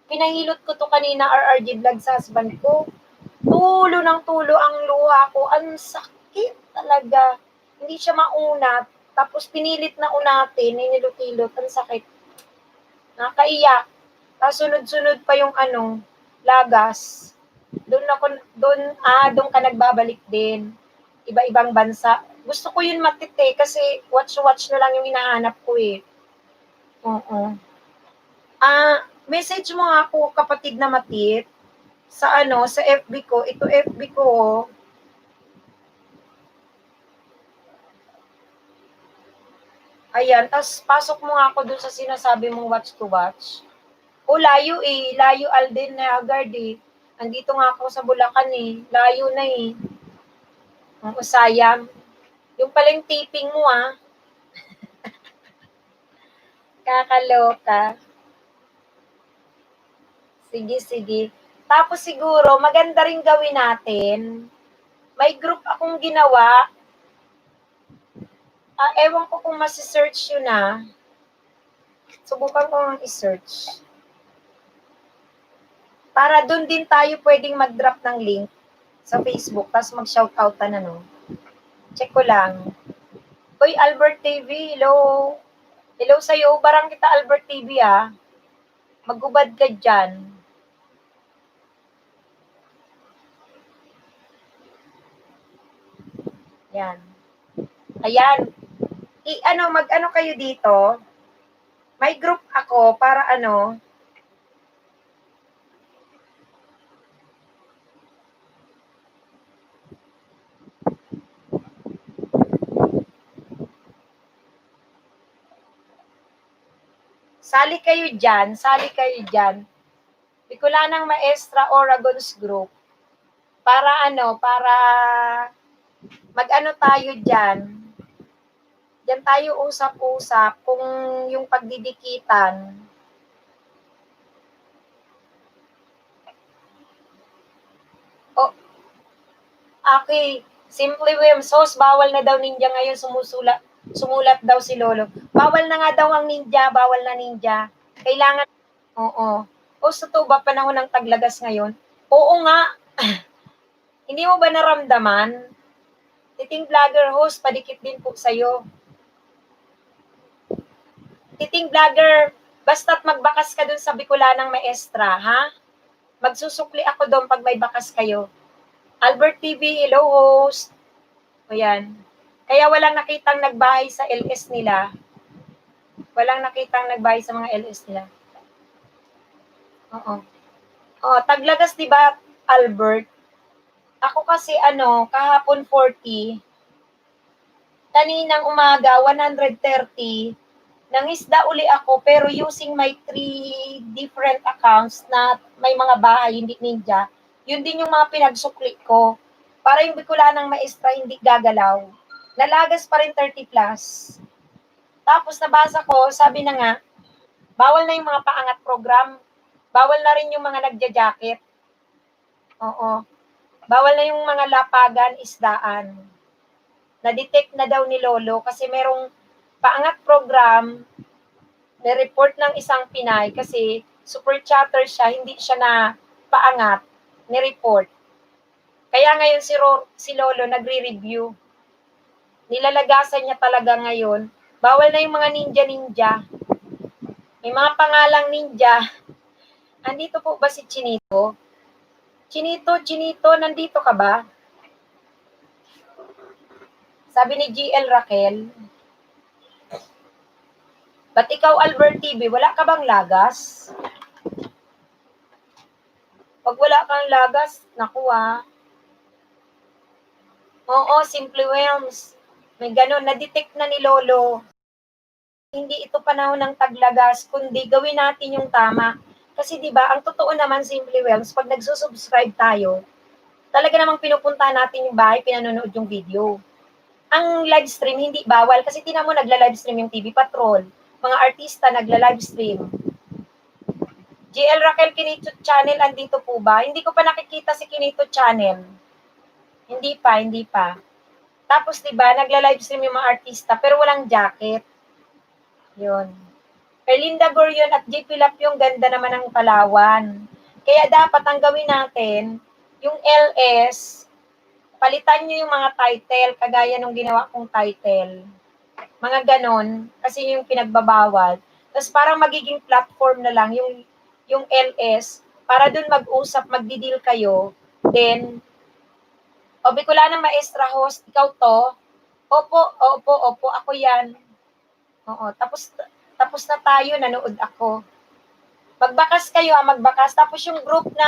Pinahilot ko to kanina, RRG vlog sa husband ko. Tulo ng tulo ang luha ko. Ang sakit talaga. Hindi siya maunat. Tapos pinilit na unatin, ninilot-ilot. Ang sakit. Nakaiyak. Tapos sunod-sunod pa yung lagas. Doon ka nagbabalik din. Iba-ibang bansa. Gusto ko yun matite kasi watch na lang yung hinahanap ko eh. Oo. Message mo nga ako, kapatid na Matit, sa sa FB ko. Ito FB ko. Ayan, tapos pasok mo nga ako dun sa sinasabi mong watch to watch. Layo eh. Layo Alden na Haggard eh. Andito nga ako sa Bulacan eh. Layo na eh. Sayang. Yung pala yung taping mo Kakaloka. Sige, sige. Tapos siguro, maganda rin gawin natin. May group akong ginawa. Ewan ko kung masisearch yun Subukan ko i-search. Para doon din tayo pwedeng mag-drop ng link sa Facebook, tapos mag-shoutoutan Check ko lang. Uy, Albert TV, hello. Hello sa'yo, barang kita Albert TV Magubad ka dyan. Yan. Ayan. Mag-ano kayo dito? May group ako para sali kayo dyan. Bicolanang Maestra Oragon's Group. Para para mag-ano tayo dyan. Diyan tayo usap-usap kung yung pagdidikitan. Okay. Simply Wims, host, bawal na daw ninja ngayon, sumulat daw si Lolo. Bawal na nga daw ang ninja, bawal na ninja. Kailangan, oo. Host, ito ba panahon ng taglagas ngayon? Oo nga. Hindi mo ba naramdaman? Titing vlogger host, padikit din po sa'yo. Titing vlogger, basta't magbakas ka dun sa Bicolanang Maestra, ha? Magsusukli ako doon pag may bakas kayo. Albert TV, hello host. Ayan. Kaya walang nakitang nagbahay sa LS nila. Walang nakitang nagbahay sa mga LS nila. Oo. Taglagas 'di ba, Albert? Ako kasi kahapon 40. Kaninang umaga 130. Nangisda uli ako pero using my 3 different accounts na may mga bahay, hindi ninja. Yun din yung mga pinagsukli ko. Para yung Bicolanang Maestra hindi gagalaw. Nalagas pa rin 30 plus. Tapos nabasa ko, sabi na nga, bawal na yung mga paangat program. Bawal na rin yung mga nagja-jacket. Oo. Bawal na yung mga lapagan, isdaan. Na-detect na daw ni Lolo kasi merong paangat program, na-report ng isang Pinay kasi super chatter siya, hindi siya na paangat, ni-report. Kaya ngayon si Lolo nagre-review. Nilalagasan niya talaga ngayon. Bawal na yung mga ninja-ninja. May mga pangalang ninja. Andito po ba si Chinito? Chinito, nandito ka ba? Sabi ni GL Raquel. Ba't ikaw, Albert TV, wala ka bang lagas? Pag wala kang lagas, naku Oo, Simple Worms. May ganun, na-detect na ni Lolo. Hindi ito panahon ng taglagas, kundi gawin natin yung tama. Kasi 'di ba, ang totoo naman Simply Wells, pag nagsusubscribe tayo, talaga namang pinupuntahan natin yung bahay, pinanonood yung video. Ang live stream hindi bawal kasi tingnan mo nagla-live stream yung TV Patrol, mga artista nagla-live stream. GL Raquel Kinito Channel, andito po ba? Hindi ko pa nakikita si Kinito Channel. Hindi pa. Tapos 'di ba, nagla-live stream yung mga artista pero walang jacket. 'Yun. Erlinda Gorion at JP Lap yung ganda naman ng Palawan. Kaya dapat ang gawin natin, yung LS, palitan nyo yung mga title, kagaya nung ginawa kong title. Mga ganon, kasi yung pinagbabawal. Tapos parang magiging platform na lang yung LS, para dun mag-usap, magdi-deal kayo. Then, o Bicolanang Maestra Host, ikaw to? Opo, ako yan. Oo, tapos na tayo, nanood ako. Magbakas kayo, magbakas. Tapos yung group na,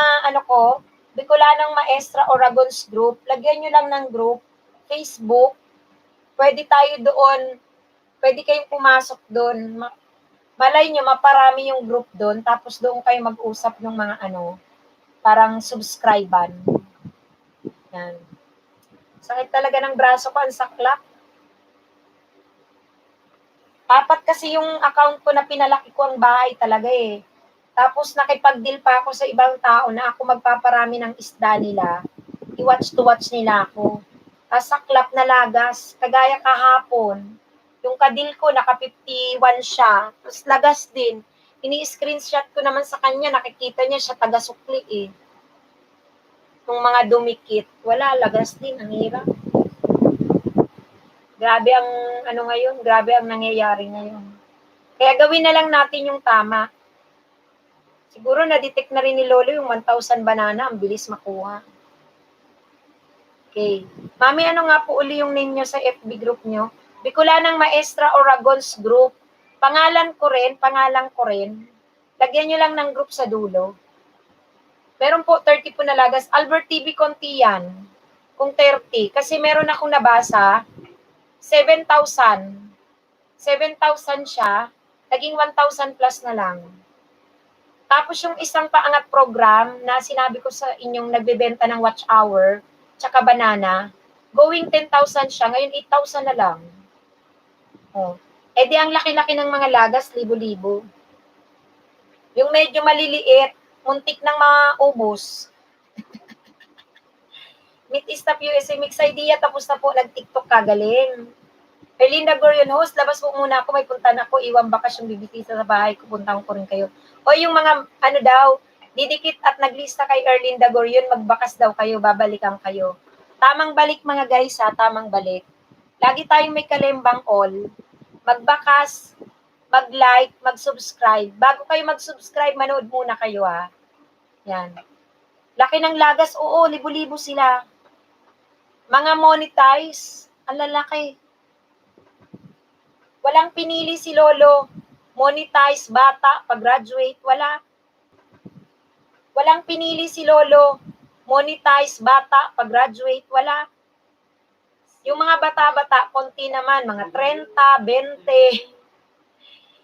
Bicolanang Maestra Oragons group, lagyan nyo lang ng group, Facebook, pwede tayo doon, pwede kayong pumasok doon. Malay nyo, maparami yung group doon, tapos doon kayo mag-usap ng mga parang subscriban. Yan. Sakit talaga ng braso ko, ang saklap. Apat kasi yung account ko na pinalaki ko ang bahay talaga eh. Tapos nakipag-deal pa ako sa ibang tao na ako magpaparami ng isda nila. I-watch to watch nila ako. Saklap na lagas. Kagaya kahapon, yung kadil ko naka 51 siya. Tapos lagas din. Ini-screenshot ko naman sa kanya. Nakikita niya siya taga-sukli eh. Yung mga dumikit. Wala, lagas din. Ang hirap. Grabe ang ngayon. Grabe ang nangyayari ngayon. Kaya gawin na lang natin yung tama. Siguro na-detect na rin ni Lolo yung 1,000 banana. Ang bilis makuha. Okay. Mami, ano nga po uli yung name nyo sa FB group nyo? Bicolanang Maestra Oragons Group. Pangalan ko rin. Lagyan nyo lang ng group sa dulo. Meron po 30 po nalagas. Albert TV Conti yan. Kung 30. Kasi meron akong nabasa, 7,000. 7,000 siya. Naging 1,000 plus na lang. Tapos yung isang paangat program na sinabi ko sa inyong nagbebenta ng watch hour, tsaka banana, going 10,000 siya, ngayon 8,000 na lang. Oh. Eh di ang laki-laki ng mga lagas, libo-libo. Yung medyo maliliit, muntik ng maubos. Meet Stop USA Mix Idea, tapos na po, nag-TikTok kagaling. Erlinda Gorion host, labas po muna ako, may punta na ako, iwang bakas yung bibisita sa bahay ko, puntahan ko rin kayo. O yung mga, didikit at naglista kay Erlinda Gorion, magbakas daw kayo, babalikan kayo. Tamang balik mga guys ha, tamang balik. Lagi tayong may kalembang all. Magbakas, mag-like, mag-subscribe. Bago kayo mag-subscribe, manood muna kayo ha. Yan. Laki ng lagas, oo, libo-libo sila. Mga monetize, ang lalaki. Walang pinili si Lolo. Monetize, bata, pag-graduate, wala. Walang pinili si Lolo. Monetize, bata, pag-graduate, wala. Yung mga bata-bata, konti naman, mga 30, 20,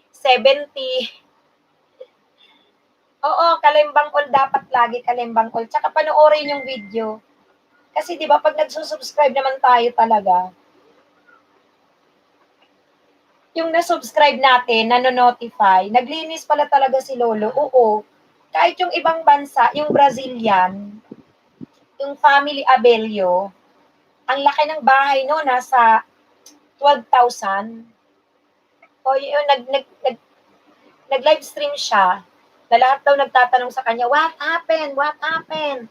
70. Oo, kalembang all dapat lagi, kalembang all. Tsaka panoorin yung video. Kasi 'di ba pag nagsusubscribe naman tayo talaga, yung na-subscribe natin, nano-notify, naglinis pala talaga si Lolo. Oo. Kahit yung ibang bansa, yung Brazilian, yung family Abelio, ang laki ng bahay no, nasa 12,000. O yun, nag-live stream siya, na lahat daw nagtatanong sa kanya, what happened? What happened?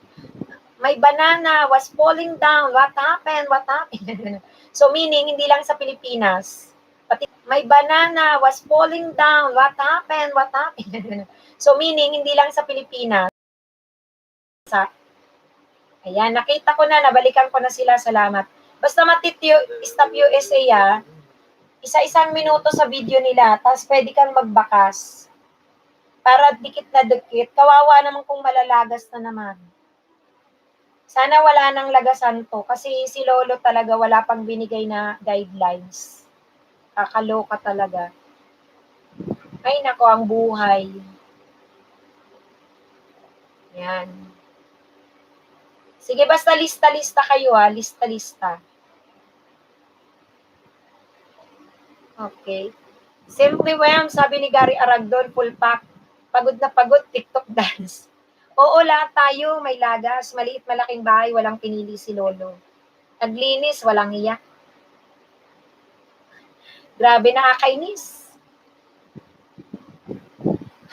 My banana was falling down. What happened? What happened? So meaning, hindi lang sa Pilipinas. Pati, my banana was falling down. What happened? What happened? So meaning, hindi lang sa Pilipinas. Ayan, nakita ko na, nabalikan ko na sila. Salamat. Basta Stop USA isa-isang minuto sa video nila, tapos pwede kang magbakas. Para dikit na dikit. Kawawa naman kung malalagas na naman. Sana wala nang lagasan 'to kasi si lolo talaga wala pang binigay na guidelines. Kakaloka talaga. Ay naku, ang buhay. Yan. Sige, basta lista-lista kayo ha, lista-lista. Okay. Simply Wham, sabi ni Gary Aragdon, full pack. Pagod na pagod, TikTok dance. Oo, lahat tayo may lagas. Maliit malaking bahay, walang pinili si lolo. Naglinis, walang hiya. Grabe, nakakainis.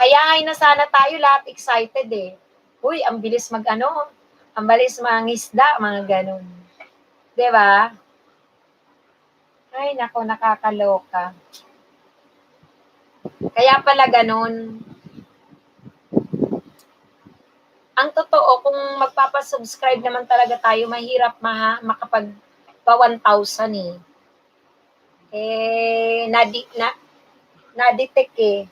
Hayahay na sana tayo lahat excited eh. Uy, ang bilis ang bilis mangisda, mga ganun. 'Di ba? Ay, nako, nakakaloka. Kaya pala ganun. Ang totoo, kung magpapasubscribe naman talaga tayo, mahirap makapag pa 1,000 eh. Na-detect eh.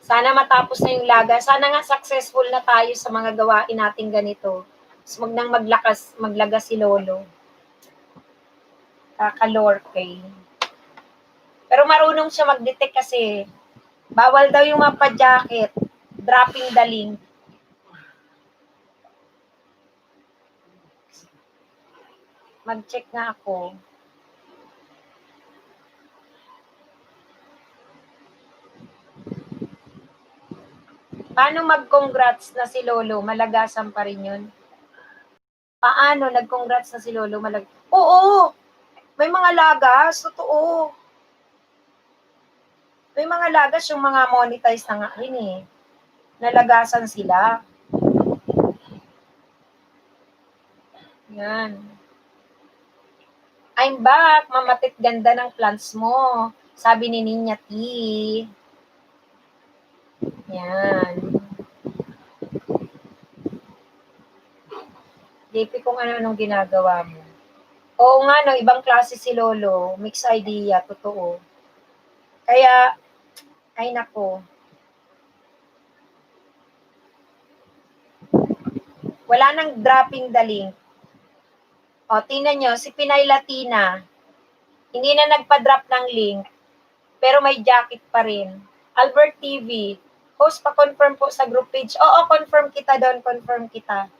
Sana matapos na yung laga. Sana nga successful na tayo sa mga gawain natin ganito. So, wag nang maglagas si lolo. Kakalorke. Pero marunong siya mag-detect kasi bawal daw yung mapa-jacket. Dropping the link. Mag-check nga ako. Paano mag-congrats na si Lolo? Malagasan pa rin yun. Paano nag-congrats na si Lolo? Oo! May mga lagas. Totoo. May mga lagas yung mga monetize na nga rin eh. Nalagasan sila. Yan. I'm back. Mamatit ganda ng plants mo. Sabi ni Ninya T. Yan. JP kung ano-anong ginagawa mo. Oo nga, no, ibang klase si Lolo. Mixed idea, totoo. Kaya, ay nako. Wala nang dropping the link. O, tingnan nyo, si Pinay Latina, hindi na nagpa-drop ng link, pero may jacket pa rin. Albert TV, host pa-confirm po sa group page. Oo, confirm kita doon, confirm kita.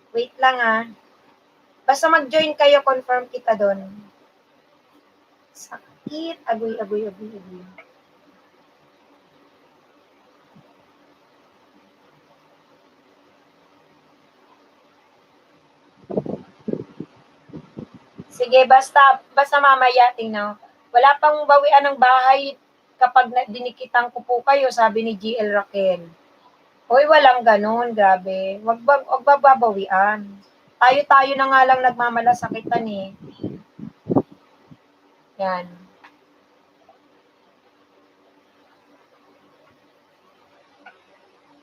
Wait lang ah. Basta mag-join kayo, confirm kita doon. Sakit, agoy. Sige, basta mamaya, tingnan. Wala pang bawian ng bahay kapag dinikitan ko po kayo, sabi ni GL Raquel. Hoy, walang ganun, grabe. Wag babawian. Tayo na nga lang nagmamalasakitan eh. Yan.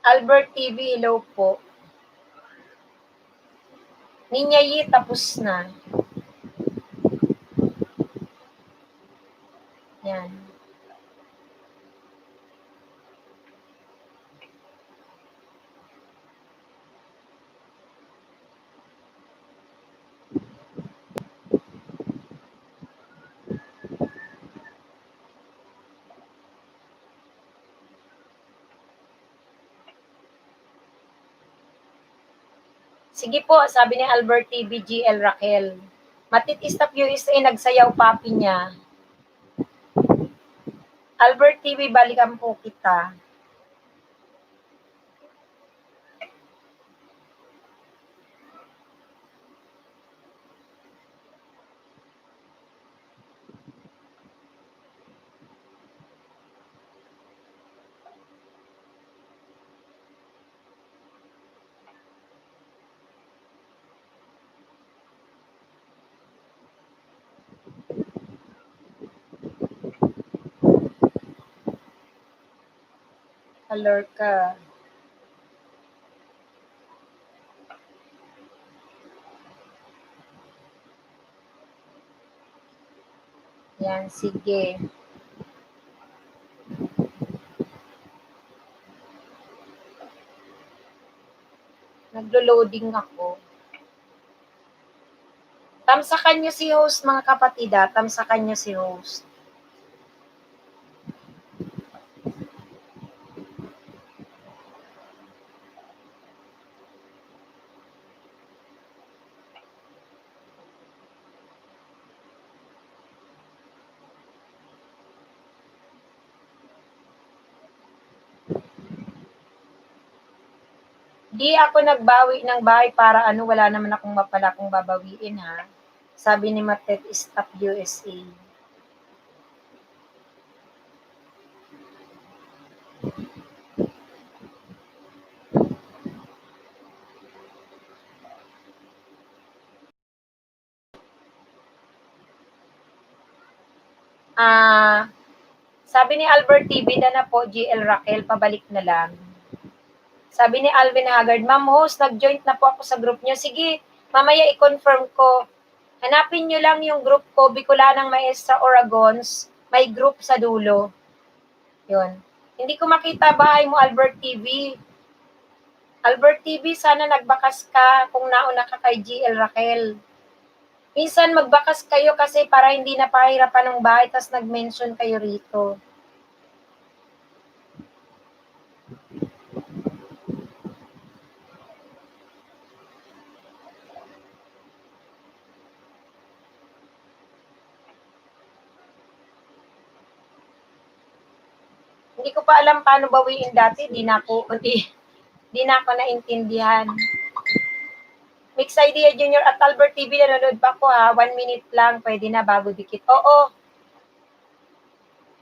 Albert TV, hello po. Ninya Yi, tapos na. Yan. Sige po, sabi ni Albert TV, GL Raquel. Matitis na USA, nagsayaw papi niya. Albert TV, balikan po kita. Alert ka. Yan, sige. naglo-loading ako. Tamsakan nyo si host, mga kapatid, tamsakan nyo si host. Di ako nagbawi ng bahay para wala naman akong mapala kung babawiin, ha. Sabi ni Matet Stop USA. Sabi ni Albert TV na po, GL Raquel, pabalik na lang. Sabi ni Alvin Haggard, Ma'am host, nag-joint na po ako sa group nyo. Sige, mamaya i-confirm ko. Hanapin nyo lang yung group ko, Bicolanang Maestra Oragons, may group sa dulo. Yun. Hindi ko makita bahay mo, Albert TV. Albert TV, sana nagbakas ka kung nauna ka kay GL Raquel. Minsan magbakas kayo kasi para hindi na pahirapan ng bahay, tas nag-mention kayo rito. Hindi ko pa alam paano bawiin dati, di na ako naintindihan. Mix Idea Junior at Albert TV, nanonood pa ko, ha. 1 minute lang, pwede na bago dikit. Oo.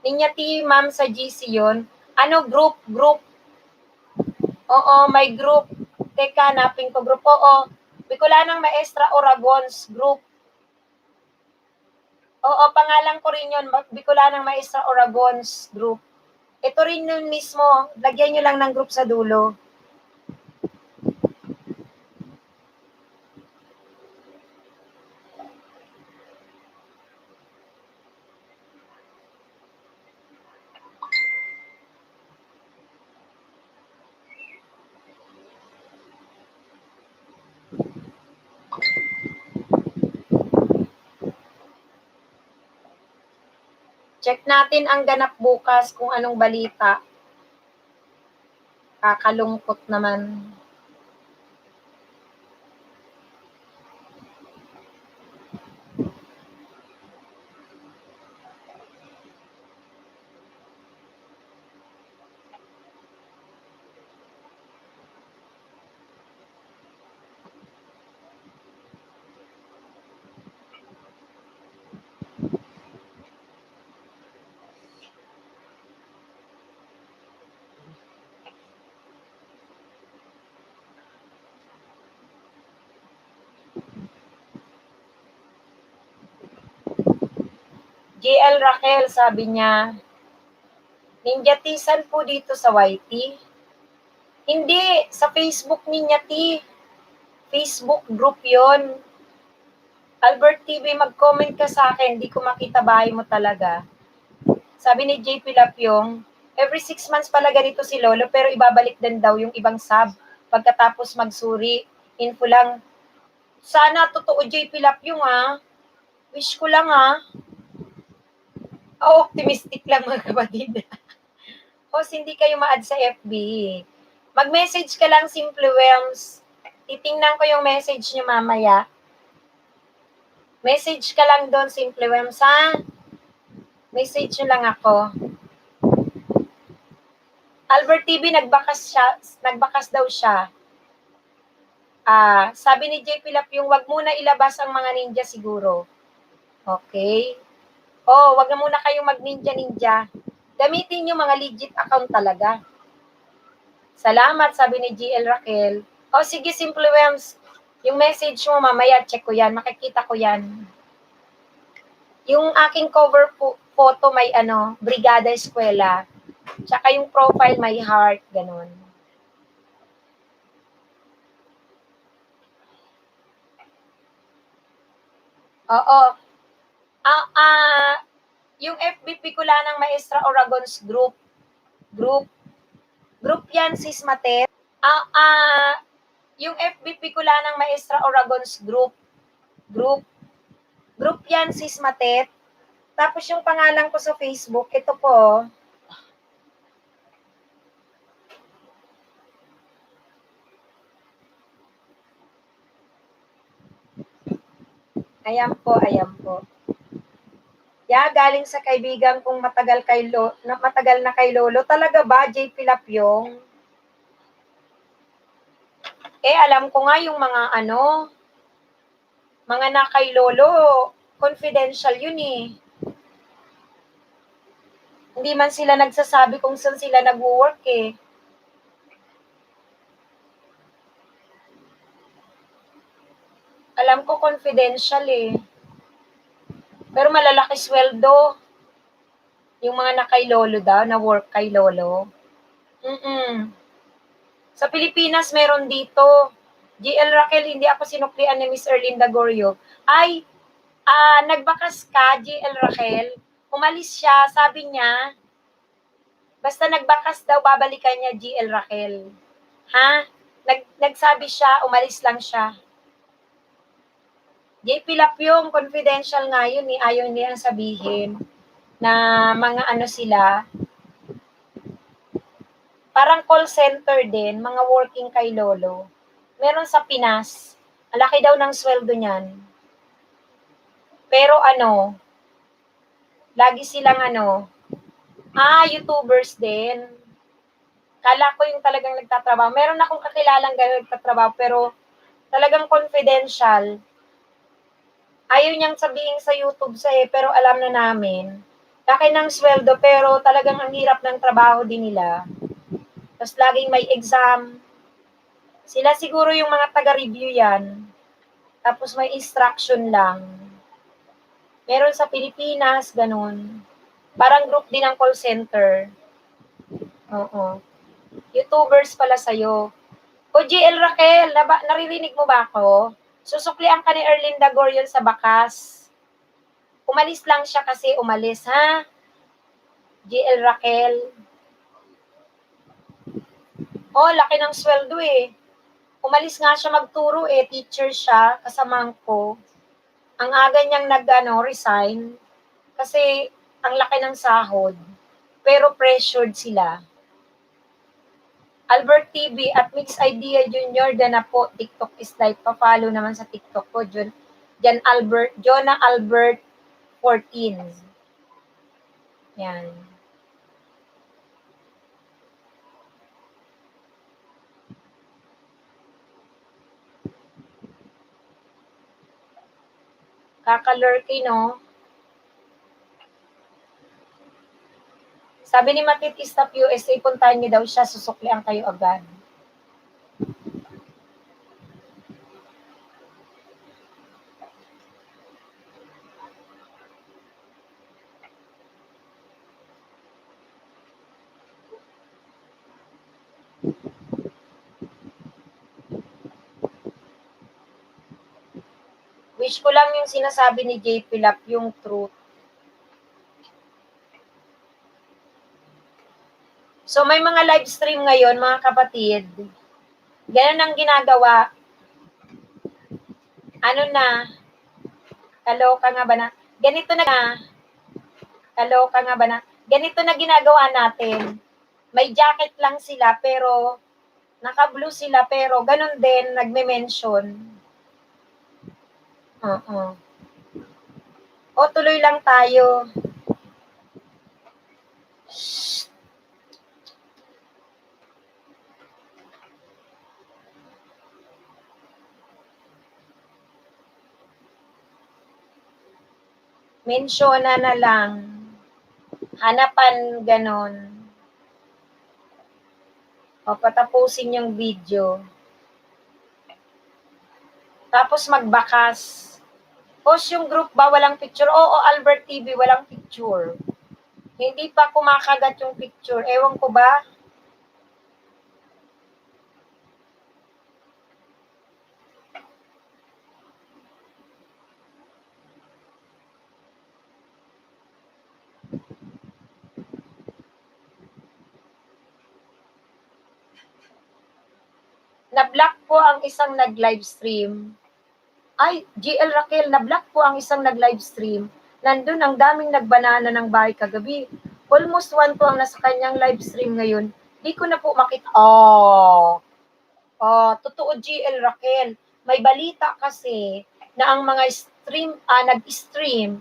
Ninya T, ma'am, sa GC yun. Group? Oo, may group. Teka, hanapin ko group. Oo. Bicolanang Maestra Oragons group. Oo, pangalan ko rin yun. Bicolanang Maestra Oragons group. Ito rin yun mismo. Lagyan nyo lang ng group sa dulo. Check natin ang ganap bukas kung anong balita. Kakalungkot naman. GL Raquel, sabi niya, Ninja T, saan po dito sa YT? Hindi, sa Facebook Ninja T. Facebook group yon. Albert TV, mag-comment ka sa akin, di ko makita bahay mo talaga. Sabi ni JP Lapyong, every 6 months pala ganito si Lolo, pero ibabalik din daw yung ibang sub pagkatapos magsuri. Info lang. Sana totoo, JP Lapyong, ha. Wish ko lang, ha. Optimistic lang, mga kapatid. Host, hindi kayo ma-add sa FB. Mag-message ka lang, Simple Welms. Titingnan ko yung message nyo mamaya. Message ka lang doon, Simple Welms, ha? Message nyo lang ako. Albert TV, nagbakas daw siya. Sabi ni JP Lapyong, wag muna ilabas ang mga ninja siguro. Okay? Wag na muna kayong mag-ninja. Gamitin nyo mga legit account talaga. Salamat, sabi ni GL Raquel. Sige, Simple Welms. Yung message mo, mamaya, check ko yan. Makikita ko yan. Yung aking cover photo may Brigada Eskwela. Tsaka yung profile may heart, ganun. Oo. Yung FB Bicolanang Maestra Oragons group yan, sis Mate. Yung FB Bicolanang Maestra Oragon's group. Group yan, Sis Matet. Tapos yung pangalan ko sa Facebook, ito po. Ayan po, ayan po. Galing sa kaibigan kong matagal na kay Lolo. Talaga ba, JP Lapyong? Alam ko nga yung mga mga na kay Lolo, confidential yun eh. Hindi man sila nagsasabi kung saan sila nag-work eh. Alam ko confidential eh. Pero malalaki sweldo. Yung mga na kay Lolo daw, na work kay Lolo. Sa Pilipinas, meron dito. GL Raquel, hindi ako sinuklian ni Miss Erlinda Gorio. Ay, nagbakas ka, GL Raquel. Umalis siya, sabi niya, basta nagbakas daw, babalikan niya GL Raquel. Ha? Nagsabi siya, umalis lang siya. JP Lapyong, confidential nga yun eh. Ayaw niyang sabihin na mga sila. Parang call center din, mga working kay Lolo. Meron sa Pinas. Ang laki daw ng sweldo niyan. Pero lagi silang YouTubers din. Kala ko yung talagang nagtatrabaho. Meron akong kakilalang gano'n nagtatrabaho, pero talagang confidential. Ayaw niyang sabihin sa YouTube pero alam na namin. Laki ng sweldo, pero talagang ang hirap ng trabaho din nila. Tapos laging may exam. Sila siguro yung mga taga-review yan. Tapos may instruction lang. Meron sa Pilipinas, ganun. Parang group din ng call center. Oo. YouTubers pala sa'yo. O GL Raquel, naririnig mo ba ako? Susuklian ka ni Erlinda Gorion sa bakas. Umalis lang siya kasi umalis, ha? GL Raquel. Laki ng sweldo eh. Umalis nga siya magturo eh. Teacher siya, kasamahan ko. Ang aga niyang resign. Kasi ang laki ng sahod. Pero pressured sila. Albert TV at Mix Idea Junior, na po, TikTok is live. Pa-follow naman sa TikTok ko, Jonah Albert 14. Yan. Kakalurky, no? Sabi ni Matit Stop USA, puntahan niyo daw siya, susuklian kayo agad. Wish ko lang yung sinasabi ni JP Lap, yung truth. So may mga live stream ngayon, mga kapatid. Ganun ang ginagawa. Kaloka nga ba na? Ganito na Kaloka nga ba na? Ganito na ginagawa natin. May jacket lang sila pero naka-blue sila pero ganun din nagme-mention. Tuloy lang tayo. Shh. Mensyona na lang. Hanapan ganon. Patapusin yung video. Tapos magbakas. Post yung group ba walang picture? Oo, Albert TV walang picture. Hindi pa kumakagat yung picture. Ewan ko ba? Na-block po ang isang nag-livestream. Ay, GL Raquel, na-block po ang isang nag-livestream. Nandun ang daming nagbanana ng bahay kagabi. Almost 1 po ang nasa kanyang livestream ngayon. Di ko na po makita. Totoo GL Raquel. May balita kasi na ang mga nag-stream,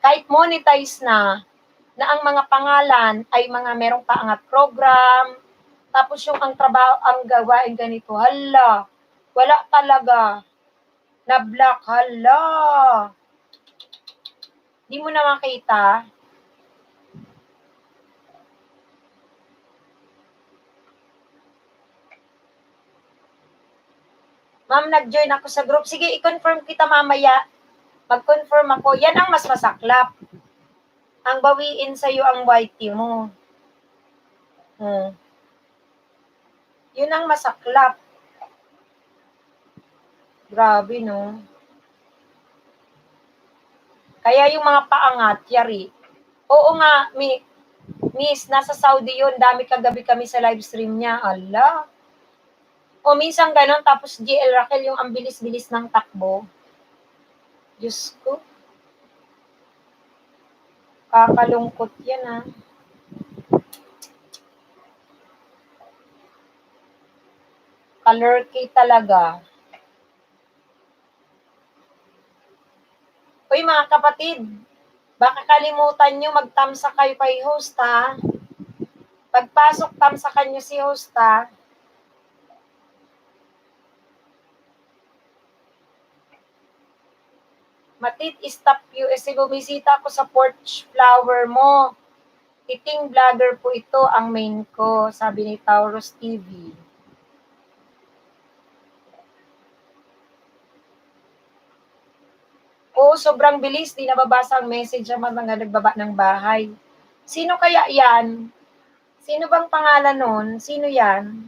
kahit monetize na ang mga pangalan ay mga merong paangat program, tapos yung ang trabaho, ang gawain ganito, hala, wala talaga, na-block, hala. Di mo na makita. Ma'am, nag-join ako sa group. Sige, i-confirm kita mamaya. Mag-confirm ako. Yan ang mas masaklap. Ang bawiin sa'yo ang YT mo. Yun ang masaklap. Grabe, no? Kaya yung mga paangat, yari. Oo nga, miss, nasa Saudi yun. Dami kagabi kami sa live stream niya. Ala. O minsan ganon, tapos GL Raquel yung ang bilis-bilis ng takbo. Diyos ko. Kakalungkot yan, ha. Kalurky talaga. Uy, mga kapatid, baka kalimutan nyo magtamsa kayo kay host, ha. Pagpasok, tamsakan nyo si host, ha. Matit, stop USA. Bumisita ako sa porch flower mo. Titing vlogger po ito, ang main ko, sabi ni Taurus TV. Oo, sobrang bilis, di nababasa ang message naman mga nagbaba ng bahay. Sino kaya yan? Sino bang pangalan nun? Sino yan?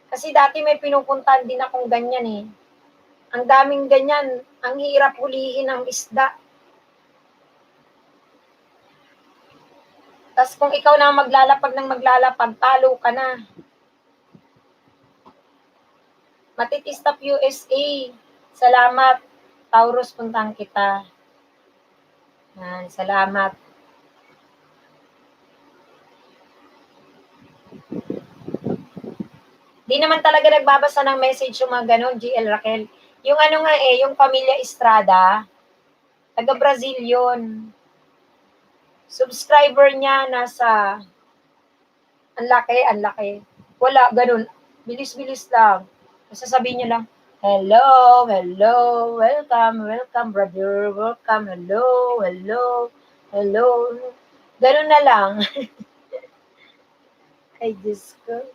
Kasi dati may pinupuntahan din akong ganyan eh. Ang daming ganyan, ang hirap hulihin ang isda. Tapos kung ikaw na maglalapag ng maglalapag, talo ka na. Matitistap USA. Salamat. Taurus, puntang kita. Salamat. Di naman talaga nagbabasa ng message yung mga ganon, GL Raquel. Yung ano nga yung Pamilya Estrada, taga Brazil yun. Subscriber niya nasa, ang laki. Wala, ganun. Bilis-bilis lang. Sasabihin niya lang, hello, welcome, brother, welcome, hello. Ganun na lang. Ay, Diyos ko.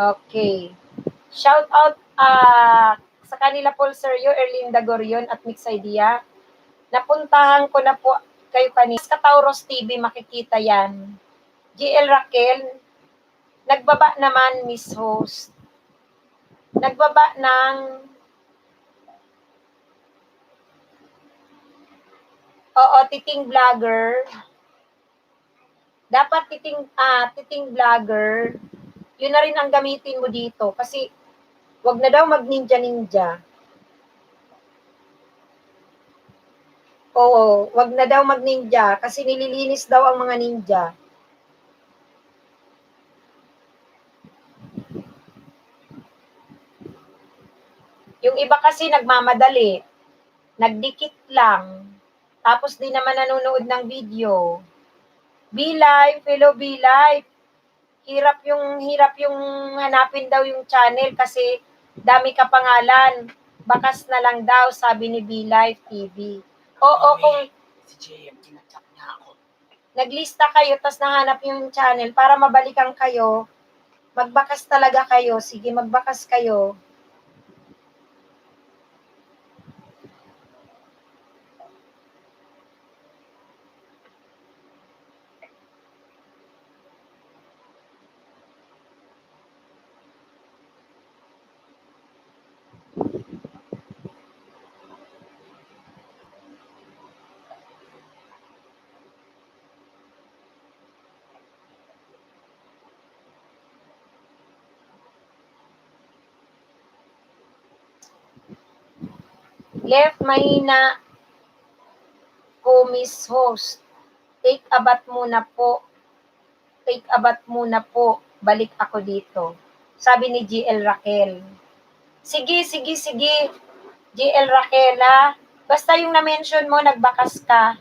Okay. Shout out sa kanila po, Sir Yo, Erlinda Gorion at Mix Idea. Napuntahan ko na po kayo kanina. Sa Tauros TV, makikita yan. GL Raquel, nagbaba naman, Miss Host. Nagbaba ng titing vlogger. Dapat titing vlogger, yun na rin ang gamitin mo dito. Kasi, wag na daw mag-ninja. Oo, wag na daw mag-ninja kasi nililinis daw ang mga ninja. Yung iba kasi nagmamadali, nagdikit lang, tapos di naman nanonood ng video. Be Live, hello Be Live. Hirap yung hanapin daw yung channel kasi dami ka pangalan. Bakas na lang daw, sabi ni Be Live TV. Oo, kung Si JM, tinatap niya ako. naglista kayo, tas nahanap yung channel para mabalikan kayo, magbakas talaga kayo. Sige, magbakas kayo. Left mahina ko, Miss Host. Take a bath muna po. Take a bath muna po. Balik ako dito. Sabi ni GL Raquel. Sige, sige, sige. GL Raquel, ha? Basta yung na-mention mo, nagbakas ka.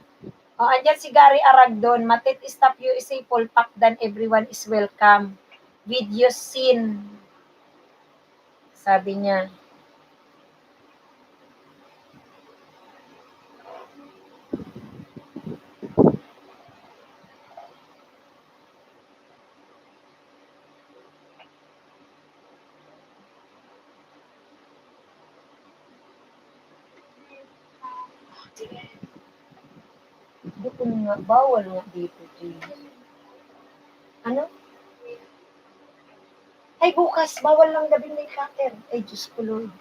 O, andyan si Gary Aragdon. Matit stop USA full pack dan everyone is welcome. Video scene. Sabi niya. Hindi ko nga, bawal nga dito, James. Ano? Ay, bukas, bawal lang gabing may cutter. Ay, Diyos ko, Lord.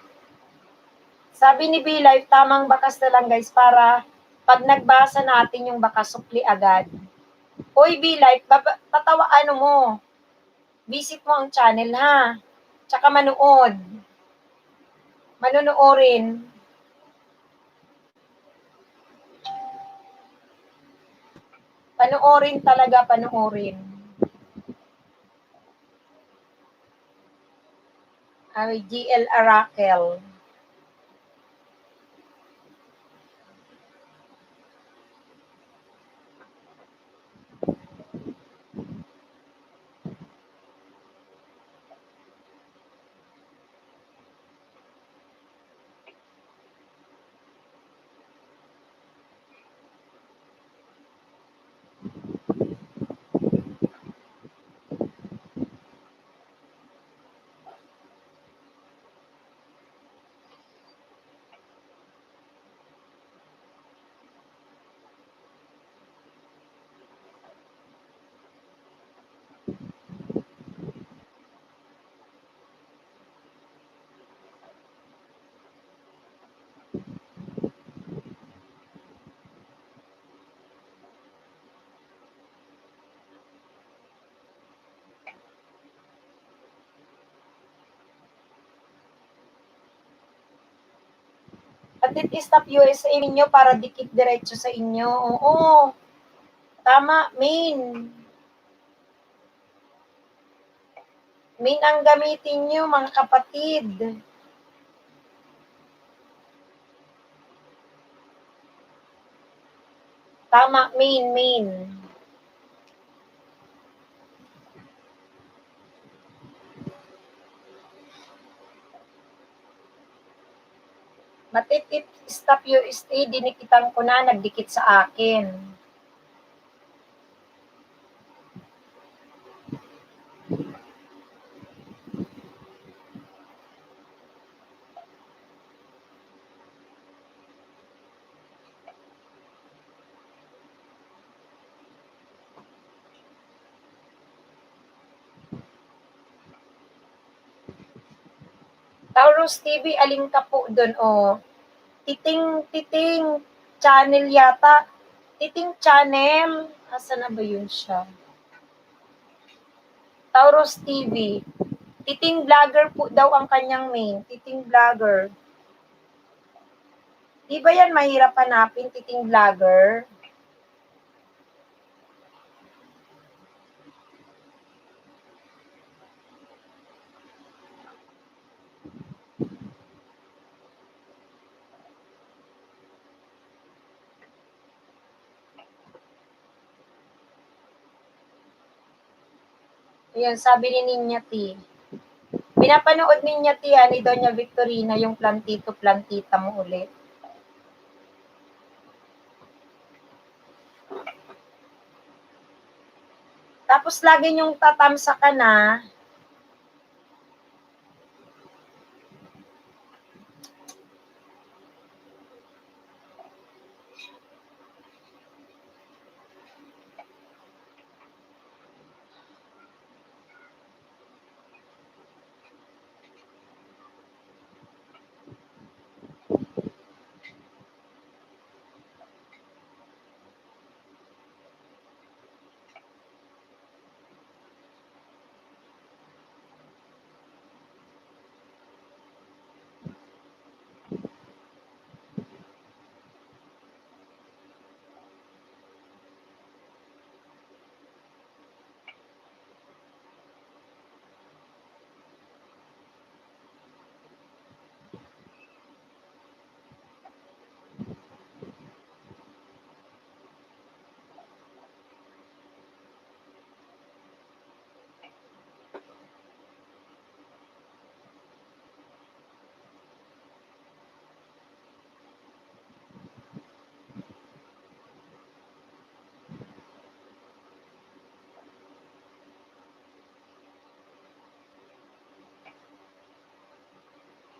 Sabi ni B-Life, tamang bakas na lang, guys, para pag nagbasa natin yung bakas, sukli agad. Uy, B-Life, tatawa, ano mo, visit mo ang channel, ha? Tsaka manood. Manonoorin. Panoorin talaga, panoorin. Ay, GL Arakel. At it stop USA ninyo para dikit diretso sa inyo. Oo. Tama, main. Main ang gamitin nyo, mga kapatid. Tama, main. Matitip stop USA, dinikitan ko na, nagdikit sa akin. Taurus TV, aling ka po doon, oh. Titing channel yata. Titing channel. Asa na ba yun siya? Taurus TV. Titing vlogger po daw ang kanyang main. Titing vlogger. Di ba yan mahirap hanapin, titing vlogger? Ayan, sabi ni Ninya T. Pinapanood Ninya T, ni Doña Victorina, yung plantito-plantita mo ulit. Tapos lagi niyong tatamsa ka na.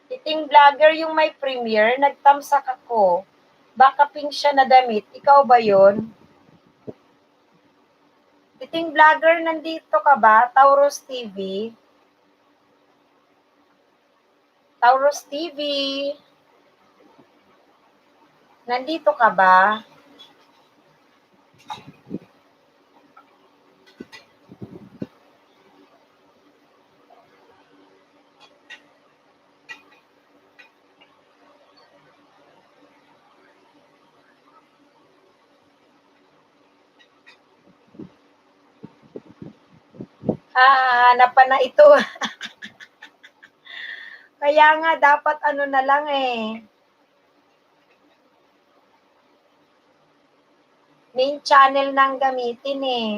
Titing vlogger yung may premiere, nagtamsak ako. Baka pink siya na damit. Ikaw ba yun? Titing vlogger, nandito ka ba? Taurus TV? Taurus TV? Nandito ka ba? Hahanapan na ito. Kaya nga, dapat ano na lang eh. Main channel nang gamitin eh.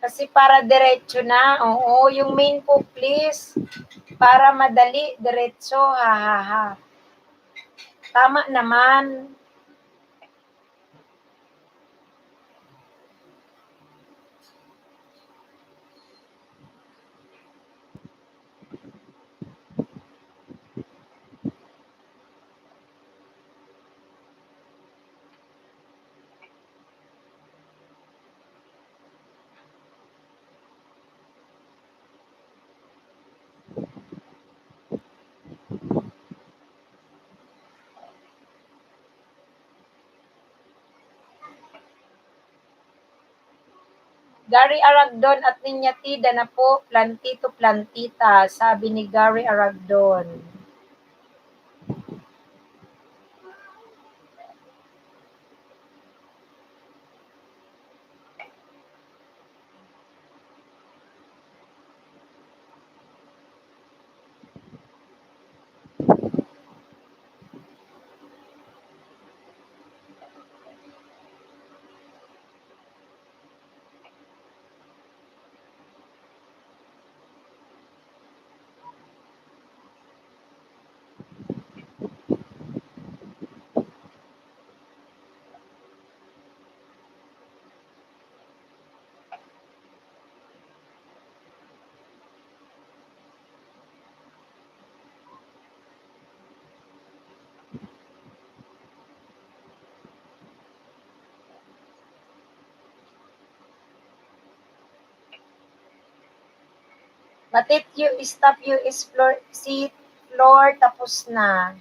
Kasi para diretso na. Oo, yung main po please. Para madali, diretso. Ha, ha, ha. Tama naman. Gary Aragdon at Ninyatida na po, plantito plantita, sabi ni Gary Aragdon. Batit you stop you is floor, seat floor, tapos na.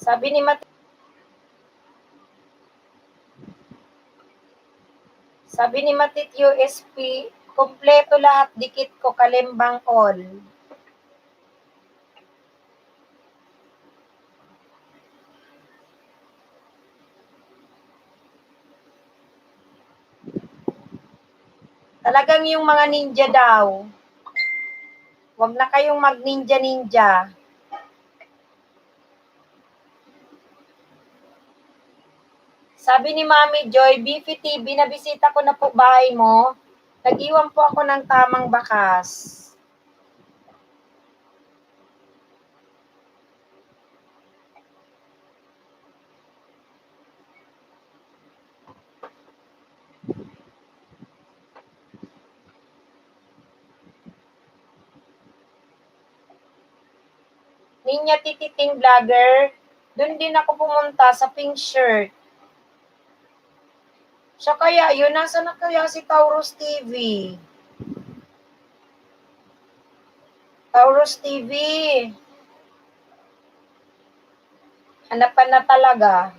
Sabi ni Matit, USP, kompleto lahat, dikit ko, kalimbang all. Talagang yung mga ninja daw. Huwag na kayong mag-ninja-ninja. Sabi ni Mami Joy, Beefy TV, nabisita ko na po bahay mo. Nag-iwan po ako ng tamang bakas. Ninya Tititing Vlogger, doon din ako pumunta sa pink shirt. Siya kaya yun, nasa na kaya si Taurus TV? Taurus TV. Hanapan na talaga.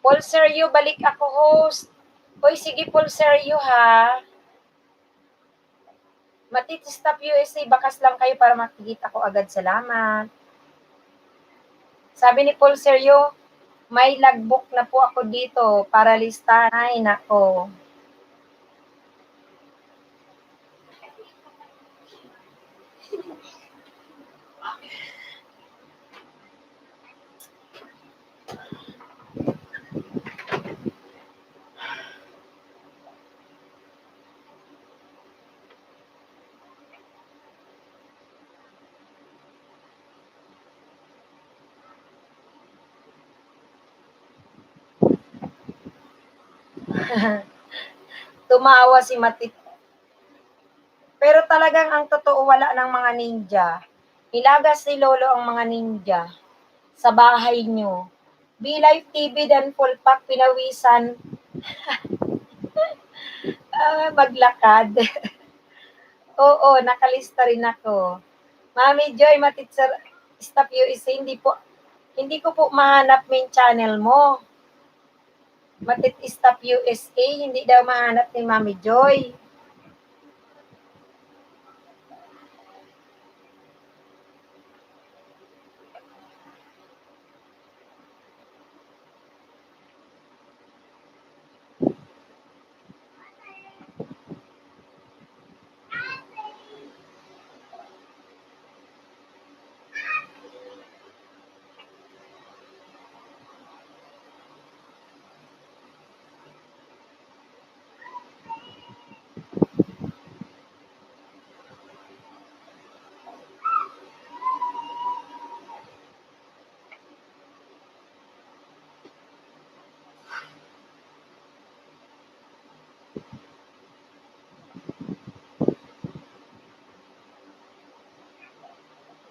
Paul Sergio, balik ako host. Hoy, sige Paul Sergio ha. Matitistop USA, bakas lang kayo para makikita ko agad. Salamat. Sabi ni Paul Sergio, may logbook na po ako dito para listahan. Ay, nako. Tumawa si Matit. Pero talagang ang totoo, wala ng mga ninja. Ilagas ni Lolo ang mga ninja sa bahay nyo. Be-Live TV dan full pack pinawisan. Maglakad. Oo, nakalista rin ako. Mami Joy, Matitsar, Stop USA, hindi ko po mahanap main channel mo. Matit Stop USA, hindi daw mahanap ni Mami Joy.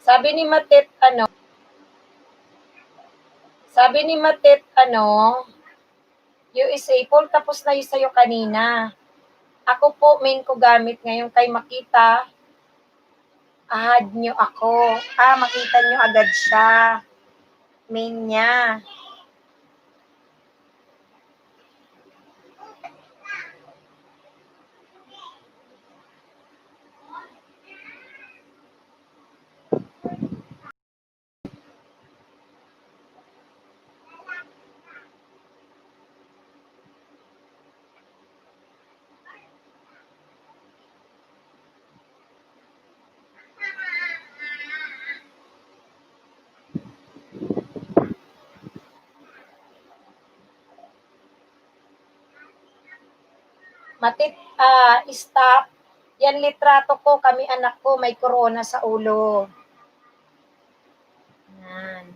Sabi ni Matit, USA, Paul, tapos na yung sa'yo kanina. Ako po, main ko gamit ngayon kay makita. Ahad nyo ako. Makita nyo agad siya. Main niya. Matit, stop. Yan litrato ko, kami anak ko, may corona sa ulo. Yan.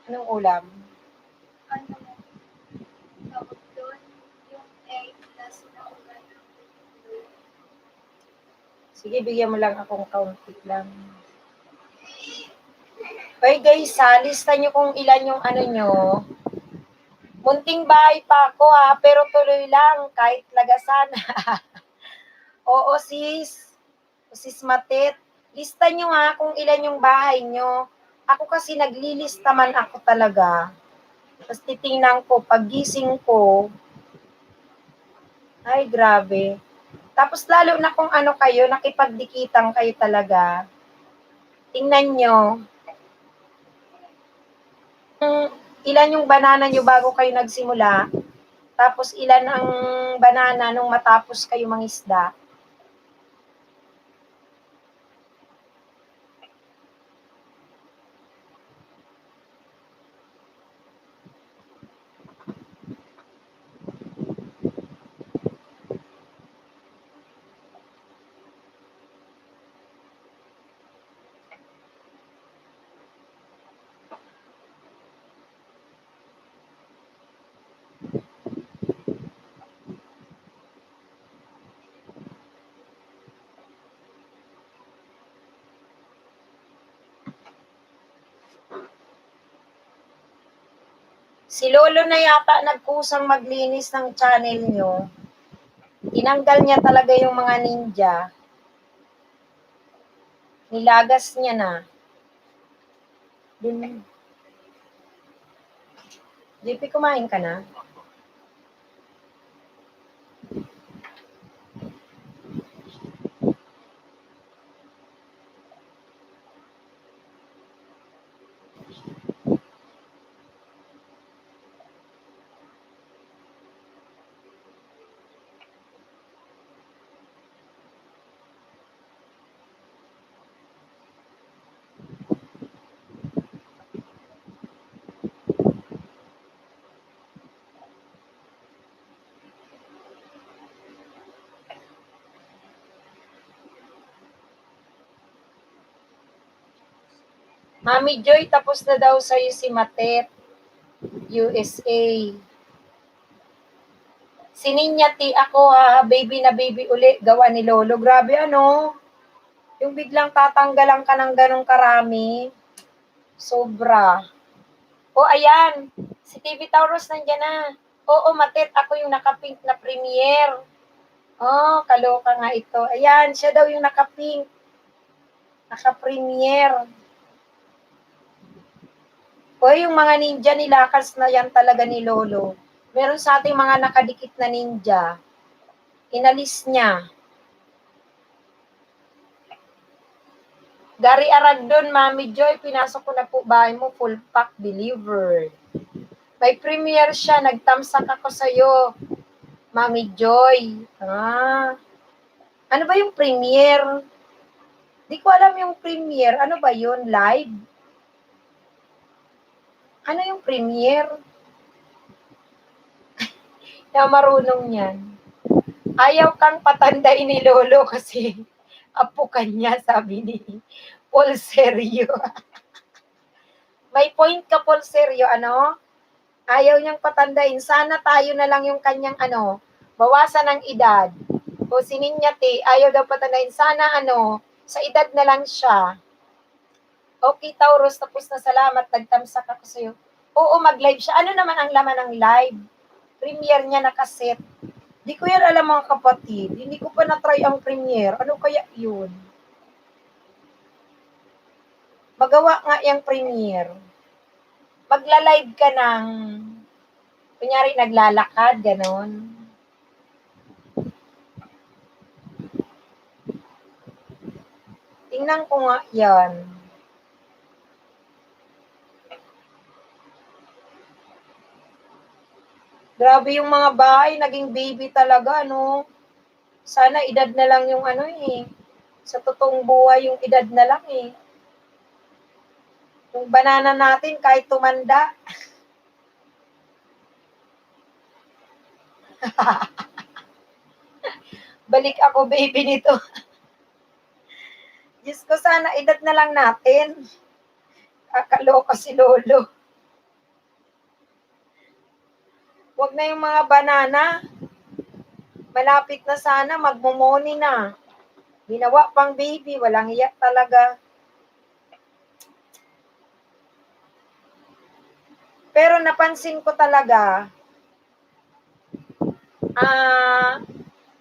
Anong ulam? Sige, bigyan mo lang akong kaunti lang. Okay guys, lista nyo kung ilan yung ano nyo. Munting bahay pa ako pero tuloy lang kahit lagasan. Oo sis, sis Matet. Lista nyo kung ilan yung bahay nyo. Ako kasi naglilista man ako talaga. Tapos titingnan ko, paggising ko, ay grabe. Tapos lalo na kung ano kayo, nakipagdikitan kayo talaga. Tingnan nyo, ilan yung banana nyo bago kayo nagsimula. Tapos ilan ang banana nung matapos kayo mangisda. Si Lolo na yata nagkusang maglinis ng channel nyo. Tinanggal niya talaga yung mga ninja. Nilagas niya na. Dun. JP, kumain ka na? Mami Joy, tapos na daw sa'yo si Matet, USA. Sininyati ako baby na baby uli, gawa ni Lolo. Grabe ano, yung biglang tatanggalan ka ng ganong karami. Sobra. O ayan, si TV Taurus nandyan na. Oo, Matet, ako yung nakapink na premiere. Oh, kaloka nga ito. Ayan, siya daw yung nakapink. Naka-premiere. O yung mga ninja nilakas na yan talaga ni Lolo. Meron sa ating mga nakadikit na ninja. Inalis niya. Gary Aragdon, Mami Joy, pinasok ko na po bahay mo, full pack delivered. May premiere siya, nagtamsak ako sa'yo, Mami Joy. Ano ba yung premiere? Di ko alam yung premiere. Ano ba yun? Live? Ano yung premiere? Na marunong yan. Ayaw kang patanday ni Lolo kasi apo kanya, sabi ni Paul Sergio. May point ka, Paul Sergio, ano? Ayaw niyang patandain. Sana tayo na lang yung kanyang bawasan ng edad. O si Ninyate, ayaw daw patandain. Sana sa edad na lang siya. Okay, Taurus, tapos na, salamat. Nagtamsak ako sa'yo. Oo, mag-live siya. Ano naman ang laman ng live? Premiere niya na kaset. Di ko yan alam mga kapatid. Hindi ko pa na-try ang premiere. Ano kaya yun? Magawa nga yung premiere. Magla-live ka ng, kunyari naglalakad, ganon. Tingnan ko nga yan. Grabe yung mga bahay, naging baby talaga, no? Sana edad na lang yung sa totoong buhay yung edad na lang Yung banana natin kahit tumanda. Balik ako baby nito. Diyos ko, sana edad na lang natin. Kakaloka si Lolo. Wag na yung mga banana. Malapit na sana, magmumoni na. Ginawa pang baby, walang hiya talaga. Pero napansin ko talaga,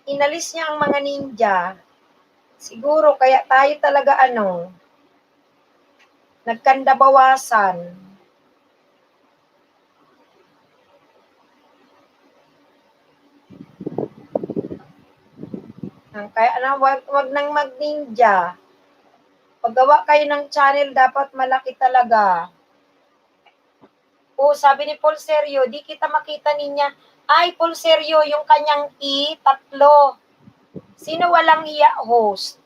inalis niya ang mga ninja. Siguro kaya tayo talaga nagkanda bawasan. Kaya wag nang mag-ninja. Paggawa kayo ng channel, dapat malaki talaga. O, sabi ni Paul Sergio, di kita makita niya. Ay, Paul Sergio, yung kanyang tatlo. Sino walang hiya host?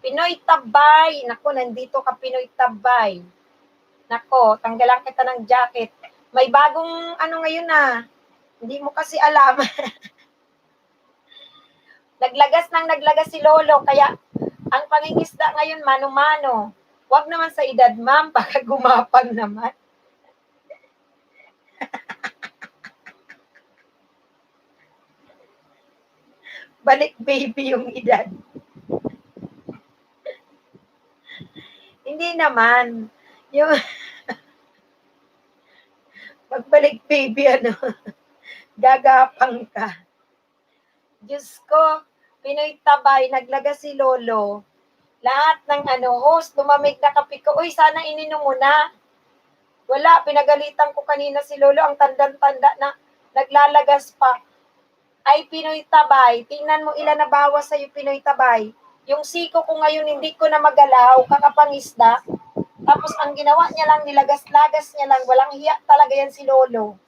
Pinoy Tabay. Nako, nandito ka Pinoy Tabay. Nako, tanggalan kita ng jacket. May bagong ngayon na. Hindi mo kasi alam. naglagas si Lolo. Kaya, ang pangingisda ngayon, mano-mano. Huwag naman sa edad, ma'am. Baka gumapang naman. Balik baby yung edad. Hindi naman. Yung magbalik baby, gagapang ka. Diyos ko, Pinoy Tabay, naglaga si Lolo. Lahat ng host, lumamig na kape ko. Uy, sana ininom mo na. Wala, pinagalitan ko kanina si Lolo, ang tanda-tanda na naglalagas pa. Ay, Pinoy Tabay, tingnan mo ilan na bawas sa'yo, Pinoy Tabay. Yung siko ko ngayon, hindi ko na magalaw, kakapangisda. Tapos ang ginawa niya lang, nilagas-lagas niya lang, walang hiya talaga yan si Lolo.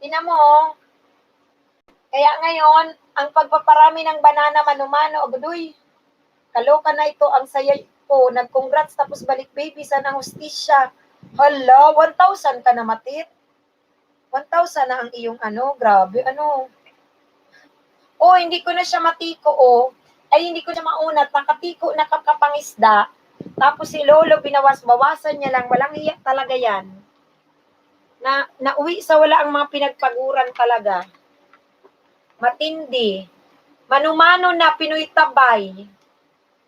Tingnan mo, kaya ngayon, ang pagpaparami ng banana mano-mano, agudoy, kaloka na ito, ang saya ko, nag-congrats, tapos balik baby, sana hostisya. Hala, 1,000 ka na matit. 1,000 na ang iyong grabe, Oh, hindi ko na siya matiko, Ay, hindi ko na maunat, nakatiko na kakapangisda. Tapos si Lolo, binawas-bawasan niya lang, walang hiya talaga yan. Nauwi sa wala ang mga pinagpaguran talaga. Matindi. Mano-mano na Pinoy Tabay.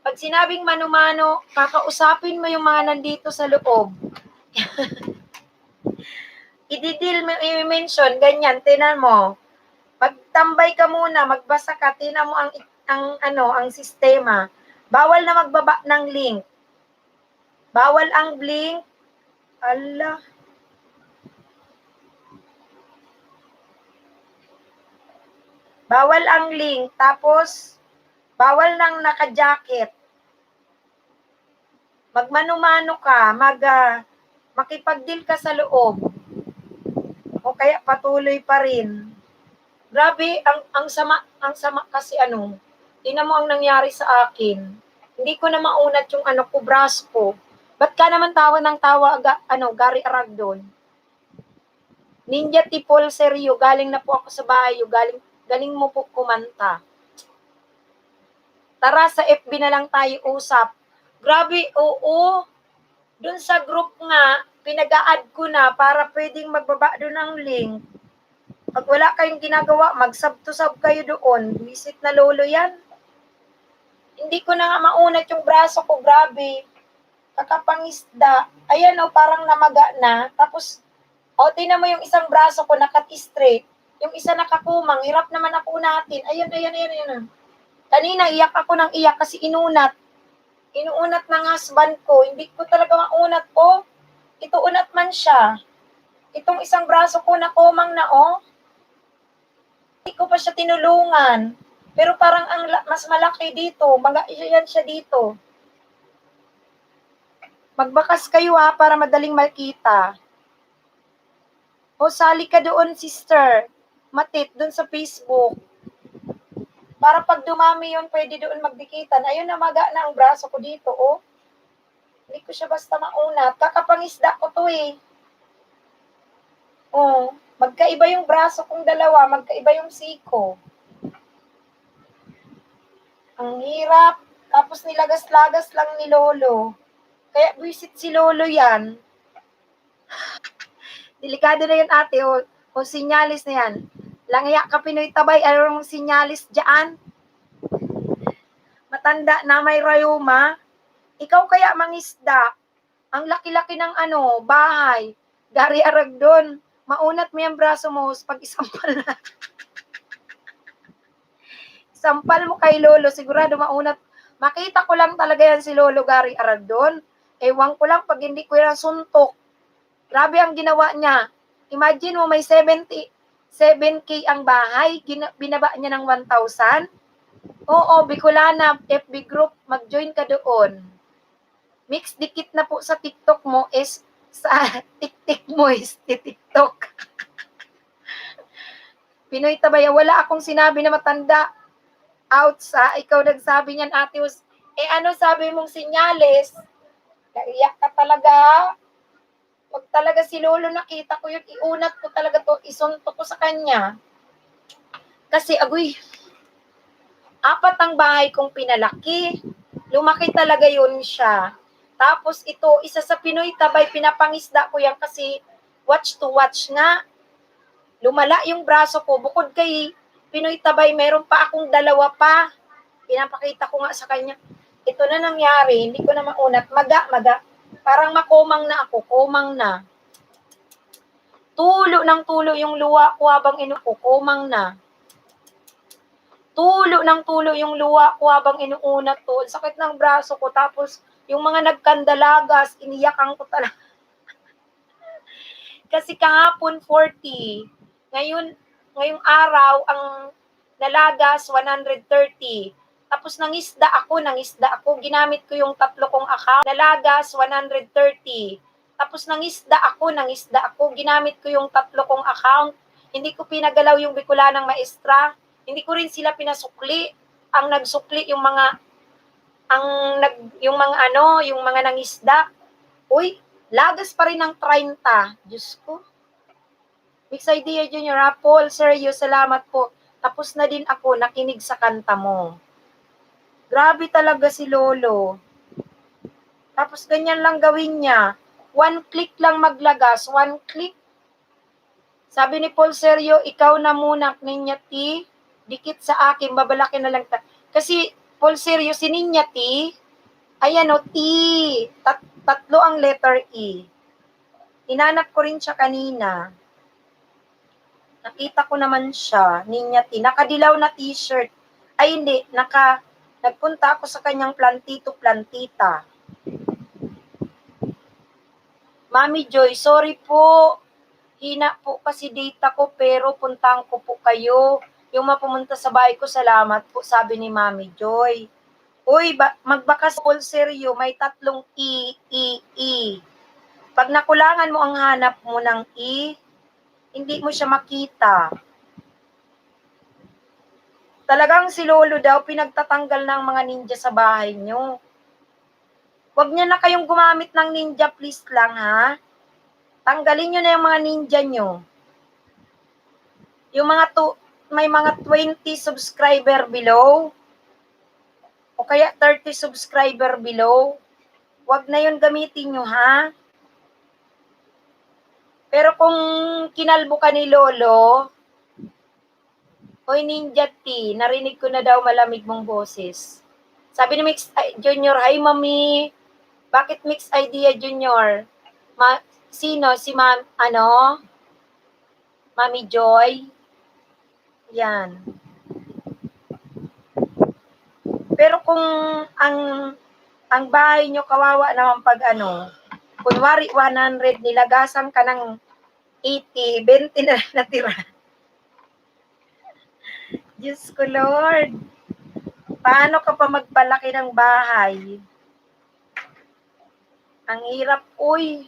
Pag sinabing mano-mano, kakausapin mo yung mga nandito sa loob. I-deal mo, i-mention, ganyan, tinan mo. Magtambay ka muna, magbasa ka, tinan mo ang sistema. Bawal na magbaba ng link. Bawal ang link. Ala. Bawal ang link, tapos bawal nang naka-jacket. Magmano-mano ka, makipag-deal ka sa loob. O kaya patuloy pa rin. Grabe, ang sama kasi tingnan mo ang nangyari sa akin. Hindi ko na maunat yung braso ko. Ba't ka naman tawa ng tawa, Gary Aragdon? Ninja Tipol Seryo, galing na po ako sa bahay, galing mo po kumanta. Tara, sa FB na lang tayo usap. Grabe, oo. Doon sa group nga, pinag-a-add ko na para pwedeng magbaba doon ang link. Pag wala kayong ginagawa, mag-sub to sub kayo doon. Visit na Lolo yan. Hindi ko na nga maunat yung braso ko, grabe. Kakapangisda. Ayan parang namaga na. Tapos, tingnan mo yung isang braso ko nakat-straight. Yung isa nakakumang, hirap naman ako unatin. Ayan. Kanina, iyak ako ng iyak kasi inuunat ng husband ko. Hindi ko talaga maunat ko. Ito unat man siya. Itong isang braso ko na kumang na Hindi ko pa siya tinulungan. Pero parang mas malaki dito. Yan siya dito. Magbakas kayo para madaling makita. Sali ka doon, sister. Matit, doon sa Facebook. Para pag dumami yun, pwede doon magdikitan. Ayun, namaga na ang braso ko dito, Hindi ko siya basta maunat. Kakapangisda ko to, magkaiba yung braso kong dalawa, magkaiba yung siko. Ang hirap. Tapos nilagas-lagas lang ni Lolo. Kaya visit si Lolo yan. Delikado na yun, ate. O sinyalis na yan. Langya ka Pinoy Tabay, ano mong sinyalis dyan? matanda na may rayuma. Ikaw kaya mangisda, ang laki-laki ng bahay, Gary Aragdon, maunat mo yung braso mo pag isampal na. Sampal mo kay Lolo, sigurado maunat. Makita ko lang talaga yan si Lolo Gary Aragdon. Ewan ko lang pag hindi ko yan suntok. Grabe ang ginawa niya. Imagine mo may 7K ang bahay, binaba niya ng 1,000. Oo, Bicolana, FB group, mag-join ka doon. Mix dikit na po sa TikTok mo is sa TikTok mo is TikTok. Pinoy Tabaya, wala akong sinabi na matanda. Out sa, ikaw nagsabi niyan, Ate Us. Ano sabi mong sinyales? Naiyak ka talaga. Pag talaga si Lolo nakita ko yun, iunat ko talaga to, isunto ko sa kanya. Kasi, agoy, 4 ang bahay kong pinalaki. Lumaki talaga yun siya. Tapos ito, isa sa Pinoy Tabay, pinapangisda ko yan kasi watch to watch nga. Lumala yung braso ko. Bukod kay Pinoy Tabay, meron pa akong 2 pa. Pinapakita ko nga sa kanya. Ito na nangyari, hindi ko na maunat. Maga. Parang makomang na ako, komang na. Tulo ng tulo yung luwa ko habang komang na. Tulo ng tulo yung luwa ko habang inuunat to. Sakit ng braso ko. Tapos, yung mga nagkandalagas, iniyakan ko talaga. Kasi kahapon 40. Ngayong araw, ang nalagas 130. Tapos nangisda ako. Ginamit ko yung 3 kong account. Nalagas 130. Tapos nangisda ako. Ginamit ko yung 3 kong account. Hindi ko pinagalaw yung Bicolanang Maestra. Hindi ko rin sila pinasukli. Ang nagsukli yung mga yung mga nangisda. Uy, lagas pa rin ng 30. Diyos ko. Mix Idea Junior, Paul, Sergio, salamat po. Tapos na din ako, nakinig sa kanta mo. Grabe talaga si Lolo. Tapos ganyan lang gawin niya. 1 click lang maglagas, 1 click. Sabi ni Paul Sergio, ikaw na muna, Ninya T. Dikit sa akin, babalaki na lang. Kasi Paul Sergio, si Ninya T, ayan o, T. Tatlo ang letter E. Hinanap ko rin siya kanina. Nakita ko naman siya, Ninya T. Nakadilaw na t-shirt. Ay hindi, nagpunta ako sa kanyang plantito-plantita. Mami Joy, sorry po. Hina po kasi data ko pero puntahan ko po kayo. Yung mapumunta sa bahay ko, salamat po, sabi ni Mami Joy. Uy, magbakas Paul Sergio, may 3 E. Pag nakulangan mo ang hanap mo ng E, hindi mo siya makita. Talagang si Lolo daw, pinagtatanggal ng mga ninja sa bahay nyo. Huwag niya na kayong gumamit ng ninja, please lang, ha? Tanggalin nyo na yung mga ninja nyo. Yung may mga 20 subscriber below, o kaya 30 subscriber below, huwag na yun gamitin nyo, ha? Pero kung kinalbo ka ni Lolo, Hoy Ninja T, narinig ko na daw malamig mong boses. Sabi ni Mix Junior, hi mami. Bakit Mix Idea Junior? Sino? Si Mami Joy? Yan. Pero kung ang bahay nyo kawawa naman pag kunwari 100, nilagasan ka ng 80, 20 na natira. Diyos ko Lord. Paano ka pa magpalaki ng bahay? Ang hirap, uy.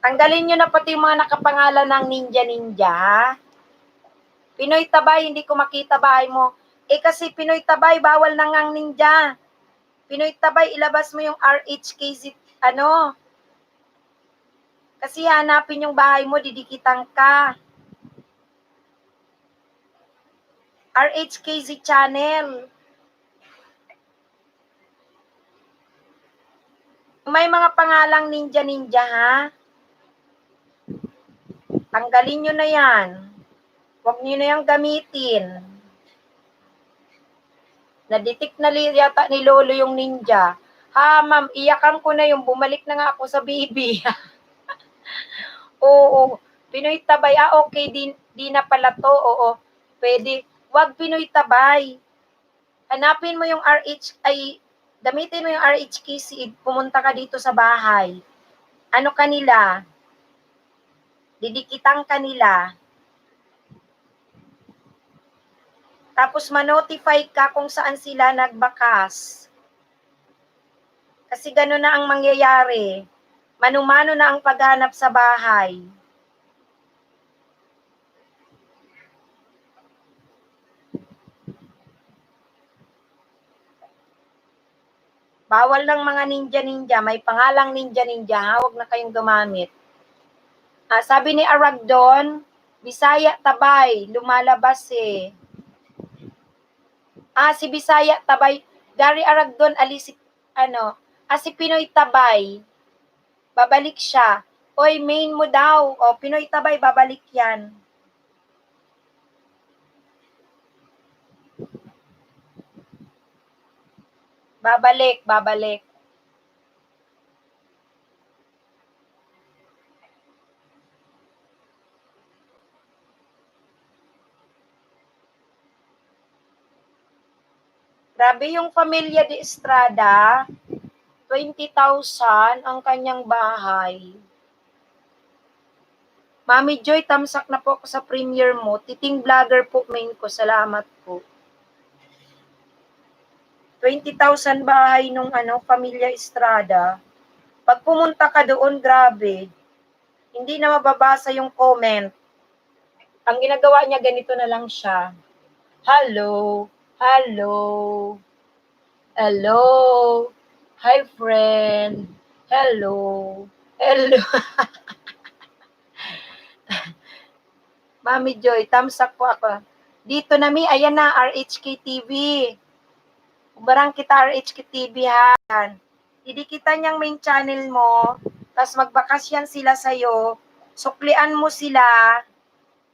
Tanggalin nyo na pati yung mga nakapangalan ng ninja, ha? Pinoy Tabay, hindi ko makita bahay mo. Kasi Pinoy Tabay, bawal na ngang ninja. Pinoy Tabay, ilabas mo yung RHKZ, Kasi hanapin yung bahay mo, didikitan ka. RHKZ channel. May mga pangalang ninja, ha? Tanggalin nyo na yan. Huwag nyo na yung gamitin. Na-detect na yata ni Lolo yung ninja. Ha, ma'am, iyakan ko na yung bumalik na nga ako sa baby. Oo, Pinoy Tabay. Okay, di na pala to. Oo, pwede. Huwag Pinoy Tabay. Hanapin mo yung gamitin mo yung RHKC, pumunta ka dito sa bahay. Ano kanila? Didikitan kanila. Tapos ma-notify ka kung saan sila nagbakas. Kasi gano'n na ang mangyayari. Mano-mano na ang paghanap sa bahay. Bawal ng mga ninja-ninja. May pangalang ninja-ninja. Huwag na kayong gumamit. Sabi ni Aragdon, Bisaya Tabay, lumalabas eh. Si Bisaya Tabay, Gary Aragdon, si Pinoy Tabay, babalik siya. Oy, main mo daw. Pinoy Tabay, babalik yan. Babalik. Grabe yung Pamilya de Estrada, 20,000 ang kanyang bahay. Mami Joy, tamsak na po ako sa premiere mo. Titing vlogger po main ko. Salamat po. 20,000 bahay nung Pamilya Estrada. Pag pumunta ka doon, grabe. Hindi na mababasa yung comment. Ang ginagawa niya, ganito na lang siya. Hello. Hi, friend. Hello. Mami Joy, thumbs up po ako. Dito na ayan na, RHK TV. Ubarang kita RHK TV ha. Didikitan niyang main channel mo, tapos magbakas yan sila sa'yo, suklian mo sila,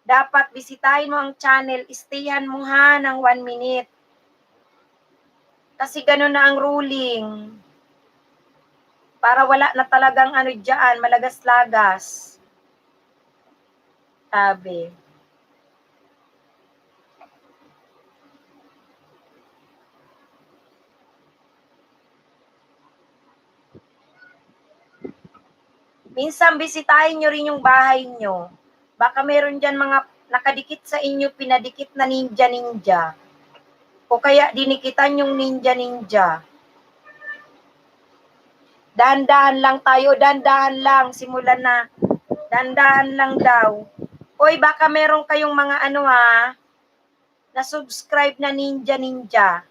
dapat bisitahin mo ang channel, stayan mo ha ng 1 minute. Kasi gano'n na ang ruling. Para wala na talagang dyan, malagas-lagas. Sabi. Minsan bisitahin nyo rin yung bahay nyo. Baka meron dyan mga nakadikit sa inyo, pinadikit na ninja. O kaya dinikitan yung ninja. Dahan-dahan lang tayo, dahan-dahan lang. Simulan na. Dahan-dahan lang daw. Oy, baka meron kayong mga na subscribe na ninja.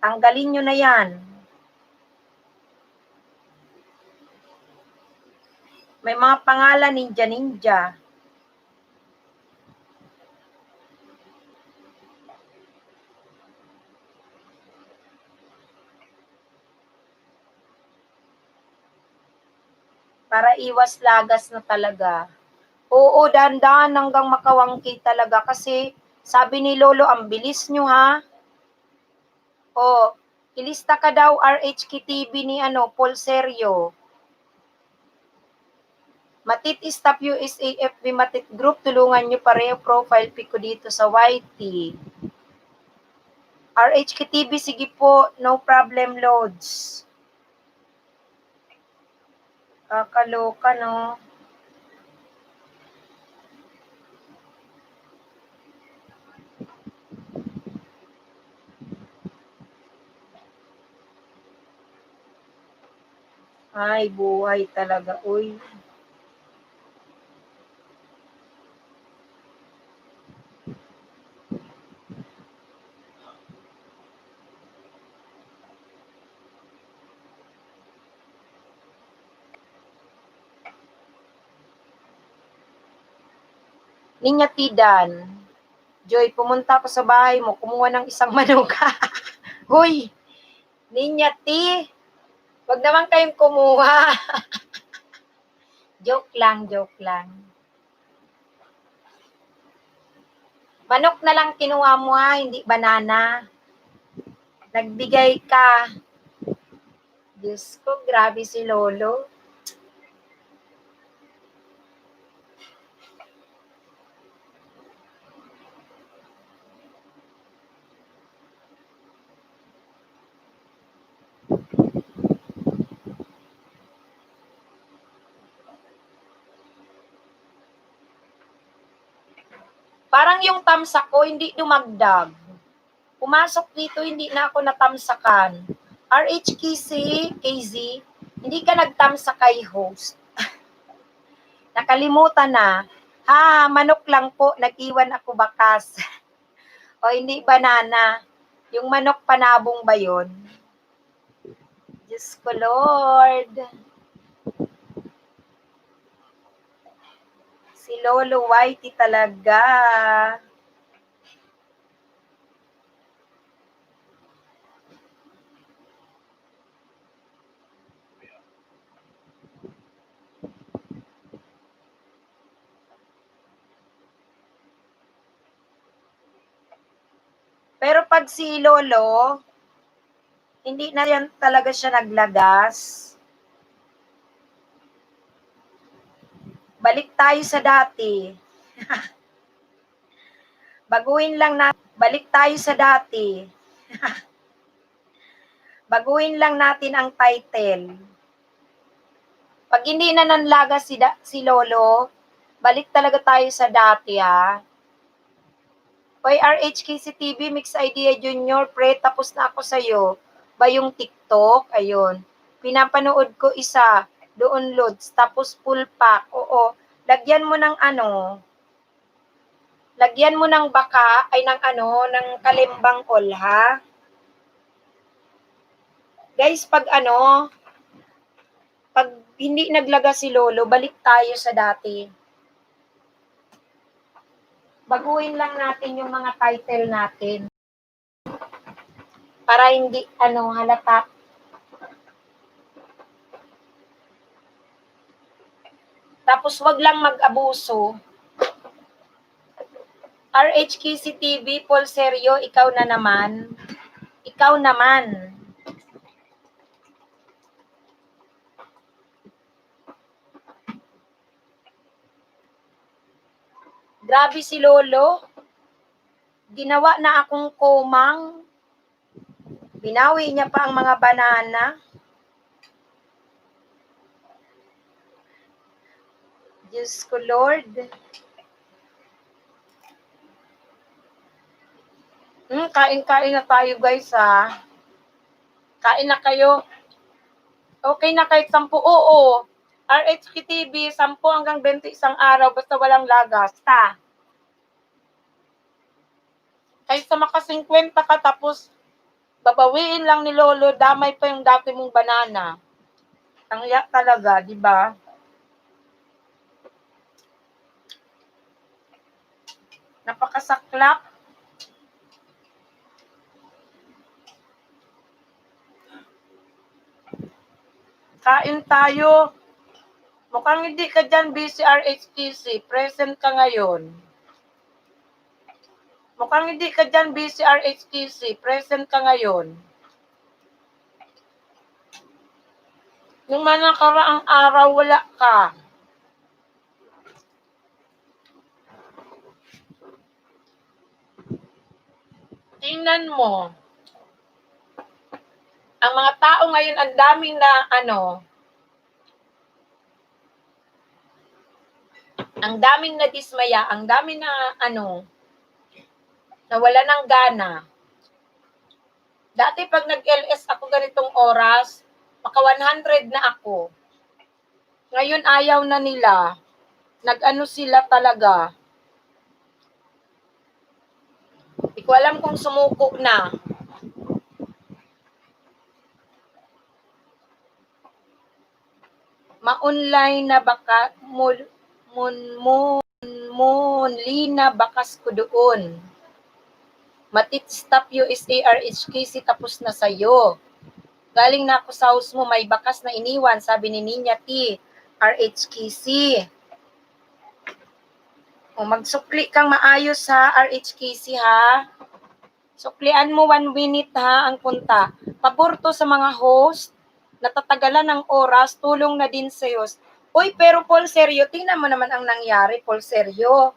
Tanggalin nyo na yan. May mga pangalan ninja. Para iwas lagas na talaga. Oo, dahan-dahan hanggang makawangki talaga kasi sabi ni Lolo, ang bilis nyo ha. Ilista ka daw RHK TV ni Paul Serio. Matit Stop USA FB Matit Group, tulungan nyo pareho profile pic ko dito sa YT. RHK TV, sige po, no problem loads. Kakaloka, no? Ay, buhay talaga, uy. Ninyatidan. Joy, pumunta ako sa bahay mo, kumuha ng isang manok. Hoy, Ninyati, wag naman kayong kumuha. Joke lang. Manok na lang kinuha mo ha, hindi banana. Nagbigay ka. Diyos ko, grabe si Lolo. Parang yung tamsak ko, hindi dumagdag. Pumasok dito, hindi na ako natamsakan. RHKC, KZ, hindi ka nagtamsak kay host. Nakalimutan na. Ha, manok lang po, nag-iwan ako bakas. O hindi banana. Yung manok panabong ba yun? Diyos ko, Lord. Si Lolo Whitey talaga. Pero pag si Lolo, hindi na yan talaga siya naglagas. Balik tayo sa dati. Balik tayo sa dati. Baguhin lang natin ang title. Pag hindi na nanlaga si Lolo, balik talaga tayo sa dati ha. Oy, RHKC TV, Mix Idea Junior, pre, tapos na ako sa'yo. Ba yung TikTok? Ayun. Pinapanood ko isa, doon loads, tapos full pack. Oo, lagyan mo ng lagyan mo ng baka, ay ng kalimbang all, ha? Guys, pag hindi naglaga si Lolo, balik tayo sa dati. Baguhin lang natin yung mga title natin. Para hindi, halata. Tapos wag lang mag-abuso. RHKC TV, Paul Seryo, ikaw na naman. Ikaw naman. Grabe si Lolo. Ginawa na akong komang. Binawi niya pa ang mga banana. Diyos ko, Lord. Kain-kain na tayo, guys, ha. Kain na kayo. Okay na kahit 10. Oo. RHK TV, 10 hanggang 20 isang araw, basta walang lagas. Kaysa maka 50 ka tapos babawiin lang ni Lolo, damay pa yung dati mong banana. Ang iyak talaga, di ba? Napakasaklap. Kain tayo. Mukhang hindi ka dyan busy, RHTC. Present ka ngayon. Mukhang hindi ka dyan busy, RHTC. Present ka ngayon. Yung mga nakaraang araw, wala ka. Tingnan mo. Ang mga tao ngayon, ang daming na ang daming na dismaya, ang daming na nawala ng gana. Dati pag nag-LS ako ganitong oras, maka 100 na ako. Ngayon ayaw na nila. Nag-ano sila talaga. Hindi ko alam kung sumuko na. Ma-online na baka Lina bakas ko doon. Matitstop USA RHKC tapos na sa'yo. Galing na ako sa house mo, may bakas na iniwan, sabi ni Ninya T. RHKC. O magsukli kang maayos sa RHKC ha. Suklian mo 1 minute ha ang punta. Pabor to sa mga host, natatagalan ng oras, tulong na din sa'yo. Uy, pero Paul, seryo, tingnan mo naman ang nangyari, Paul, seryo.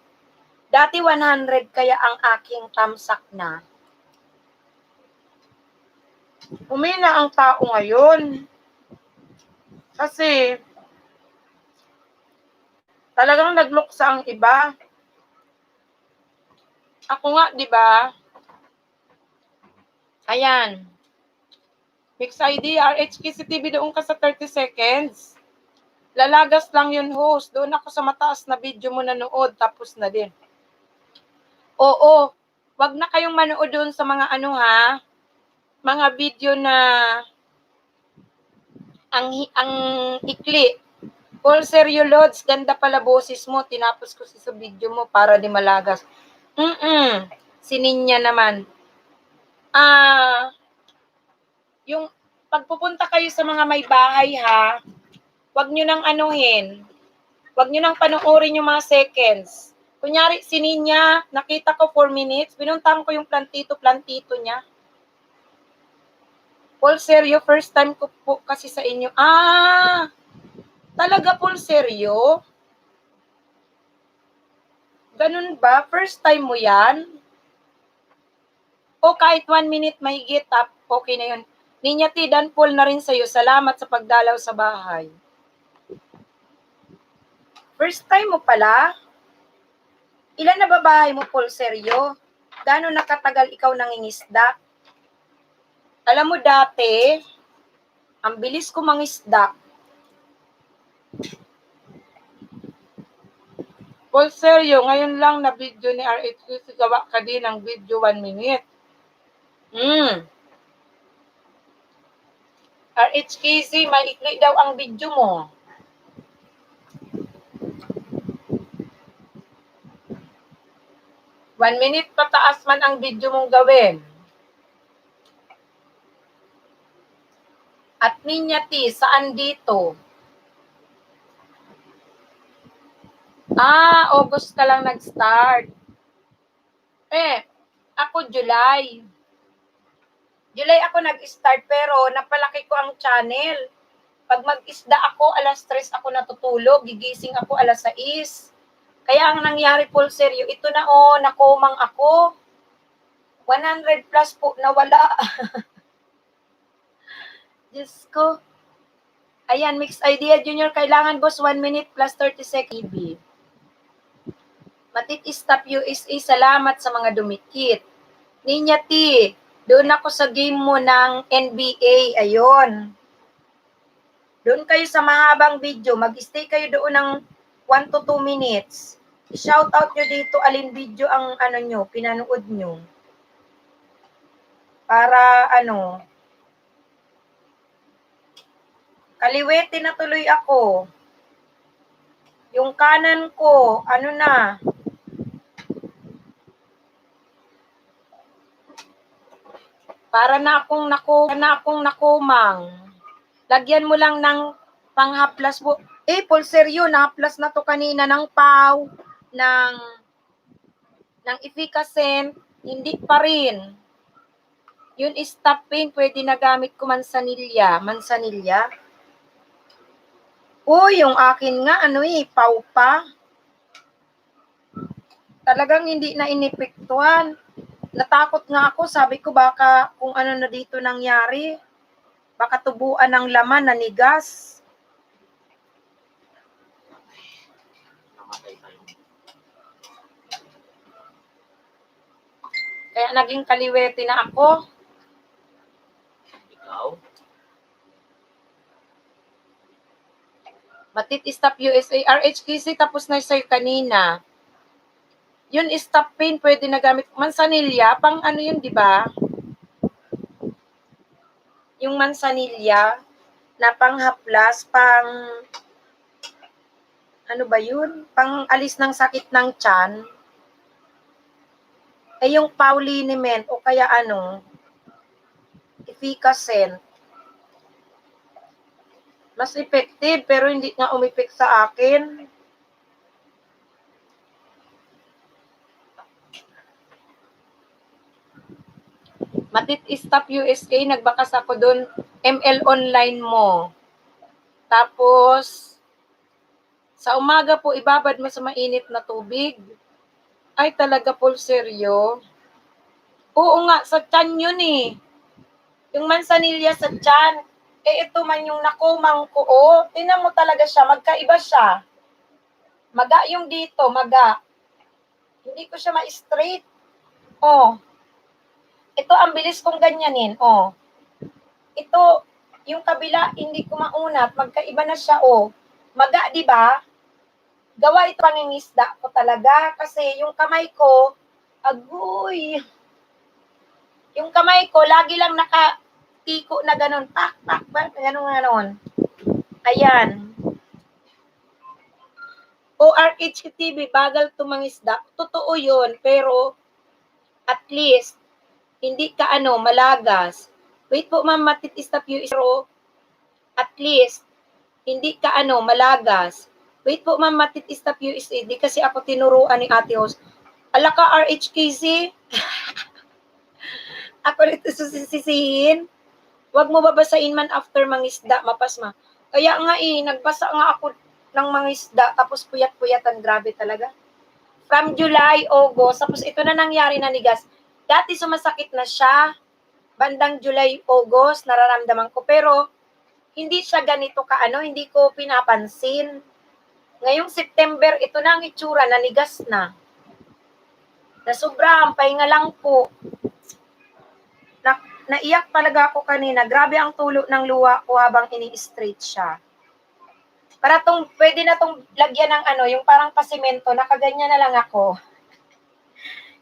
Dati 100 kaya ang aking tamsak na. Umina ang tao ngayon. Kasi, talagang nagluksa ang iba. Ako nga, di ba? Ayan. Mix ID, RHKC TV, doon ka sa 30 seconds. Lalagas lang yun, host. Doon ako sa mataas na video mo nanood, tapos na din. Oo, wag na kayong manood doon sa mga ano ha, mga video na ang ikli. Paul Sergio Lods, ganda pala boses mo, tinapos ko sa video mo para di malagas. Sininya naman. Yung pagpupunta kayo sa mga may bahay ha, wag nyo nang anuhin. Wag nyo nang panoorin yung mga seconds. Kunyari, sininya, nakita ko 4 minutes, binuntahan ko yung plantito niya. Paul Sergio, first time ko po kasi sa inyo. Talaga Paul Sergio? Ganun ba? First time mo yan? O kahit 1 minute mahigit, okay na yun. Ninya T, Dan Paul na rin sa'yo. Salamat sa pagdalaw sa bahay. First time mo pala? Ilan na babahay mo, Paul Sergio? Gaano nakatagal ikaw nangingisda? Alam mo dati, ang bilis ko mangisda. Paul Sergio, ngayon lang na video ni RHKC, gawa ka din ng video 1 minute. RHKC, maikli daw ang video mo. One minute pataas man ang video mong gawin. At Ninya T, saan dito? August ka lang nag-start. Ako July. July ako nag-start pero napalaki ko ang channel. Pag mag-isda ako, alas 3 ako natutulog, gigising ako alas 6. Kaya ang nangyari, Paul Sergio, ito na nakumang ako. 100 plus po nawala. Diyos ko. Ayan, Mix Idea Junior, kailangan boss 1 minute plus 30 seconds. Matit Stop USA, salamat sa mga dumikit. Ninya T, doon ako sa game mo ng NBA, ayun. Doon kayo sa mahabang video, mag-stay kayo doon ng 1 to 2 minutes. I-shout out nyo dito alin video ang nyo, pinanood nyo. Para kaliwete na tuloy ako. Yung kanan ko, na, para na akong nakumang. Lagyan mo lang ng panghaplas mo. Paul Sergio, nahaplas na to kanina ng PAW, ng efficacy, hindi pa rin. Yun is stop-pain, pwede na gamit ko mansanilya. Yung akin nga, PAW pa. Talagang hindi na inepektuhan. Natakot nga ako, sabi ko baka kung ano na dito nangyari, baka tubuan ng laman, nanigas. Kaya naging kaliwete na ako. Ikaw? Matit Stop USA, RHKC, tapos na sa'yo kanina. Yun is stop pain, pwede na gamit. Mansanilya, pang yun, di ba? Yung mansanilya, na panghaplas, ano ba yun? Pang alis ng sakit ng tiyan. Yung PAW liniment, o kaya efficacy. Mas effective, pero hindi nga umipik sa akin. Madrid Stop USA, nagbakas ako doon, ML online mo. Tapos, sa umaga po, ibabad mo sa mainit na tubig. Ay, talaga po, seryo? Oo nga, sa tiyan yun eh. Yung mansanilya sa tiyan. Eh, ito man yung nakumang ko. Oh, tingnan mo talaga siya, magkaiba siya. Maga yung dito, maga. Hindi ko siya ma-straight. Oh. Ito, ang bilis kong ganyanin. Oh. Ito, yung kabila, hindi ko maunat. Magkaiba na siya, oh. Maga, di ba? Gawa ito pangingisda ko talaga. Kasi yung kamay ko, agoy. Yung kamay ko, lagi lang nakatiko na ganun. Pak, pak, pak, ganun. Ayan. ORHTV, bagal tumangisda. Totoo yun, pero at least, hindi ka malagas. Wait po, ma'am, matitistap yung isro. At least, hindi ka malagas. Wait po, ma'am, matitistap yung isa. Di kasi ako tinuruan ni ate host. Ala ka, RHKZ? Ako rito susisisihin. Huwag mo babasain man after mangisda, mapasma. Kaya nga nagbasa nga ako ng mangisda, tapos puyat-puyatan, grabe talaga. From July, August, tapos ito na nangyari na nigas. Dati sumasakit na siya, bandang July, August, nararamdaman ko. Pero, hindi siya ganito hindi ko pinapansin. Ngayong September, ito na ang itsura, nanigas na. Nasobrang, pahinga lang po. Naiyak talaga ako kanina. Grabe ang tulo ng luha ko habang ini-straight siya. Para pwede na tong lagyan ng yung parang pasimento, nakaganyan na lang ako.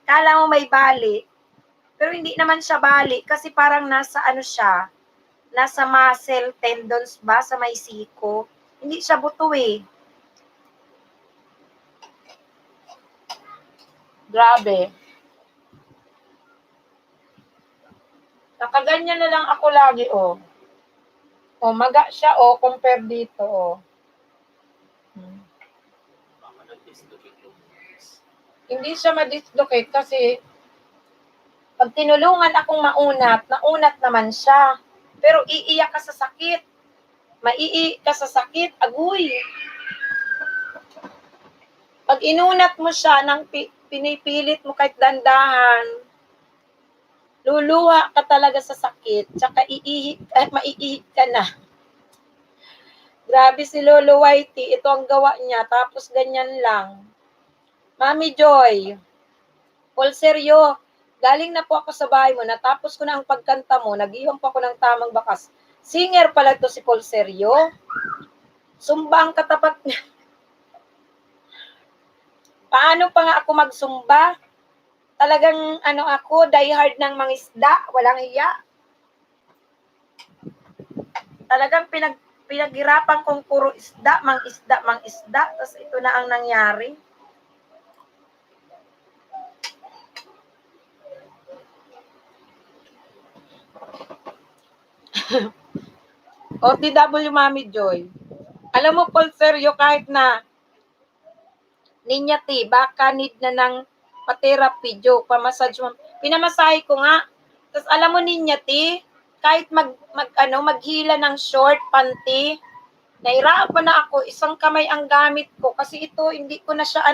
Kala mo may bali. Pero hindi naman siya bali kasi parang nasa siya, nasa muscle tendons ba sa may siko. Hindi siya buto eh. Grabe. Nakaganyan na lang ako lagi, oh. Oh, maga siya, oh, compare dito, oh. Hindi siya ma-dislocate kasi pag tinulungan akong naunat naman siya. Pero iiyak ka sa sakit. Maiiyak ka sa sakit, agoy. Pag inunat mo siya, pinipilit mo kahit dandahan, luluha ka talaga sa sakit, tsaka maiihik ka na. Grabe si Lolo Whitey, ito ang gawa niya, tapos ganyan lang. Mami Joy, Paul seryo, galing na po ako sa bahay mo, natapos ko na ang pagkanta mo, nag-iwan pa ako ng tamang bakas. Singer pala to si Paul seryo. Sumba ang katapat niya. Paano pa nga ako magsumba? Talagang ako, diehard ng mangisda, walang hiya. Talagang pinaghirapan kong puro isda, mangisda. Tapos ito na ang nangyari. OTW Mami Joy. Alam mo, Paul seryo, kahit na ninyati, baka need na ng pa-therapy, joke, pa-massage mo. Pinamasahe ko nga. Tapos alam mo ninyati, kahit maghila ng short panty, nahirapan na ako, isang kamay ang gamit ko kasi ito, hindi ko na siya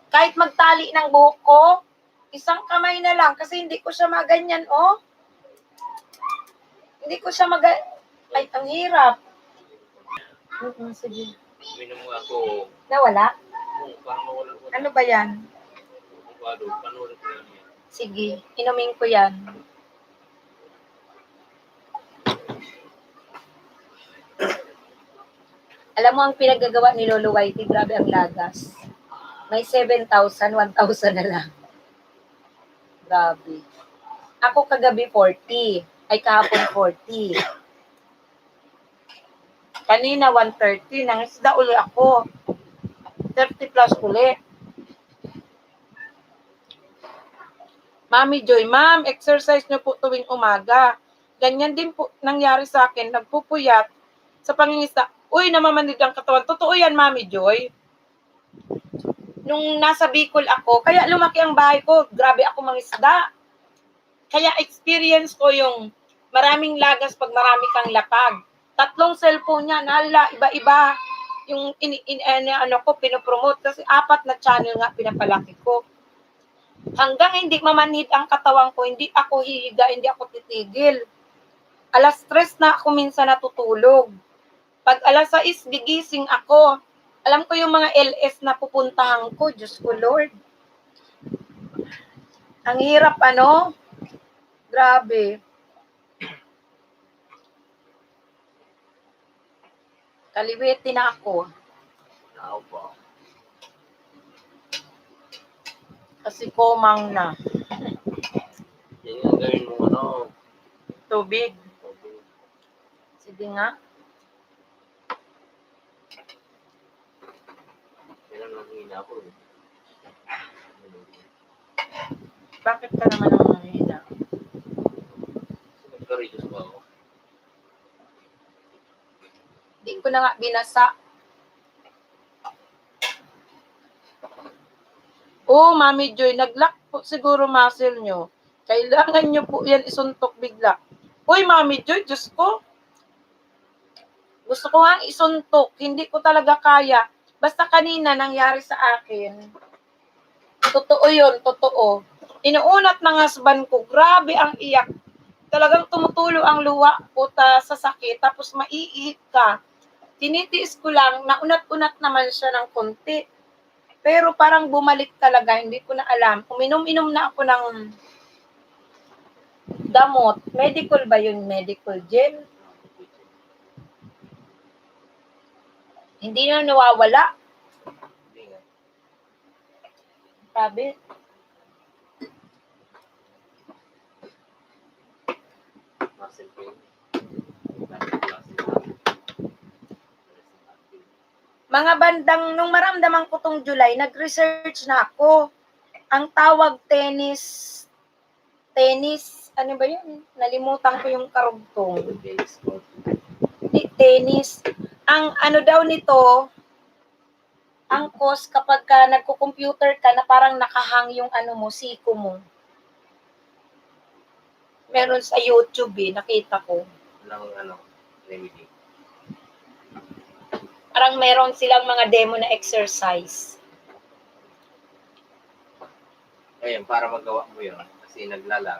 kahit magtali ng buhok ko, isang kamay na lang kasi hindi ko siya maganyan, oh. Hindi ko siya ay, ang hirap. Sige. Minom mo ako. Nawala? Parang mawala ko. Ano ba yan? Panoorin ko yan. Sige, inumin ko yan. Alam mo ang pinagagawa ni Lolo Whitey, grabe ang lagas. May 7,000, 1,000 na lang. Grabe. Ako kagabi 40. Ay kahapon 40. Kanina 130. Nangisda uli ako. 30 plus uli. Mami Joy, ma'am, exercise nyo po tuwing umaga. Ganyan din po nangyari sa akin. Nagpupuyat sa pangingisda. Uy, namamanid ang katawan. Totoo yan, Mami Joy. Nung nasa Bicol ako, kaya lumaki ang bahay ko. Grabe ako mangisda. Kaya experience ko yung maraming lagas pag marami kang lapag. 3 cellphone niya, nala, iba-iba yung pinopromote kasi 4 na channel nga pinapalaki ko. Hanggang hindi mamanhid ang katawan ko, hindi ako hihiga, hindi ako titigil. 3:00 na ako minsan natutulog. Pag 6:00, gigising ako. Alam ko yung mga LS na pupuntahan ko. Diyos ko, Lord. Ang hirap, Grabe. Kaliwete na ako. Naaw pa. Kasi komang na. Yan nga gawin mo, Tubig. Sige nga. Kailan lang hina ako eh. Bakit ka naman ang mahina? Nagka-reduce pa ako. Hindi ko na nga binasa. Oh, Mami Joy, nag-lock po siguro muscle nyo. Kailangan nyo po yan isuntok bigla. Uy, Mami Joy, Diyos ko. Gusto ko nga isuntok. Hindi ko talaga kaya. Basta kanina nangyari sa akin. Totoo yun, totoo. Inuunat ng husband ko. Grabe ang iyak. Talagang tumutulo ang luwa ko sa sakit. Tapos maiihip ka. Tinitiis ko lang. Naunat-unat naman siya ng konti. Pero parang bumalik talaga, hindi ko na alam. Uminom-inom na ako ng gamot. Medical ba yun? Medical gel? Hindi na nawawala. Hindi nga. Sabi. Muscle pain. Mga bandang, nung maramdaman ko tong July, nag-research na ako. Ang tawag tennis, ano ba yun? Nalimutan ko yung karugtong. Hindi, tennis. Ang ano daw nito, ang cause kapag ka nagko-computer ka na parang nakahang yung siko mo. Meron sa YouTube nakita ko. Walang remedy. Parang meron silang mga demo na exercise. Ayun, para magawa mo yun, kasi naglalag,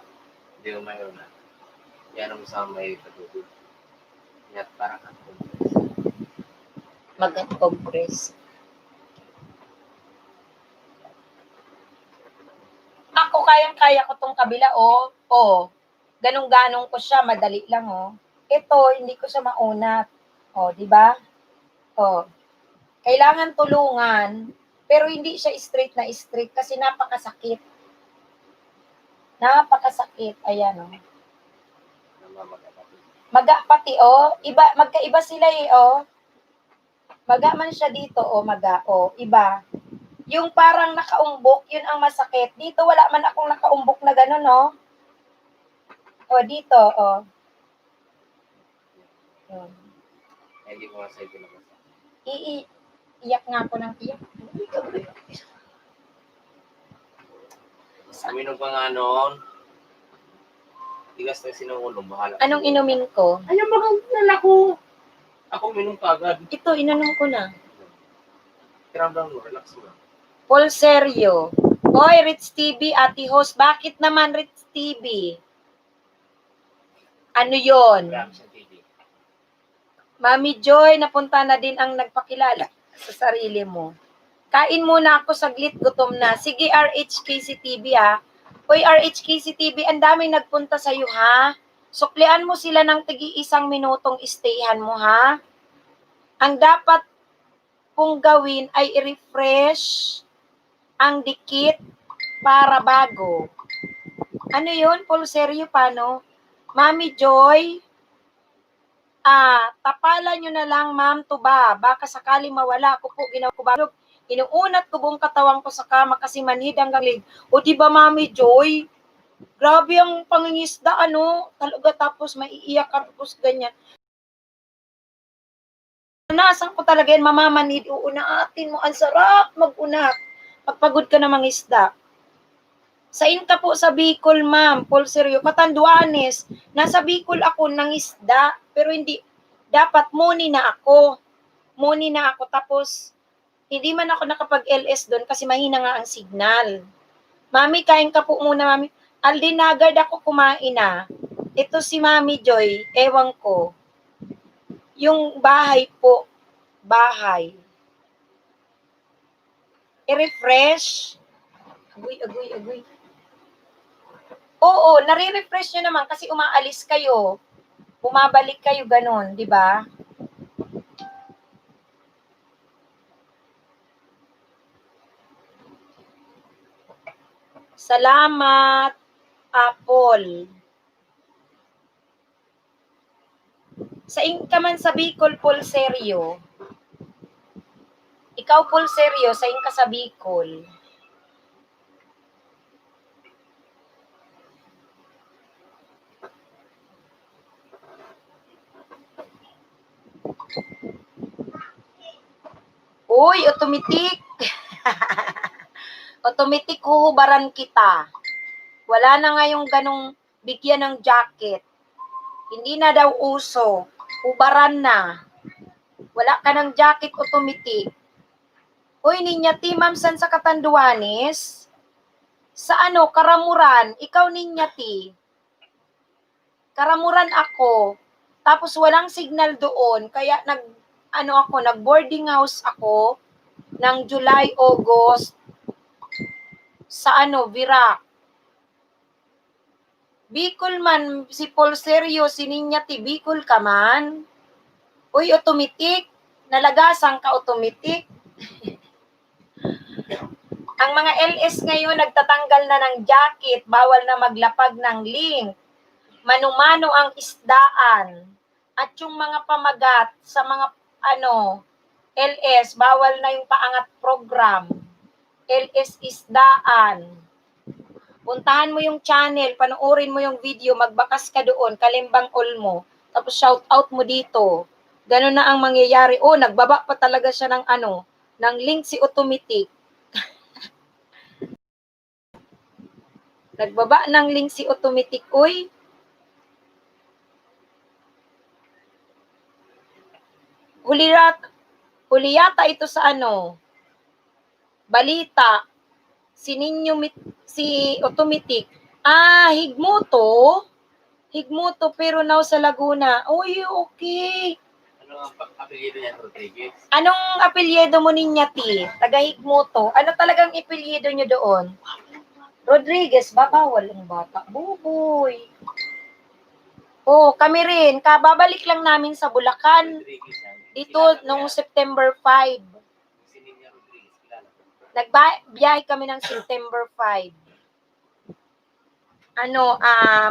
hindi mo mayroon na. Yan mo sa may patutulog. Yan, parang compress. Mag-compress. Ako kayang-kaya ko tong kabila, ganong-ganong ko siya, madali lang, Ito, hindi ko siya maunat. Di ba? Kailangan tulungan, pero hindi siya straight na straight kasi napakasakit. Napakasakit. Ayan, Maga pati, magkaiba sila Maga man siya dito, maga, iba. Yung parang nakaumbok, yun ang masakit. Dito wala man akong nakaumbok na gano'n, dito, Hindi ko nga sa'yo pinabasa. Iyak nga ako ng iyak. Uminom ka nga noon. Tigas na sinungulong, bahala. Anong inumin ko? Ayaw magandala ko. Ako uminom ka agad. Ito, ininom ko na. Kiramdam mo, relax mo. Paul Sergio. Hoy, Ritz TV, Ate Host. Bakit naman Ritz TV? Ano yon? Reaction TV. Mami Joy, napunta na din ang nagpakilala sa sarili mo. Kain muna ako saglit, gutom na. Sige, RHKC TV ha. Hoy, RHKC TV, ang daming nagpunta sa'yo ha. Suklian mo sila ng tigi-1 minutong stayhan mo ha. Ang dapat kung gawin ay i-refresh ang dikit para bago. Ano yun, Paul Sergio, paano? Mami Joy, tapalan nyo na lang, ma'am, tuba. Baka sakali mawala ako po, ginawa ko balog. Inuunat ko buong katawan ko sa kama kasi manhid hanggang lig. O diba, Mami Joy? Grabe ang pangingisda, talaga tapos maiiyak ka, tapos ganyan. Naasan ko talaga yan, mamamanid, uunatin mo, ang sarap mag-unat. Pagpagod ka na mangisda. Sain ka po sa Bicol, ma'am. Paul Seryo, Catanduanes. Nasa Bicol ako ng isda, pero hindi, dapat muni na ako. Muni na ako, tapos, hindi man ako nakapag-LS doon kasi mahina nga ang signal. Mami, kain ka po muna, mami. Aldin, agad ako kumain na. Ito si Mami Joy, ewan ko. Yung bahay po, bahay. I-refresh. Agoy, agoy, agoy. Oo, nare-refresh nyo naman kasi umaalis kayo. Bumabalik kayo ganun, di ba? Salamat, Apple. Sa ka man sa Bicol, Paul Seryo. Ikaw, Paul Seryo, sa ka sa Bicol. Uy, automatic. Automatic huhubaran kita. Wala na ngayong ganong bigyan ng jacket. Hindi na daw uso. Hubaran na. Wala ka ng jacket automatic. Uy, Ninyati, ma'am, san sa Catanduanes? Sa ano, Karamuran. Ikaw, Ninyati. Karamuran ako. Tapos walang signal doon. Kaya nag-boarding house ako ng July, August sa Virac. Bicol man, si Paul Seryo, si Ninyati, Bicol ka man. Uy, automatic. Nalagasan ka automatic. Ang mga LS ngayon nagtatanggal na ng jacket, bawal na maglapag ng link. Mano-mano ang isdaan. At yung mga pamagat sa mga LS, bawal na yung paangat program. LS isdaan. Puntahan mo yung channel, panoorin mo yung video, magbakas ka doon, Kalimbang Olmo. Tapos shout out mo dito. Ganun na ang mangyayari. Oh, nagbaba pa talaga siya ng ng link si automatic. Nagbaba ng link si automatic, uy. Huli yata ito sa balita. Si automatic. Higmoto. Higmoto pero now sa Laguna. Uy, okay. Ano ang apelyido niya, Rodriguez? Anong apelyido mo, Ninyati? Taga Higmoto. Ano talagang apelyido niyo doon? Rodriguez, babawal ang bata. Buboy. Oh, kami rin. Kababalik lang namin sa Bulacan. Dito noong September 5. Nagbiyahe kami ng September 5.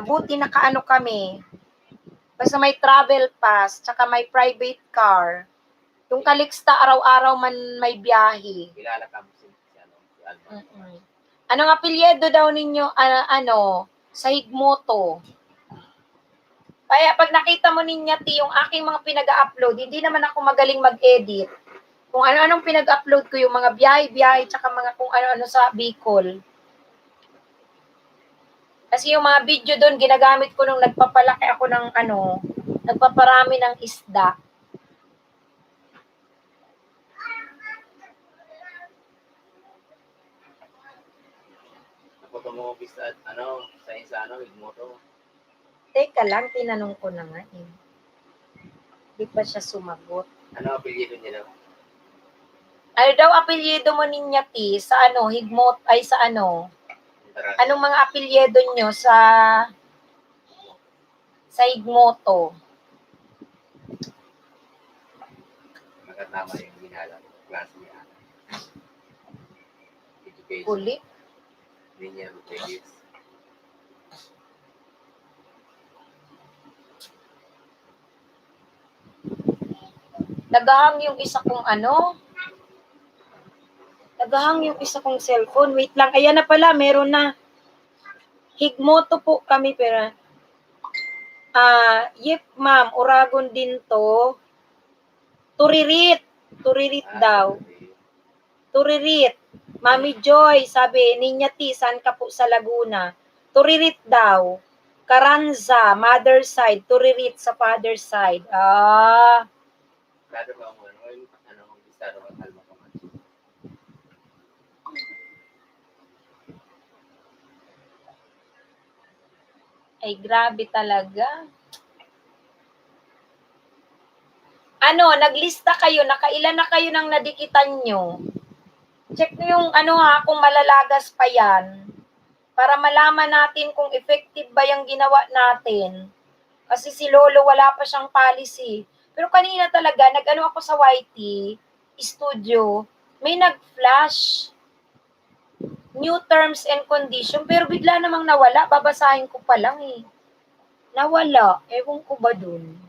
Buti nakaano kami. Basta may travel pass, tsaka may private car. Yung Calixta, araw-araw man may biyahe. Kilala ka mo si Alma. Anong apelyido daw ninyo, sa Higmoto? Kaya pag nakita mo Ninyati, yung aking mga pinag-upload, hindi naman ako magaling mag-edit. Kung ano-anong pinag-upload ko, yung mga biyahe-biyahe, tsaka mga kung ano-ano sa Bicol. Kasi yung mga video doon, ginagamit ko nung nagpapalaki ako ng nagpaparami ng isda. Ako tumubis at sa Higmoto. Teka lang, tinanong ko na nga eh. Di pa siya sumagot. Ano apelyido niya daw? Ano daw apelyido mo, Ninyati, sa Higmot, ay sa Anong mga apelyido nyo sa Higmoto? Magkatama yung ginala. Klase niya. Education. Uli? Linya Rodriguez. Nagahang yung isa kong Nagahang yung isa kong cellphone. Wait lang. Ayan na pala. Meron na. Higmoto po kami. Pero, yep, ma'am. Uragon din to. Turirit. Turirit daw. Turirit. Mami Joy, sabi, Ninya T, saan ka po sa Laguna? Turirit daw. Karanza, mother side. Turirit sa father side. Ah, Estado ba ang estado ba kalma ka man? ay grabe talaga. Ano, naglista kayo, nakailan na kayo ng nadikitan nyo? Check nyo yung ano ha, kung malalagas pa yan. Para malaman natin kung effective ba yung ginawa natin. Kasi si Lolo wala pa siyang policy. Pero kanina talaga, nag-ano ako sa YT studio, may nag-flash new terms and condition, pero bigla namang nawala, babasahin ko pa lang eh. Nawala, ewan ko ba dun?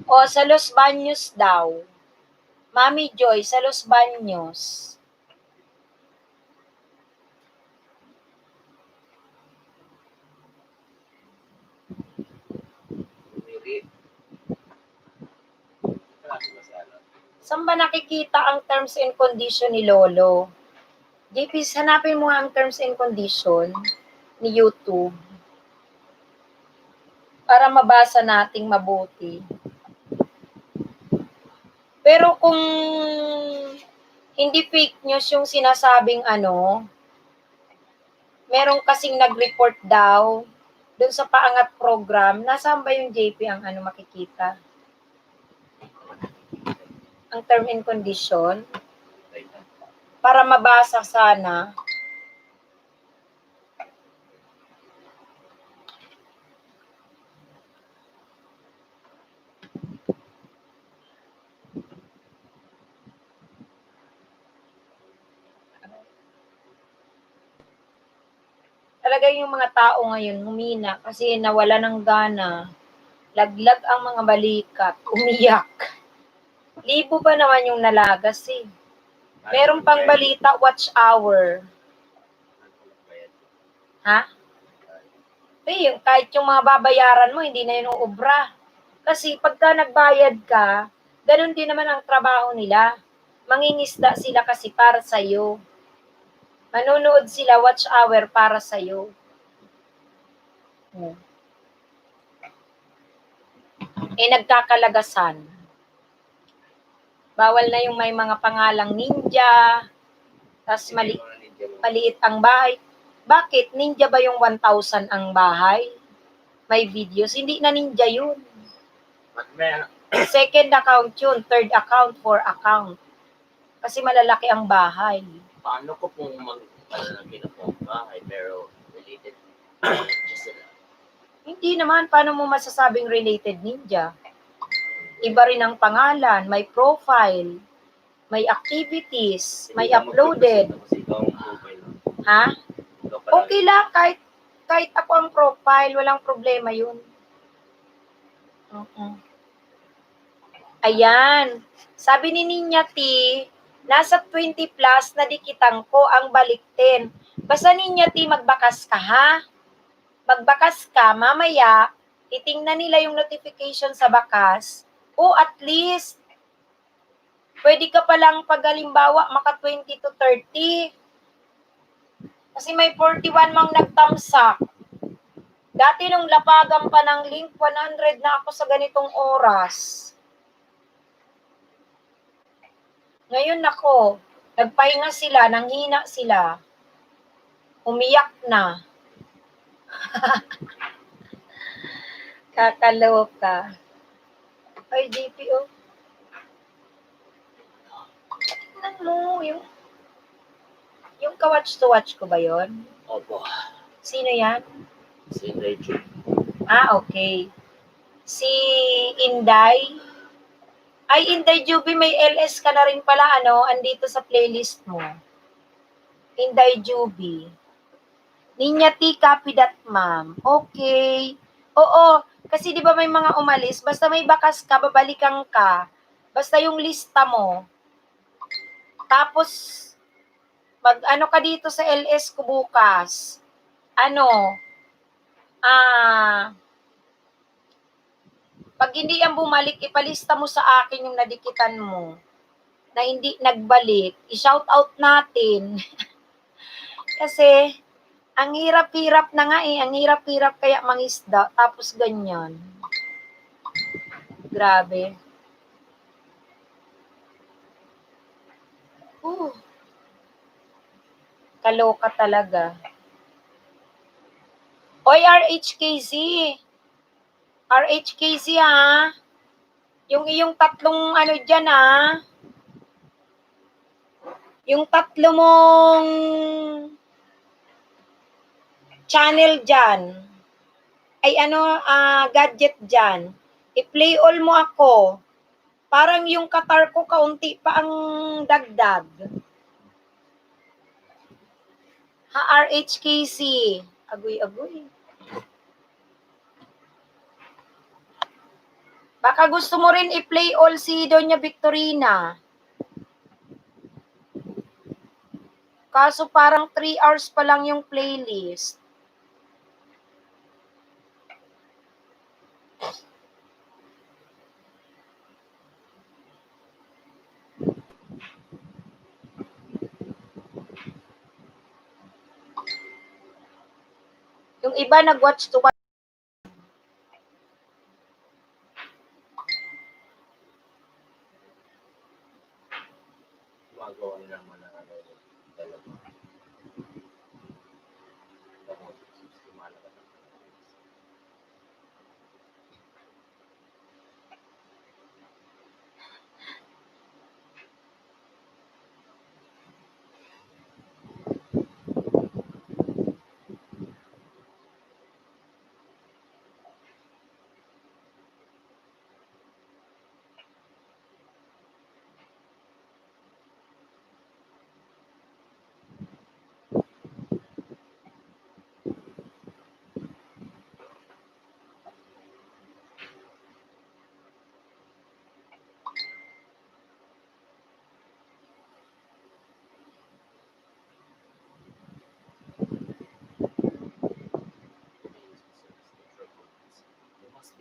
O, sa Los Baños daw. Mami Joy, sa Los Baños. Umiri. Klase ba sa ano? Saan ba nakikita ang terms and condition ni Lolo? JP, hanapin mo ang terms and condition ni YouTube para mabasa nating mabuti. Pero kung hindi fake news yung sinasabing ano, merong kasing nag-report daw dun sa Paangat program, nasaan ba yung JP ang ano makikita? Ang term and condition? Para mabasa sana. Talaga yung mga tao ngayon humina kasi nawala ng gana. Laglag ang mga balikat, umiyak. Libo ba naman yung nalagas eh. Meron pang balita, watch hour. Ha? Eh, kahit yung mga babayaran mo, hindi na yun uubra. Kasi pagka nagbayad ka, ganun din naman ang trabaho nila. Mangingisda sila kasi para sa'yo. Manonood sila, watch hour para sa'yo. Eh, nagkakalagasan. Bawal na yung may mga pangalang ninja, tas maliit ang bahay. Bakit? Ninja ba yung 1,000 ang bahay? May videos. Hindi na ninja yun. Second account yun. Third account, fourth account. Kasi malalaki ang bahay. Paano ko kung mag-alaki na po ang bahay pero related sila? Hindi naman. Paano mo masasabing related ninja? Iba rin ang pangalan. May profile. May activities. May uploaded. Ha? Okay lang. Kahit ako ang profile, walang problema yun. Ayan. Sabi ni Ninya T, nasa 20 plus na dikitan ko ang baliktin. Basta Ninya T, magbakas ka ha? Magbakas ka, mamaya, titingnan nila yung notification sa bakas. O at least, pwede ka palang pag halimbawa, maka 20 to 30. Kasi may 41 mang nagtamsak. Dati nung lapagan pa ng link, 100 na ako sa ganitong oras. Ngayon ako, nagpahinga sila, nanghina sila. Umiyak na. Kakaloka. Ay, DPO. Tignan mo, yung ka-watch to watch ko ba yon? Opo. Sino yan? Si Rachel. Ah, okay. Si Inday. Ay, Inday Juby, may LS ka na rin pala, ano? Andito sa playlist mo. Inday Juby. Ninya T, copy that, ma'am. Okay. Oo, kasi di ba may mga umalis, basta may bakas ka, babalikan ka. Basta yung lista mo. Tapos, Pag ano ka dito sa LS ko bukas, ano, pag hindi yan bumalik, ipalista mo sa akin yung nadikitan mo na hindi nagbalik. I-shout out natin. Kasi, ang hirap-hirap na nga eh. Ang hirap-hirap kaya mangisda. Tapos ganyan. Grabe. Kaloka talaga. Oy, RHKZ. RHKZ ha. Yung iyong tatlong ano dyan ha. Yung tatlo mong channel dyan. Ay ano, gadget dyan. I-play all mo ako. Parang yung Qatar ko kaunti pa ang dagdag. Ha, RHKC. Agoy-agoy. Baka gusto mo rin i-play all si Doña Victorina. Kaso parang 3 hours pa lang yung playlist. Yung iba nag-watch to watch. Magawa naman ng ano, talaga.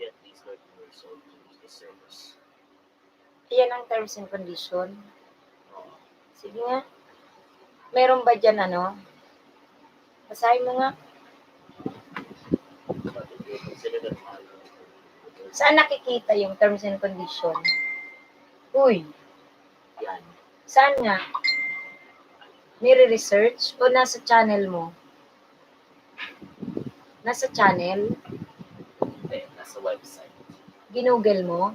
Get these documents so to use the service. Yan ang terms and condition. Sige nga. Meron ba dyan ano? Basahin mo nga. Saan nakikita yung terms and condition? Uy. Yan. Saan nga? Nire-research o nasa channel mo? Nasa channel? Nasa website. Ginugel mo?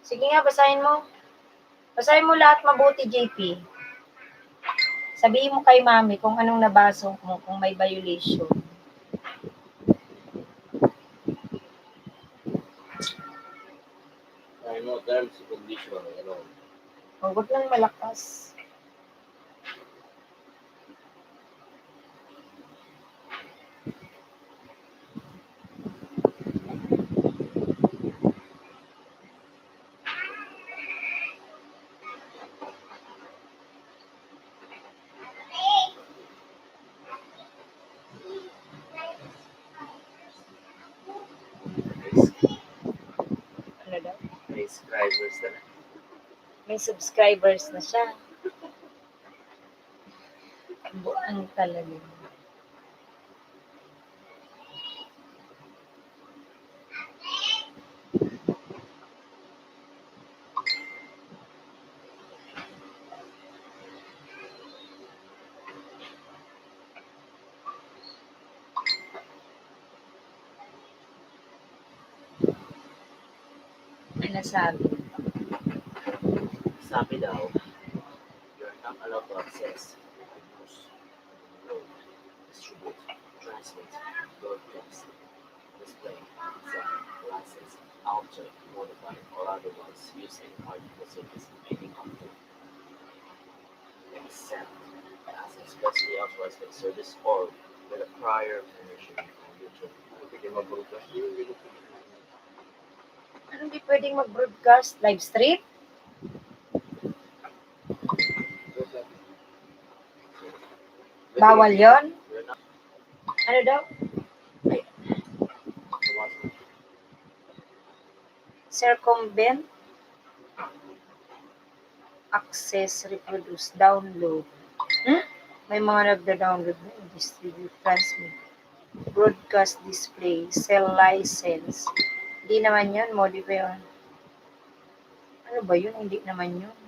Sige nga, basahin mo. Basahin mo lahat mabuti, JP. Sabihin mo kay mami kung anong nabasa mo, kung may violation. Ano, terms and condition, ano. O, huwag lang malakas. Ano daw? May subscribers na. May subscribers na siya. Buang talaga. Ano sabi? Sabi daw, you're not allowed to access, use, load, distribute, transmit, broadcast, display, send, license, alter, modify, or otherwise use any article service in any country, except as expressly authorized by service or with a prior permission from YouTube. Pwede mag-broadcast yun, hindi ko Ano di pwedeng mag-broadcast? Live stream? Bawal yon? We're not Ano daw? the ones Circumvent, access, reproduce, download. May mga nagda-download na distribute, transmit, broadcast, display, sell license. Hindi naman yun, modify yun. Ano ba yun? Hindi naman yun.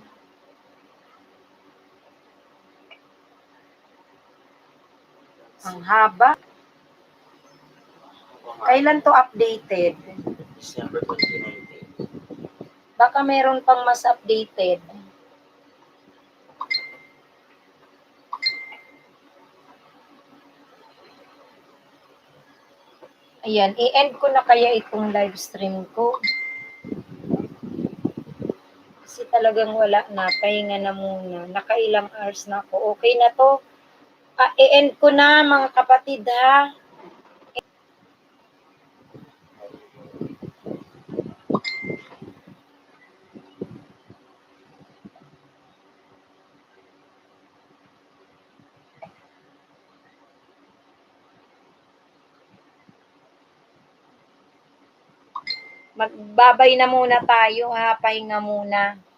Ang haba. Kailan to updated? December 2019. Baka meron pang mas updated. Ayan, i-end ko na kaya itong live stream ko. Kasi talagang wala na, pahinga na muna. Nakailang hours na ako. Okay na to. I-end ko na mga kapatid ha. Magbabay na muna tayo ha, pahinga muna.